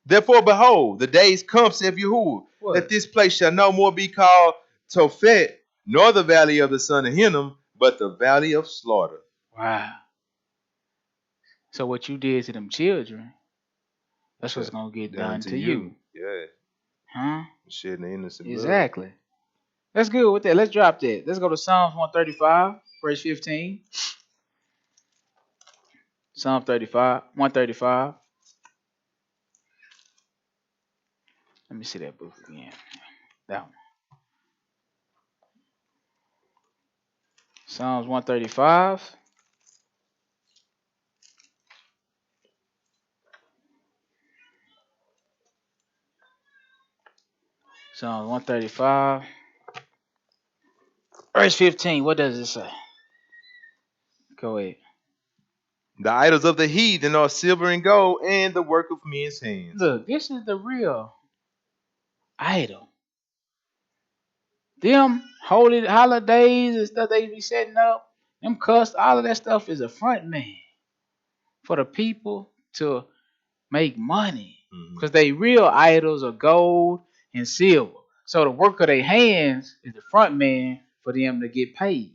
Therefore, behold, the days come, saith Yahuwah, that this place shall no more be called Tophet, nor the valley of the son of Hinnom, but the valley of slaughter.
Wow. So what you did to them children, that's what's going to get done to you.
Yeah.
Huh?
Shedding the innocent blood.
Exactly. That's good with that. Let's drop that. Let's go to Psalms 135, verse 15. Psalm 135. Let me see that book again. That one. Psalms 135. Psalms 135. Verse 15. What does it say? Go ahead.
The idols of the heathen are silver and gold and the work of men's hands.
Look, this is the real idol. Them holy holidays and stuff they be setting up, them all of that stuff is a front man for the people to make money. Because they real idols are gold and silver. So the work of their hands is the front man for them to get paid.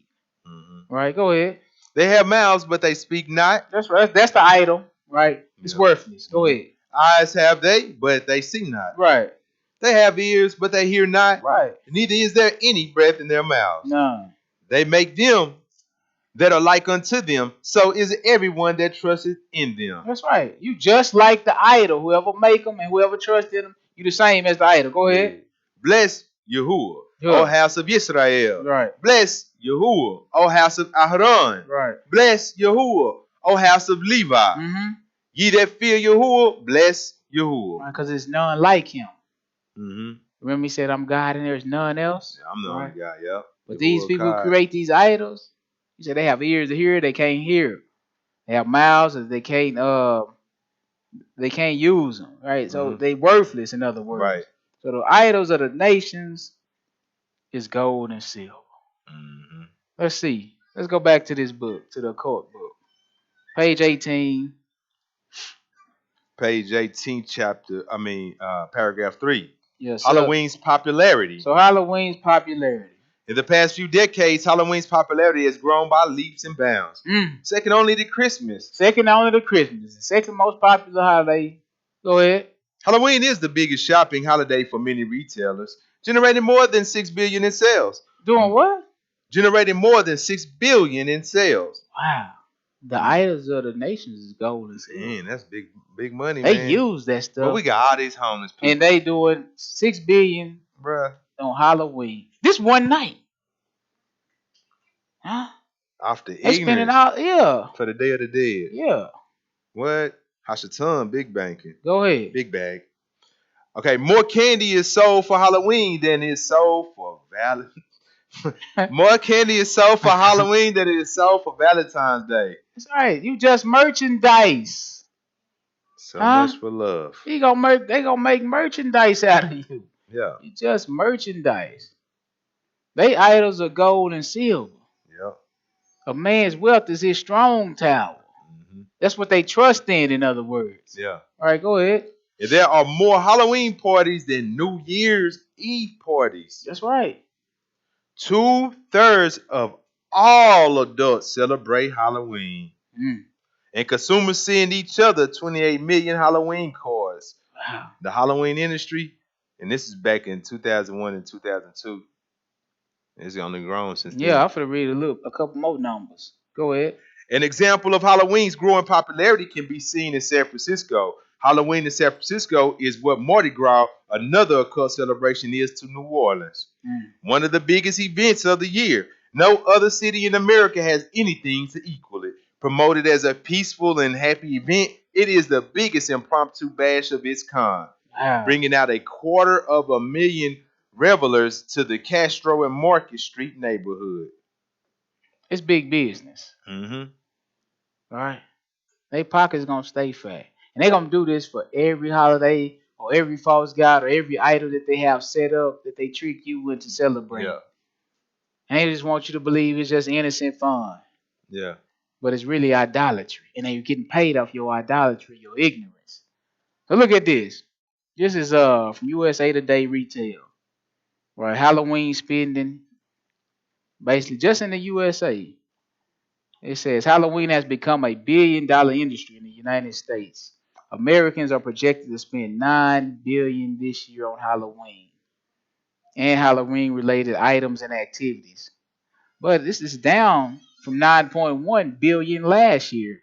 Right? Go ahead.
They have mouths, but they speak not.
That's right. That's the idol, right? It's worthless. Go ahead.
Eyes have they, but they see not.
Right.
They have ears, but they hear not.
Right.
Neither is there any breath in their mouths.
None.
They make them that are like unto them. So is everyone that trusteth in them.
That's right. You just like the idol. Whoever make them and whoever trusts in them, you the same as the idol. Go ahead.
Bless Yahuwah, O house of Israel.
Right.
Bless Yahuwah, O house of Aharon.
Right.
Bless Yahuwah, O house of Levi. Ye that fear Yahuwah, bless Yahuwah.
Because there's none like him.
Mm-hmm.
Remember he said, I'm God and there's none else?
Yeah, I'm the only God, yep.
But these people who create these idols, he said they have ears to hear, they can't hear. They have mouths, they can't use them, right? So they worthless, in other words.
Right.
So the idols of the nations is gold and silver. Let's see. Let's go back to this book, to the occult book. Page 18.
Page 18, paragraph 3.
Yes,
Halloween's popularity.
So Halloween's popularity.
In the past few decades, Halloween's popularity has grown by leaps and bounds. Second only to Christmas.
Second only to Christmas. The second most popular holiday. Go ahead.
Halloween is the biggest shopping holiday for many retailers, generating more than $6 billion in sales.
Doing what?
Generating more than $6 billion in sales.
Wow. The idols of the nations is gold and silver.
Man, that's big money,
they
man.
They use that stuff.
But we got all these homeless people.
And they doing $6 billion on Halloween. This one night. Huh?
After
they spending all,
for the Day of the Dead.
Yeah.
What? Hashatan, big banking.
Go ahead.
Big bag. Okay, more candy is sold for Halloween than is sold for More candy is sold for Halloween than it is sold for Valentine's Day.
That's right. You just merchandise.
So much for love.
They gonna make merchandise out of you.
Yeah.
You just merchandise. They idols are gold and silver.
Yeah.
A man's wealth is his strong tower. That's what they trust in other words.
Yeah.
All right, go ahead.
And there are more Halloween parties than New Year's Eve parties.
That's right.
2/3 of all adults celebrate Halloween. And consumers send each other 28 million Halloween cards.
Wow.
The Halloween industry, and this is back in 2001 and 2002. It's only grown since then.
Yeah, I'm going to read a couple more numbers. Go ahead.
An example of Halloween's growing popularity can be seen in San Francisco. Halloween in San Francisco is what Mardi Gras, another occult celebration, is to New Orleans. One of the biggest events of the year. No other city in America has anything to equal it. Promoted as a peaceful and happy event, it is the biggest impromptu bash of its kind. Wow. Bringing out 250,000 revelers to the Castro and Market Street neighborhood.
It's big business. All right. Their pocket's going to stay fat. And they're going to do this for every holiday or every false god or every idol that they have set up that they trick you into celebrating. Yeah. And they just want you to believe it's just innocent fun.
Yeah.
But it's really idolatry. And they're getting paid off your idolatry, your ignorance. So look at this. This is from USA Today Retail. Right. Halloween spending. Basically, just in the USA. It says Halloween has become a $1 billion industry in the United States. Americans are projected to spend $9 billion this year on Halloween and Halloween-related items and activities. But this is down from $9.1 billion last year,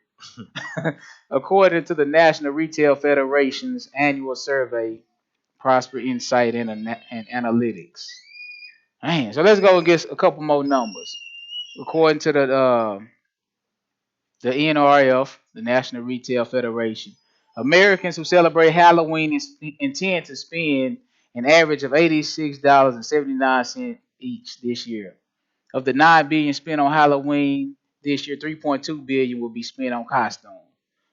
according to the National Retail Federation's annual survey prosper insight and analytics. Man, so let's go and get a couple more numbers. According to the NRF, the National Retail Federation, Americans who celebrate Halloween intend to spend an average of $86.79 each this year. Of the $9 billion spent on Halloween this year, $3.2 billion will be spent on costumes.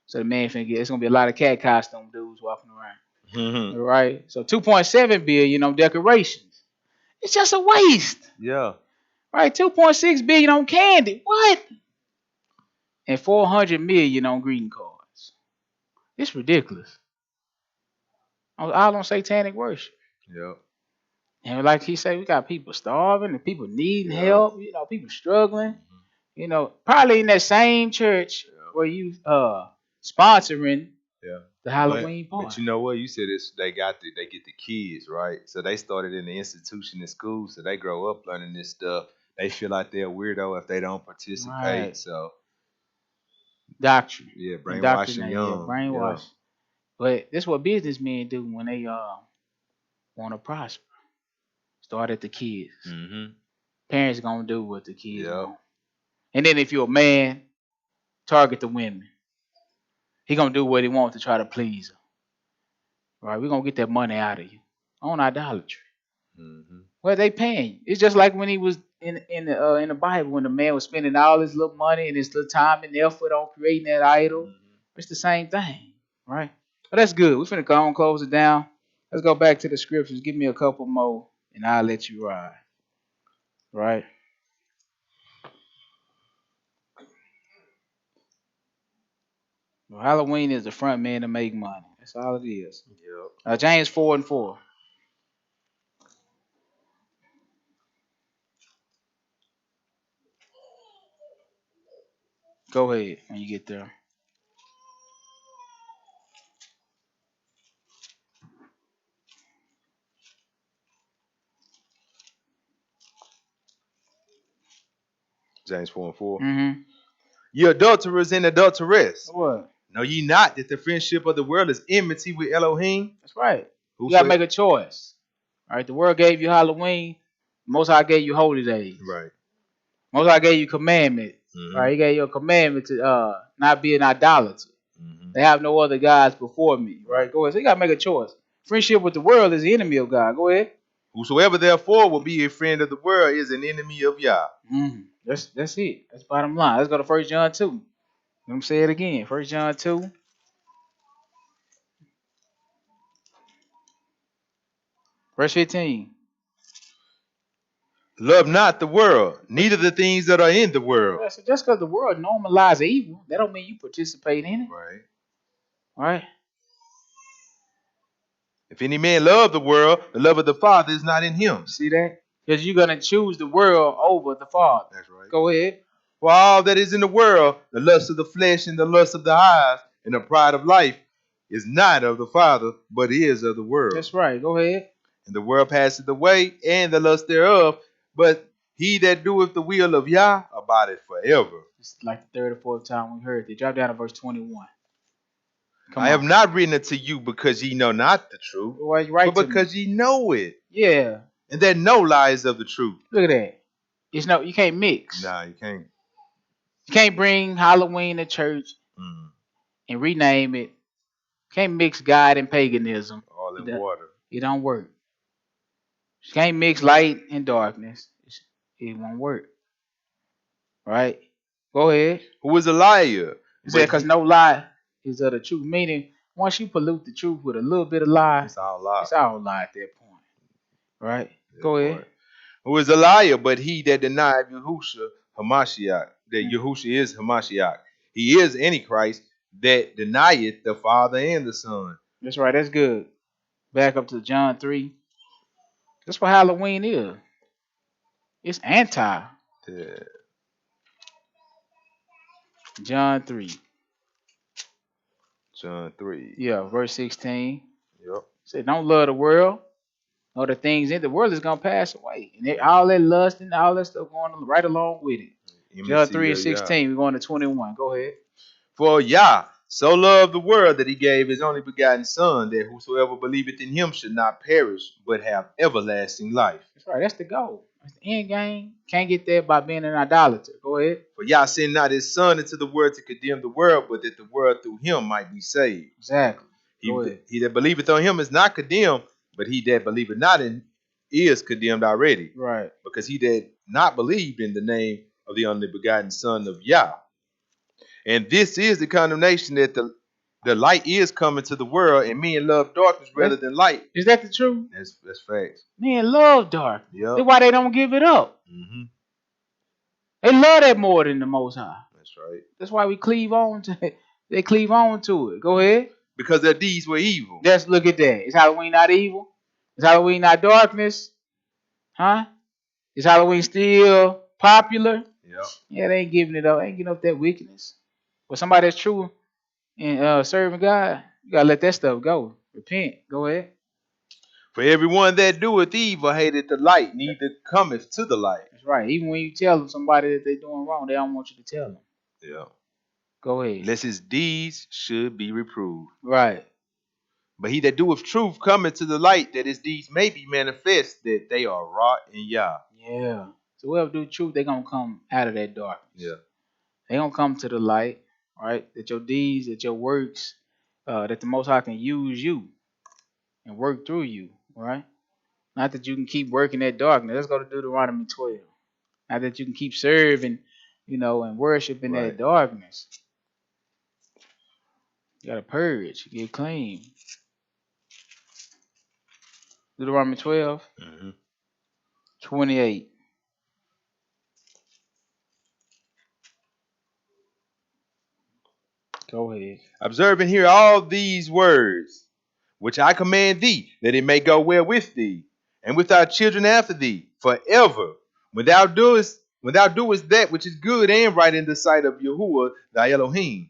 So the man finna get, it's gonna be a lot of cat costume dudes walking around.
Mm-hmm.
All right. So $2.7 billion on decorations. It's just a waste.
Yeah.
Right. $2.6 billion on candy. What? And $400 million on greeting cards. It's ridiculous. All on satanic worship.
Yep.
And like he said, we got people starving and people needing help. You know, people struggling.
Mm-hmm.
You know, probably in that same church where you sponsoring the Halloween party.
But you know what? You said this. They get the kids, right? So they started in the institution in school, so they grow up learning this stuff. They feel like they're a weirdo if they don't participate.
Right.
So
doctrine.
Yeah, brainwashing young.
Yeah, brainwash. Yeah. But this is what businessmen do when they want to prosper. Start at the kids.
Mm-hmm.
Parents gonna do what the kids want. And then if you're a man, target the women. He gonna do what he wants to try to please them. Right? We're gonna get that money out of you on idolatry.
Mm-hmm.
Well, they paying you. It's just like when he was in the Bible, when the man was spending all his little money and his little time and effort on creating that idol. Mm-hmm. It's the same thing, right? But that's good. We're finna go and close it down. Let's go back to the scriptures. Give me a couple more, and I'll let you ride. Right? Well, Halloween is the front man to make money. That's all it is. Yep. James 4:4. Go ahead when you get there.
James 4:4.
Mm-hmm.
Ye adulterers and adulteress.
What?
Know ye not that the friendship of the world is enmity with Elohim?
That's right. You gotta make a choice. All right. The world gave you Halloween. Most High gave you holy days.
Right.
Most High gave you commandment. Mm-hmm. Right. He gave you a commandment to not be an idolater. Mm-hmm. They have no other gods before me. Right. Go ahead. So you gotta make a choice. Friendship with the world is the enemy of God. Go ahead.
Whosoever therefore will be a friend of the world is an enemy of Yah.
Mm-hmm. That's it. That's bottom line. Let's go to 1 John 2. Let me say it again. 1 John 2. Verse 15.
Love not the world, neither the things that are in the world.
Yeah, so just because the world normalizes evil, that don't mean you participate in it.
Right.
Right.
If any man love the world, the love of the Father is not in him.
See that? Because you're going to choose the world over the Father.
That's right.
Go ahead.
For all that is in the world, the lust of the flesh and the lust of the eyes and the pride of life is not of the Father, but is of the world.
That's right. Go ahead.
And the world passeth away, and the lust thereof, but he that doeth the will of Yah abideth forever.
It's like the third or fourth time we heard it. Drop down to verse 21.
I have not written it to you because ye know not the truth, but because ye know it.
Yeah.
And that no lie is of the truth.
Look at that. It's no, you can't mix.
Nah, you can't.
You can't bring Halloween to church and rename it. You can't mix God and paganism.
All in water.
It don't work. You can't mix light and darkness. It won't work. Right? Go ahead.
Who is a liar?
He said, because no lie is of the truth. Meaning, once you pollute the truth with a little bit of lie,
it's all lie.
It's all lie at that point. Right? Go ahead.
Point. Who is a liar, but he that denied Yahushua Hamashiach, that Yahushua is Hamashiach. He is Antichrist that denieth the Father and the Son.
That's right. That's good. Back up to John 3. That's what Halloween is. It's anti.
Yeah.
John 3.
John 3.
Yeah, verse 16.
Yep.
Said, don't love the world or the things in the world is going to pass away. And all that lust and all that stuff going right along with it. John 3 and 16. We're going to 21. Go ahead.
For Yah so loved the world that he gave his only begotten Son, that whosoever believeth in him should not perish, but have everlasting life.
That's right. That's the goal. That's the end game. Can't get there by being an idolater. Go ahead.
For Yah sent not his Son into the world to condemn the world, but that the world through him might be saved.
Exactly.
He that believeth on him is not condemned, but he that believeth not in is condemned already.
Right.
Because he that not believed in the name of the only begotten Son of Yah. And this is the condemnation, that the light is coming to the world, and men love darkness rather than light.
Is that the truth?
That's facts.
Men love darkness.
Yep.
That's why they don't give it up.
Mm-hmm.
They love that more than the Most High.
That's right.
That's why we cleave on to it. They cleave on to it. Go ahead.
Because their deeds were evil.
Let's look at that. Is Halloween not evil? Is Halloween not darkness? Huh? Is Halloween still popular?
Yep.
Yeah, they ain't giving it up. They ain't giving up that wickedness. But somebody that's true and serving God, you gotta let that stuff go. Repent. Go ahead.
For everyone that doeth evil hateth the light, neither cometh to the light.
That's right. Even when you tell them somebody that they're doing wrong, they don't want you to tell them.
Yeah.
Go ahead.
Lest his deeds should be reproved.
Right.
But he that doeth truth cometh to the light, that his deeds may be manifest, that they are wrought in Yah.
Yeah. So whoever do truth, they're gonna come out of that darkness.
Yeah.
They're gonna come to the light, right? That your deeds, that your works, that the Most High can use you and work through you, right? Not that you can keep working that darkness. Let's go to Deuteronomy 12. Not that you can keep serving, and worshiping that darkness. You gotta purge, get clean. Deuteronomy 12, 28. Go ahead.
Observe and hear all these words, which I command thee, that it may go well with thee, and with thy children after thee, forever. When thou doest that which is good and right in the sight of Yahuwah thy Elohim.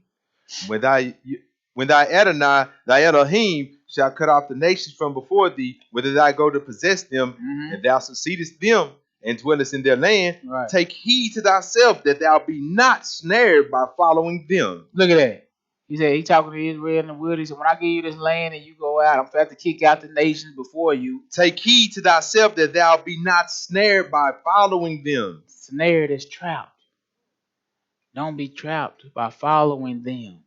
When thy Adonai, thy Elohim, shall cut off the nations from before thee, whither thou go to possess them, and thou succeedest them, and dwellest in their land.
Right.
Take heed to thyself, that thou be not snared by following them.
Look at that. He said, he talking to Israel in the wilderness. He said, when I give you this land and you go out, I'm going to have to kick out the nations before you.
Take heed to thyself, that thou be not snared by following them.
Snared is trapped. Don't be trapped by following them.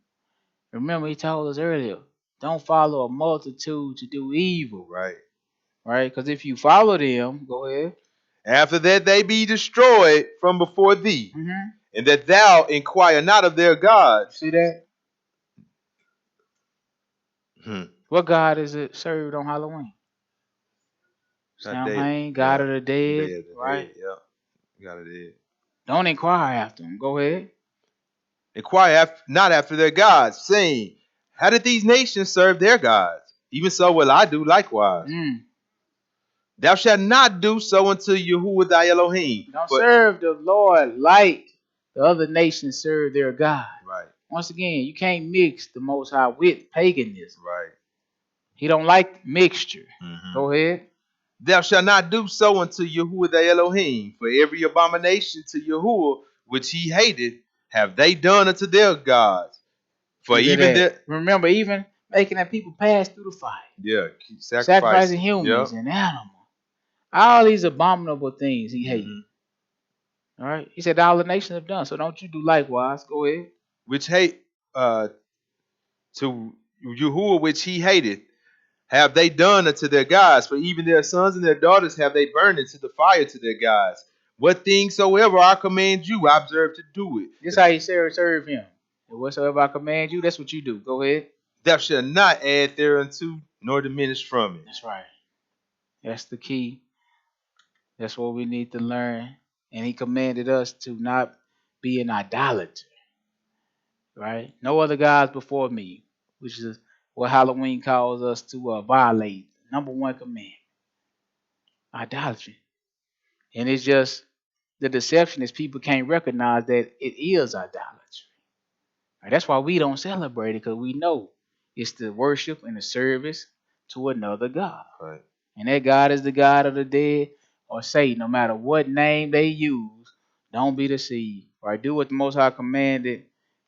Remember, he told us earlier, don't follow a multitude to do evil.
Right.
Right? Because if you follow them, go ahead.
After that they be destroyed from before thee, and that thou inquire not of their gods.
See that? What God is it served on Halloween? Samhain, God of the dead, right?
Yeah, God of the dead.
Don't inquire after them. Go ahead.
Inquire not after their gods, saying, how did these nations serve their gods? Even so will I do likewise. Thou shalt not do so unto Yahuwah thy Elohim.
Don't serve the Lord like the other nations serve their God.
Right.
Once again, you can't mix the Most High with paganism.
Right.
He don't like mixture. Go ahead.
Thou shalt not do so unto Yahuwah thy Elohim, for every abomination to Yahuwah which he hated have they done unto their gods. For even
remember, even making that people pass through the fire.
Yeah,
sacrificing humans and animals. All these abominable things he hated. All right. He said all the nations have done, so don't you do likewise. Go ahead.
Which hate to Yahuwah which he hated have they done unto their gods, for even their sons and their daughters have they burned into the fire to their gods. What things soever I command you, I observe to do it.
This is how you serve him. And whatsoever I command you, that's what you do. Go ahead.
Thou shalt not add thereunto, nor diminish from it.
That's right. That's the key. That's what we need to learn. And he commanded us to not be an idolater. Right? No other gods before me, which is what Halloween calls us to violate. Number one commandment. Idolatry. And it's just the deception is people can't recognize that it is idolatry. Right? That's why we don't celebrate it, because we know it's the worship and the service to another God.
Right.
And that God is the God of the dead or Satan. No matter what name they use, don't be deceived. Right? Do what the Most High commanded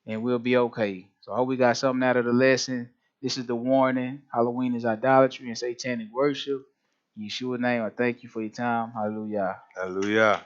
and we'll be okay. So So I hope we got something out of the lesson. This is the warning. Halloween is idolatry and satanic worship. In Yeshua's name, I thank you for your time. Hallelujah.
Hallelujah.